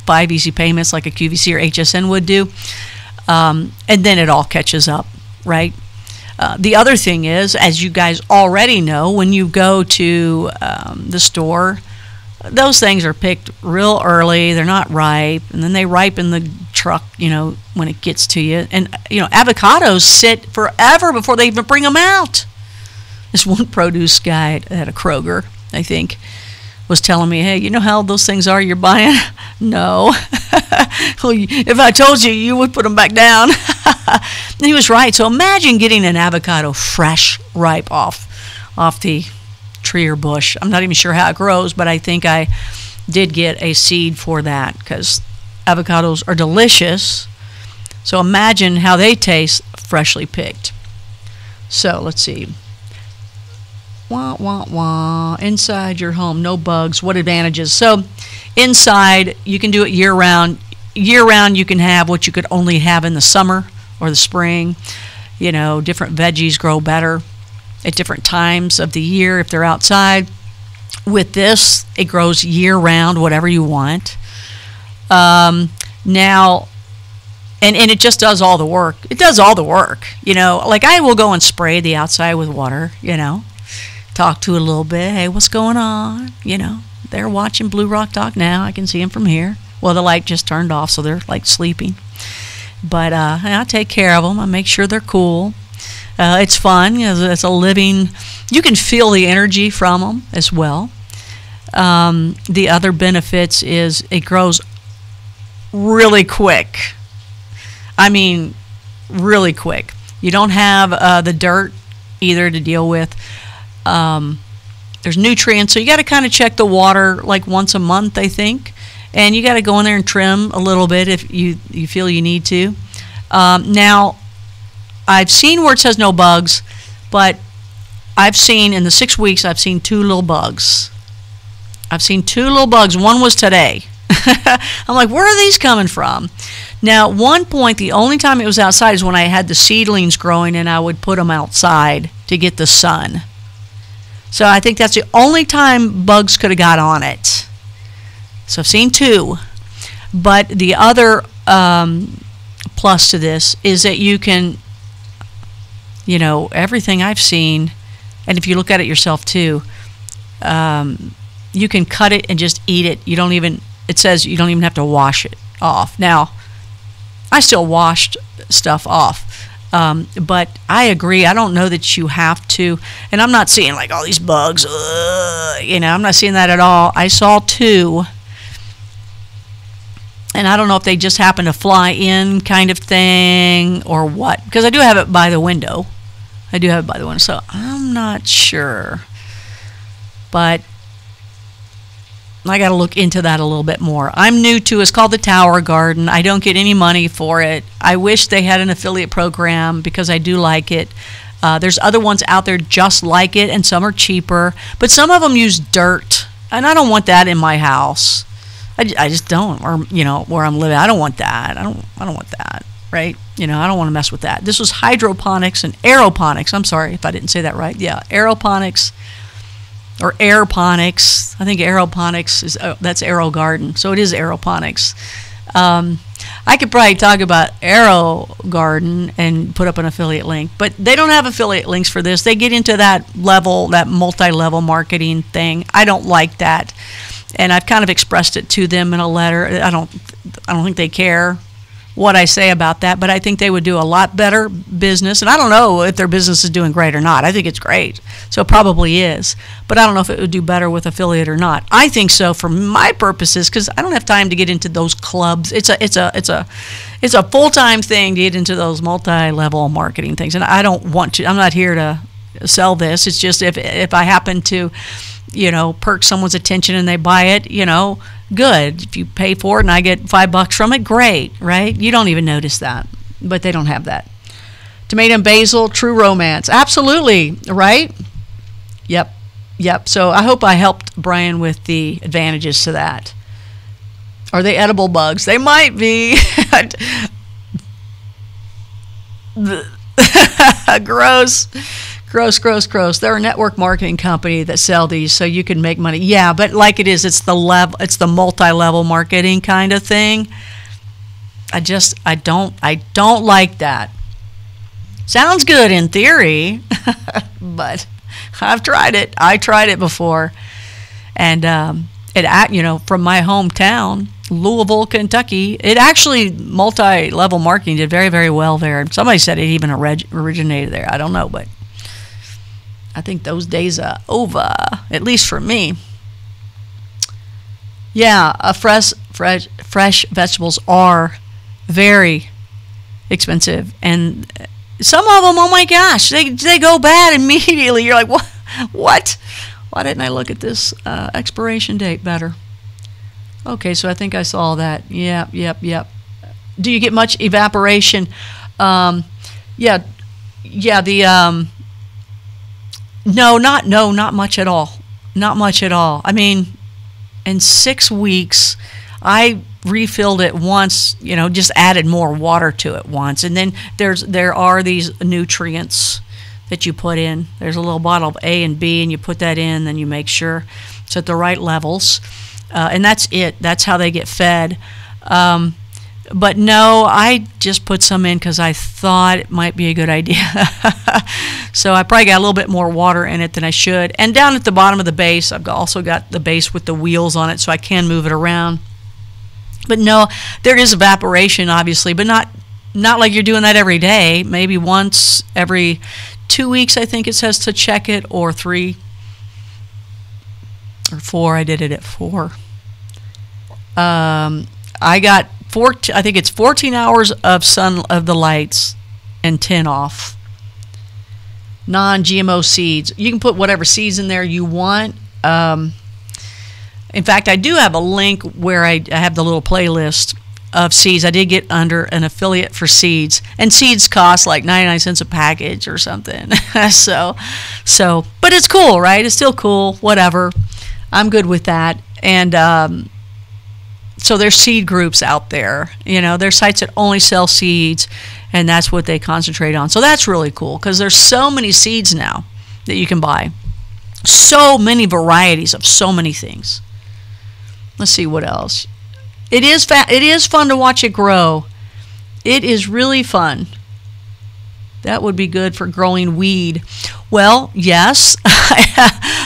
5 easy payments like a QVC or HSN would do, and then it all catches up, right? The other thing is, as you guys already know, when you go to the store, those things are picked real early. They're not ripe, and then they ripen the truck, when it gets to you. And, avocados sit forever before they even bring them out. This one produce guy at a Kroger, I think, was telling me, hey, you know how those things are you're buying? No. Well, if I told you, you would put them back down. And he was right. So imagine getting an avocado fresh, ripe off the tree or bush. I'm not even sure how it grows, but I think I did get a seed for that, because avocados are delicious. So imagine how they taste freshly picked. So let's see. Wah, wah, wah. Inside your home, no bugs. What advantages? So inside, you can do it year-round. Year-round, you can have what you could only have in the summer or the spring. Different veggies grow better at different times of the year if they're outside. With this, it grows year-round, whatever you want. Now, and it just does all the work. It does all the work. Like I will go and spray the outside with water, talk to it a little bit. Hey, what's going on? They're watching Blue Rock Talk now. I can see them from here. Well, the light just turned off, so they're like sleeping. But I take care of them. I make sure they're cool. It's fun. It's a living. You can feel the energy from them as well. The other benefits is it grows really quick. I mean, really quick. You don't have the dirt either to deal with. There's nutrients, so you got to kind of check the water like once a month, I think. and you got to go in there and trim a little bit if you feel you need to. Now, I've seen where it says no bugs, but I've seen in the 6 weeks, I've seen 2 little bugs. I've seen 2 little bugs. One was today. I'm like, where are these coming from? Now, at one point, the only time it was outside is when I had the seedlings growing, and I would put them outside to get the sun. So I think that's the only time bugs could have got on it. So I've seen 2. But the other plus to this is that you can, you know, everything I've seen, and if you look at it yourself too, you can cut it and just eat it. You don't even, it says you don't even have to wash it off. Now, I still washed stuff off, but I agree. I don't know that you have to, and I'm not seeing like all these bugs, you know, I'm not seeing that at all. I saw 2, and I don't know if they just happen to fly in kind of thing or what, because I do have it by the window. I do have it by the window, so I'm not sure. But I got to look into that a little bit more. I'm new to it. It's called the Tower Garden. I don't get any money for it. I wish they had an affiliate program because I do like it. There's other ones out there just like it, and some are cheaper. But some of them use dirt, and I don't want that in my house. I just don't. Or, you know, where I'm living, I don't want that. I don't want that, right? You know, I don't want to mess with that. This was hydroponics and aeroponics. I'm sorry if I didn't say that right. Yeah, aeroponics. Or aeroponics. I think aeroponics is, that's Aero Garden. So it is aeroponics. I could probably talk about Aero Garden and put up an affiliate link, but they don't have affiliate links for this. They get into that level, that multi-level marketing thing. I don't like that, and I've kind of expressed it to them in a letter. I don't think they care what I say about that, but I think they would do a lot better business. And I don't know if their business is doing great or not. I think it's great, so it probably is. But I don't know if it would do better with affiliate or not. I think so for my purposes, because I don't have time to get into those clubs. It's a full-time thing to get into those multi-level marketing things, and I don't want to. I'm not here to sell this. It's just if I happen to, you know, perk someone's attention and they buy it, you know, good. If you pay for it and I get $5 from it, great, right? You don't even notice that, but they don't have that. Tomato and basil, true romance. Absolutely, right? Yep. So I hope I helped Brian with the advantages to that. Are they edible bugs? They might be. Gross. They're a network marketing company that sell these, so you can make money. Yeah, but like it is, it's the multi-level marketing kind of thing. I don't like that. Sounds good in theory, but I've tried it. I tried it before, and you know, from my hometown, Louisville, Kentucky, it actually multi-level marketing did very, very well there. Somebody said it even originated there. I don't know, but I think those days are over, at least for me. Yeah, fresh vegetables are very expensive, and some of them, oh my gosh, they go bad immediately. You're like, what? Why didn't I look at this expiration date better? Okay, so I think I saw that. Yep. Do you get much evaporation? Yeah. No, not much at all. Not much at all. I mean, in 6 weeks, I refilled it once, you know, just added more water to it once. And then there are these nutrients that you put in. There's a little bottle of A and B, and you put that in, then you make sure it's at the right levels. And that's it. That's how they get fed. But no, I just put some in because I thought it might be a good idea. So I probably got a little bit more water in it than I should. And down at the bottom of the base, I've also got the base with the wheels on it, so I can move it around. But no, there is evaporation, obviously, but not like you're doing that every day. Maybe once every 2 weeks, I think it says to check it, or 3 or 4. I did it at 4. I got I think it's 14 hours of sun of the lights and 10 off. Non-GMO seeds. You can put whatever seeds in there you want. In fact, I do have a link where I have the little playlist of seeds. I did get under an affiliate for seeds, and seeds cost like 99 cents a package or something. so, but it's cool, right? It's still cool, whatever. I'm good with that. And so there's seed groups out there. You know, there's sites that only sell seeds, and that's what they concentrate on. So that's really cool because there's so many seeds now that you can buy. So many varieties of so many things. Let's see what else. It is fun to watch it grow. It is really fun. That would be good for growing weed. Well, yes.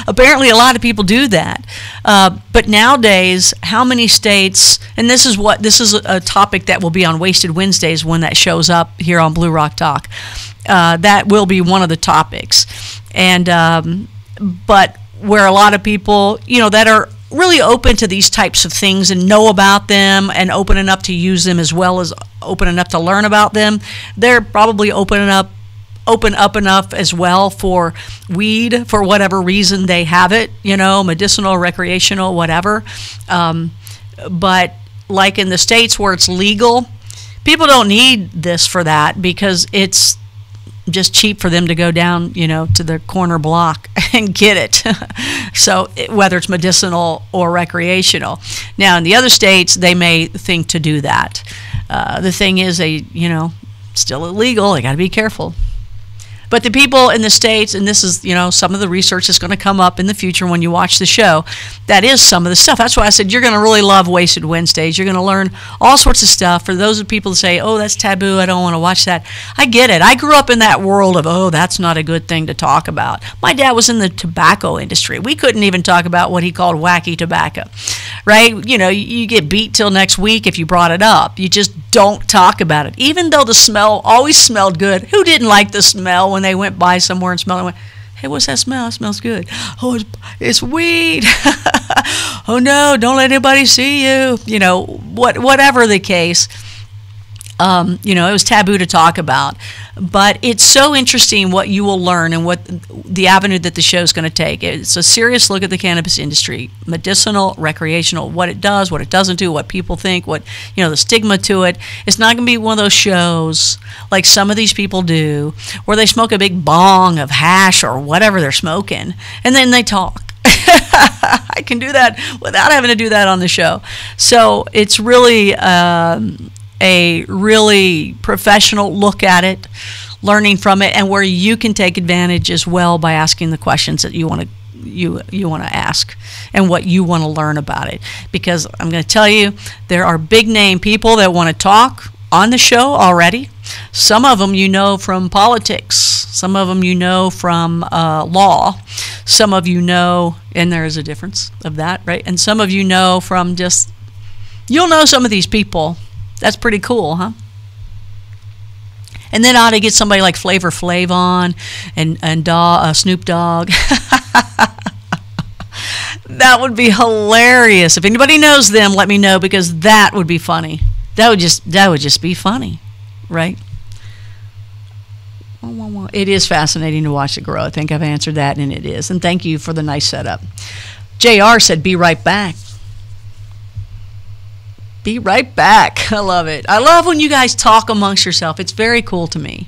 Apparently a lot of people do that. But nowadays, how many states, and this is a topic that will be on Wasted Wednesdays when that shows up here on Blue Rock Talk. That will be one of the topics. And but where a lot of people, you know, that are really open to these types of things and know about them and open enough to use them as well as open enough to learn about them, they're probably open up enough as well for weed for whatever reason they have it, you know, medicinal, recreational, whatever. But like in the states where it's legal, people don't need this for that because it's just cheap for them to go down, you know, to the corner block and get it. So whether it's medicinal or recreational. Now in the other states, they may think to do that. The thing is, you know, still illegal. They got to be careful. But the people in the states, and this is, you know, some of the research that's going to come up in the future when you watch the show, that is some of the stuff. That's why I said you're going to really love Wasted Wednesdays. You're going to learn all sorts of stuff. For those of people who say, oh, that's taboo, I don't want to watch that. I get it. I grew up in that world of, oh, that's not a good thing to talk about. My dad was in the tobacco industry. We couldn't even talk about what he called wacky tobacco, right? You know, you get beat till next week if you brought it up. You just don't talk about it. Even though the smell always smelled good. Who didn't like the smell when they went by somewhere and smelled and went, hey, what's that smell? It smells good. Oh, it's weed. Oh, no, don't let anybody see you. You know, whatever the case. You know, it was taboo to talk about. But it's so interesting what you will learn and what the avenue that the show is going to take. It's a serious look at the cannabis industry, medicinal, recreational, what it does, what it doesn't do, what people think, what, you know, the stigma to it. It's not going to be one of those shows like some of these people do where they smoke a big bong of hash or whatever they're smoking, and then they talk. I can do that without having to do that on the show. So it's really a really professional look at it, learning from it, and where you can take advantage as well by asking the questions that you want to ask and what you want to learn about it. Because I'm going to tell you, there are big name people that want to talk on the show already. Some of them you know from politics. Some of them you know from law. Some of you know, and there is a difference of that, right? And some of you know from just, you'll know some of these people. That's pretty cool, huh? And then I ought to get somebody like Flavor Flav on and Snoop Dogg. That would be hilarious. If anybody knows them, let me know, because that would be funny. That would just be funny, right? It is fascinating to watch it grow. I think I've answered that, and it is. And thank you for the nice setup. JR said, be right back. Be right back. I love it. I love when you guys talk amongst yourself. It's very cool to me.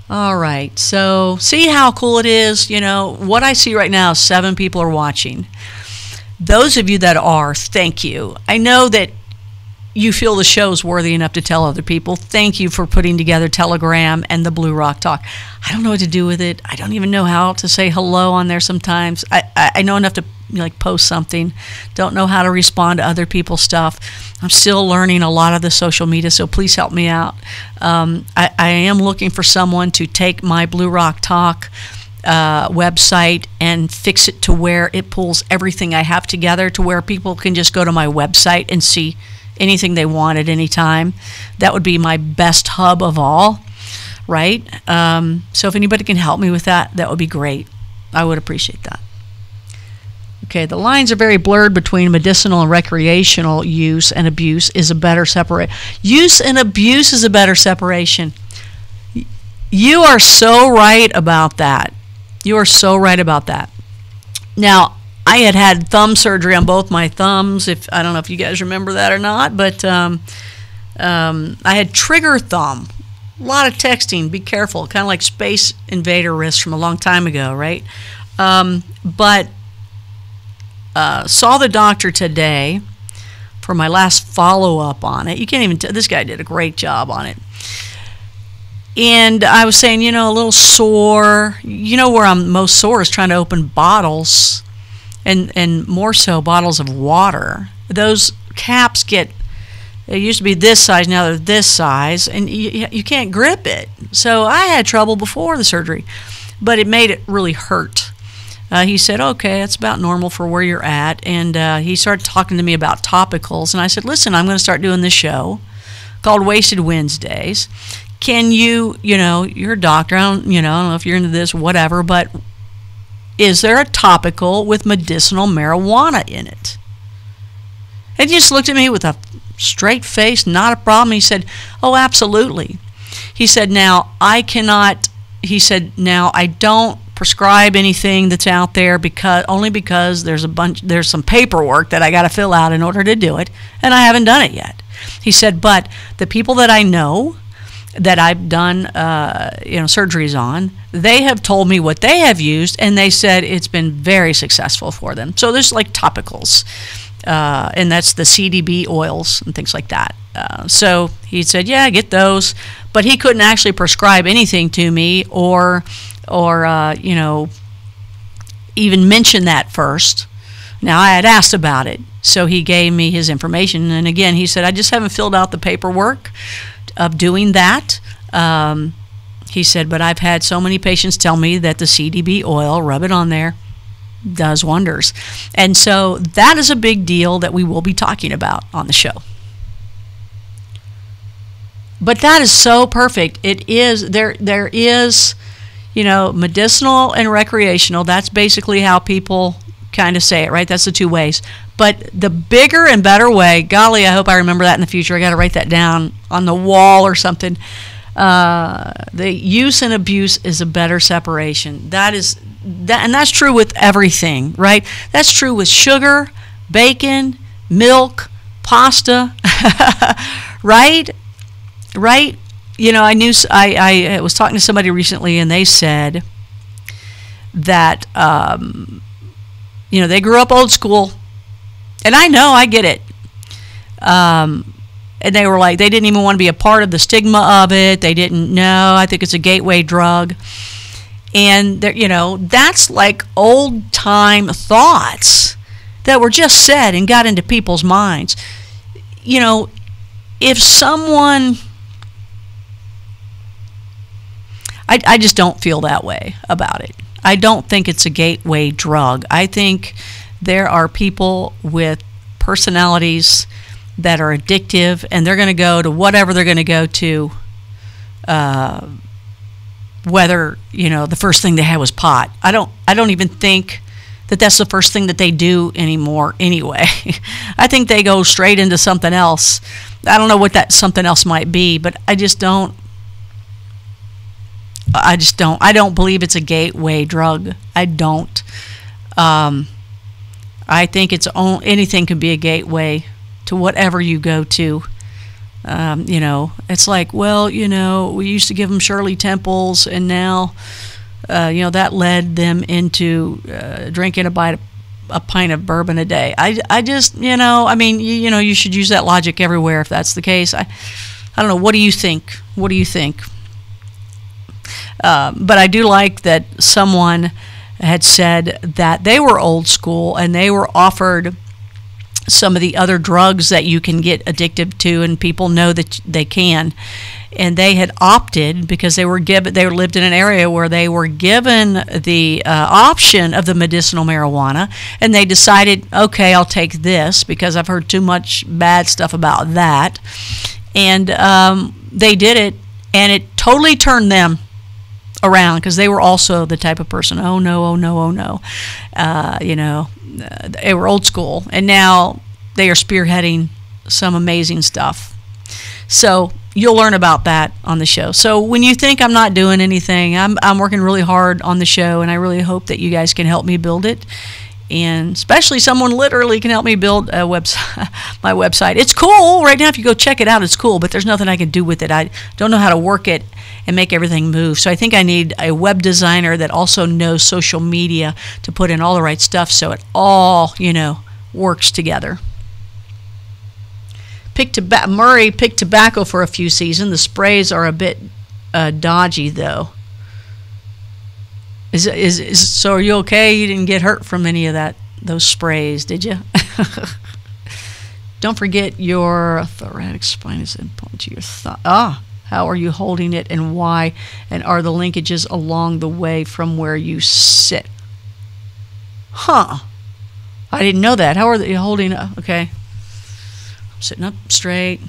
All right. So see how cool it is? You know, what I see right now is 7 people are watching. Those of you that are, thank you. I know that you feel the show is worthy enough to tell other people. Thank you for putting together Telegram and the Blue Rock Talk. I don't know what to do with it. I don't even know how to say hello on there sometimes. I know enough to like post something. Don't know how to respond to other people's stuff. I'm still learning a lot of the social media, so please help me out. I am looking for someone to take my Blue Rock Talk website and fix it to where it pulls everything I have together to where people can just go to my website and see anything they want at any time. That would be my best hub of all, right? So if anybody can help me with that, that would be great. I would appreciate that. Okay, the lines are very blurred between medicinal and recreational use and abuse is a better separation. Use and abuse is a better separation. You are so right about that. You are so right about that. Now, I had thumb surgery on both my thumbs. If I don't know if you guys remember that or not, but I had trigger thumb. A lot of texting. Be careful. Kind of like Space Invader wrist from a long time ago, right? But saw the doctor today for my last follow-up on it. You can't even this guy did a great job on it. And I was saying, a little sore. Where I'm most sore is trying to open bottles, and more so bottles of water. Those caps they used to be this size, now they're this size, and you can't grip it. So I had trouble before the surgery, but it made it really hurt. He said, okay, that's about normal for where you're at. And he started talking to me about topicals. And I said, listen, I'm going to start doing this show called Wasted Wednesdays. Can you're a doctor, I don't know if you're into this, whatever, but is there a topical with medicinal marijuana in it? And he just looked at me with a straight face, not a problem. He said, oh, absolutely. He said, now I don't prescribe anything that's out there because there's some paperwork that I got to fill out in order to do it, and I haven't done it yet. He said, but the people that I know that I've done surgeries on, they have told me what they have used, and they said it's been very successful for them. So there's like topicals, and that's the CBD oils and things like that. So he said, yeah, get those, but he couldn't actually prescribe anything to me or even mention that first. Now, I had asked about it, so he gave me his information, and again, he said, I just haven't filled out the paperwork of doing that. He said, but I've had so many patients tell me that the CBD oil, rub it on there, does wonders. And so that is a big deal that we will be talking about on the show. But that is so perfect. It is, there is, medicinal and recreational. That's basically how people kind of say it, right? That's the two ways. But the bigger and better way, golly, I hope I remember that in the future. I got to write that down on the wall or something. The use and abuse is a better separation. And that's true with everything, right? That's true with sugar, bacon, milk, pasta, right? Right? I was talking to somebody recently, and they said that they grew up old school, and I get it. And they were like, they didn't even want to be a part of the stigma of it. They didn't know. I think it's a gateway drug. And, that's like old-time thoughts that were just said and got into people's minds. If someone... I just don't feel that way about it. I don't think it's a gateway drug. I think there are people with personalities that are addictive, and they're going to go to whatever they're going to go to, whether, the first thing they had was pot. I don't even think that that's the first thing that they do anymore anyway. I think they go straight into something else. I don't know what that something else might be, but I don't believe it's a gateway drug. I don't. I think anything could be a gateway to whatever you go to. It's like, well, we used to give them Shirley Temples, and now, that led them into drinking a pint of bourbon a day. I just, you should use that logic everywhere if that's the case. I don't know. What do you think? What do you think? But I do like that someone had said that they were old school and they were offered some of the other drugs that you can get addicted to, and people know that they can. And they had opted because they lived in an area where they were given the option of the medicinal marijuana, and they decided, okay, I'll take this because I've heard too much bad stuff about that. And they did it, and it totally turned them around, because they were also the type of person, oh no, oh no, oh no. They were old school, and now they are spearheading some amazing stuff. So you'll learn about that on the show. So when you think I'm not doing anything, I'm working really hard on the show, and I really hope that you guys can help me build it. and especially someone literally can help me build a website, my website. It's cool right now. If you go check it out, it's cool, but there's nothing I can do with it. I don't know how to work it and make everything move. So I think I need a web designer that also knows social media to put in all the right stuff so it all, works together. Murray picked tobacco for a few seasons. The sprays are a bit dodgy, though. So are you okay? You didn't get hurt from any of those sprays, did you? Don't forget your thoracic spine is important to your thigh. How are you holding it and why? And are the linkages along the way from where you sit? Huh. I didn't know that. How are you holding it? Okay. I'm sitting up straight.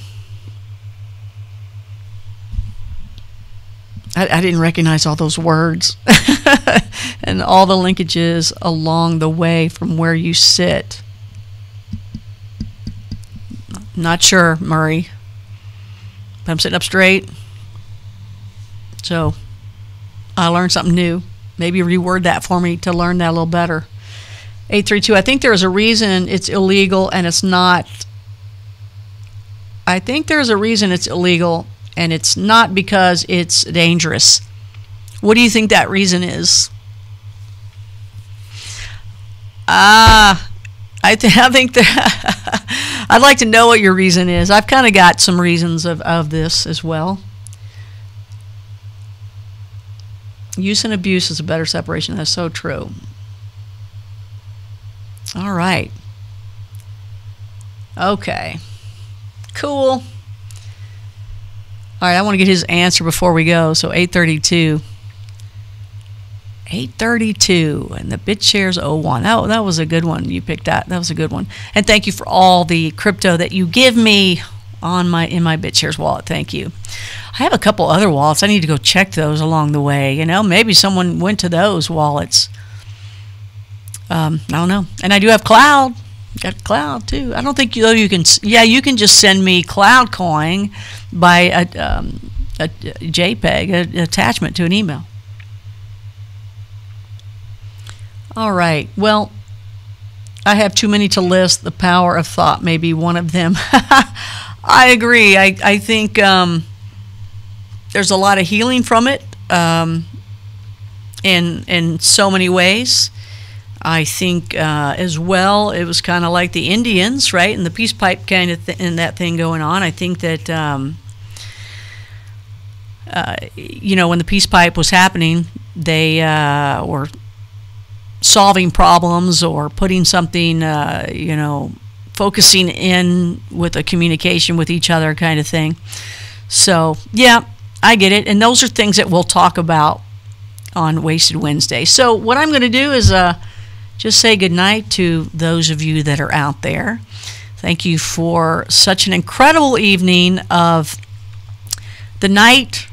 I didn't recognize all those words. And all the linkages along the way from where you sit. Not sure, Murray. But I'm sitting up straight. So I learned something new. Maybe reword that for me to learn that a little better. 832, I think there is a reason it's illegal and it's not. I think there's a reason it's illegal and it's not because it's dangerous. What do you think that reason is? I think that I'd like to know what your reason is. I've kind of got some reasons of this as well. Use and abuse is a better separation. That's so true. All right. Okay. Cool. All right, I want to get his answer before we go. So 832. 832 and the Bitshares 01. That was a good one. You picked that. That was a good one. And thank you for all the crypto that you give me in my Bitshares wallet. Thank you. I have a couple other wallets. I need to go check those along the way. Maybe someone went to those wallets. I don't know. And I do have Cloud. Got Cloud too. I don't think you can. Yeah, you can just send me Cloud Coin by a JPEG, an attachment to an email. All right. Well, I have too many to list. The power of thought may be one of them. I agree. I think there's a lot of healing from it in so many ways. I think as well it was kind of like the Indians, right? And the peace pipe kind of and that thing going on. I think that when the peace pipe was happening, they were solving problems or putting something, focusing in with a communication with each other kind of thing. So, yeah, I get it. And those are things that we'll talk about on Wasted Wednesday. So what I'm going to do is just say goodnight to those of you that are out there. Thank you for such an incredible evening of the night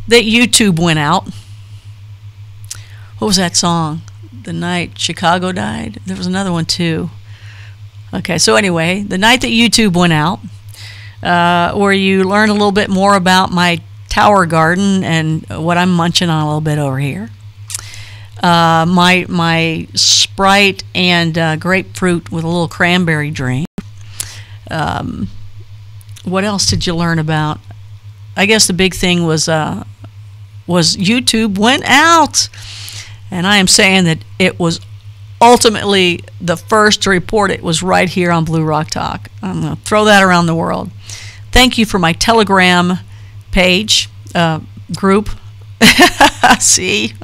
that YouTube went out. What was that song? The night Chicago died. There was another one too. Okay, so anyway, the night that YouTube went out, where you learn a little bit more about my tower garden and what I'm munching on a little bit over here. My Sprite and grapefruit with a little cranberry drink. What else did you learn about? I guess the big thing was YouTube went out. And I am saying that it was ultimately the first to report it was right here on Blue Rock Talk. I'm going to throw that around the world. Thank you for my Telegram page, group. See?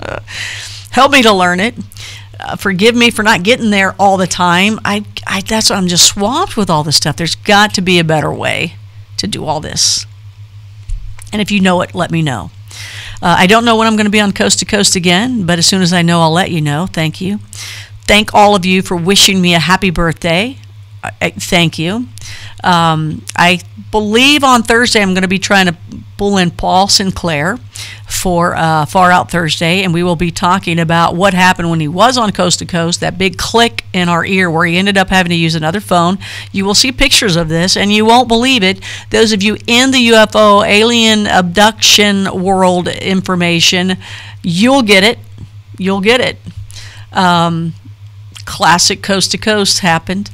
Help me to learn it. Forgive me for not getting there all the time. That's what I'm just swamped with all this stuff. There's got to be a better way to do all this. And if you know it, let me know. I don't know when I'm going to be on Coast to Coast again, but as soon as I know, I'll let you know. Thank you. Thank all of you for wishing me a happy birthday. Thank you. I believe on Thursday I'm going to be trying to pull in Paul Sinclair for Far Out Thursday, and we will be talking about what happened when he was on Coast to Coast, that big click in our ear where he ended up having to use another phone. You will see pictures of this, and you won't believe it. Those of you in the UFO alien abduction world information, you'll get it. You'll get it. classic coast to coast happened.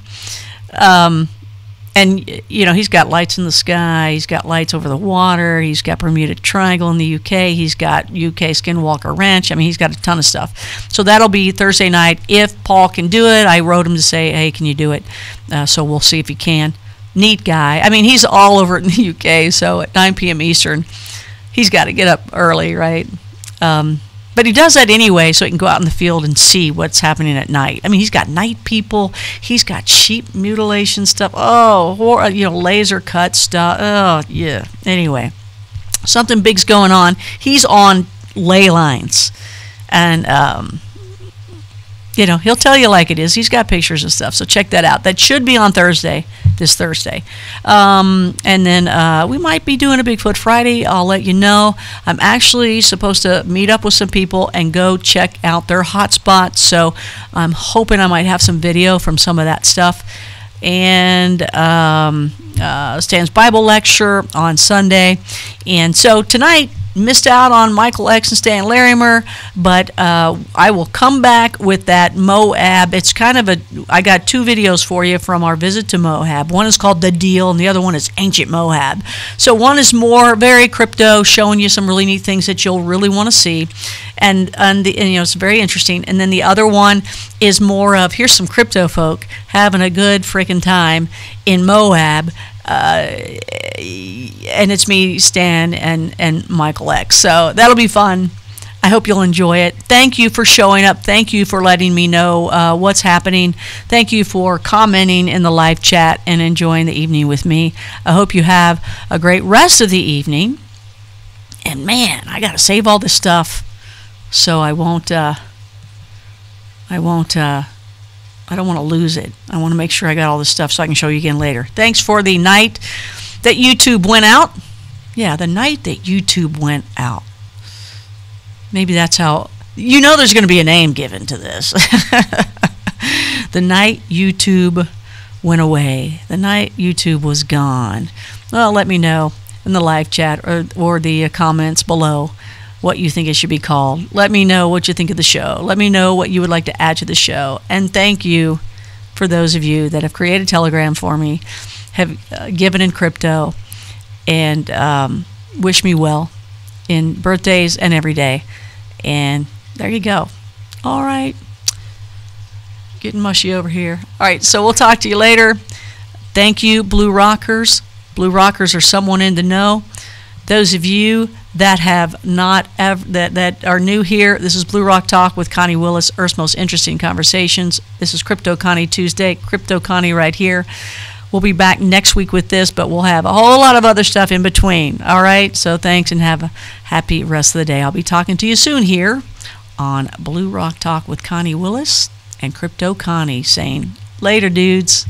And, you know, he's got lights in the sky. He's got lights over the water. He's got Bermuda Triangle in the UK. He's got UK Skinwalker Ranch. I mean, he's got a ton of stuff. So that'll be Thursday night. If Paul can do it, I wrote him to say, hey, can you do it? So we'll see if he can. Neat guy. I mean, he's all over it in the UK. So at 9 p.m. Eastern, he's got to get up early, right? But he does that anyway so he can go out in the field and see what's happening at night. I mean, he's got night people. He's got sheep mutilation stuff. Oh, you know, laser cut stuff. Oh, yeah. Anyway, something big's going on. He's on ley lines. And, you know, he'll tell you like it is. He's got pictures and stuff. So check that out. That should be on Thursday, this Thursday. And then we might be doing a Bigfoot Friday. I'll let you know. I'm actually supposed to meet up with some people and go check out their hotspots. So I'm hoping I might have some video from some of that stuff. And Stan's Bible lecture on Sunday. And so tonight, missed out on Michael X and Stan Larimer, but I will come back with that Moab. It's kind of I got two videos for you from our visit to Moab. One is called The Deal, and the other one is Ancient Moab. So one is more very crypto, showing you some really neat things that you'll really want to see, and you know, it's very interesting. And then the other one is more of, here's some crypto folk having a good freaking time in Moab. And it's me, Stan, and Michael X. So that'll be fun. I hope you'll enjoy it. Thank you for showing up. Thank you for letting me know what's happening. Thank you for commenting in the live chat and enjoying the evening with me. I hope you have a great rest of the evening. And man, I got to save all this stuff so I don't want to lose it. I want to make sure I got all this stuff so I can show you again later. Thanks for the night that YouTube went out. Yeah, the night that YouTube went out. Maybe that's how, you know, there's going to be a name given to this. The night YouTube went away. The night YouTube was gone. Well, let me know in the live chat or the comments below what you think it should be called. Let me know what you think of the show. Let me know what you would like to add to the show. And thank you for those of you that have created Telegram for me, have given in crypto, and wish me well in birthdays and every day. And there you go. All right. Getting mushy over here. All right, so we'll talk to you later. Thank you, Blue Rockers. Blue Rockers are someone in the know. Those of you that have not that are new here, this is Blue Rock Talk with Connie Willis, Earth's Most Interesting Conversations. This is Crypto Connie Tuesday, Crypto Connie right here. We'll be back next week with this, but we'll have a whole lot of other stuff in between. All right, so thanks and have a happy rest of the day. I'll be talking to you soon here on Blue Rock Talk with Connie Willis and Crypto Connie, saying later, dudes.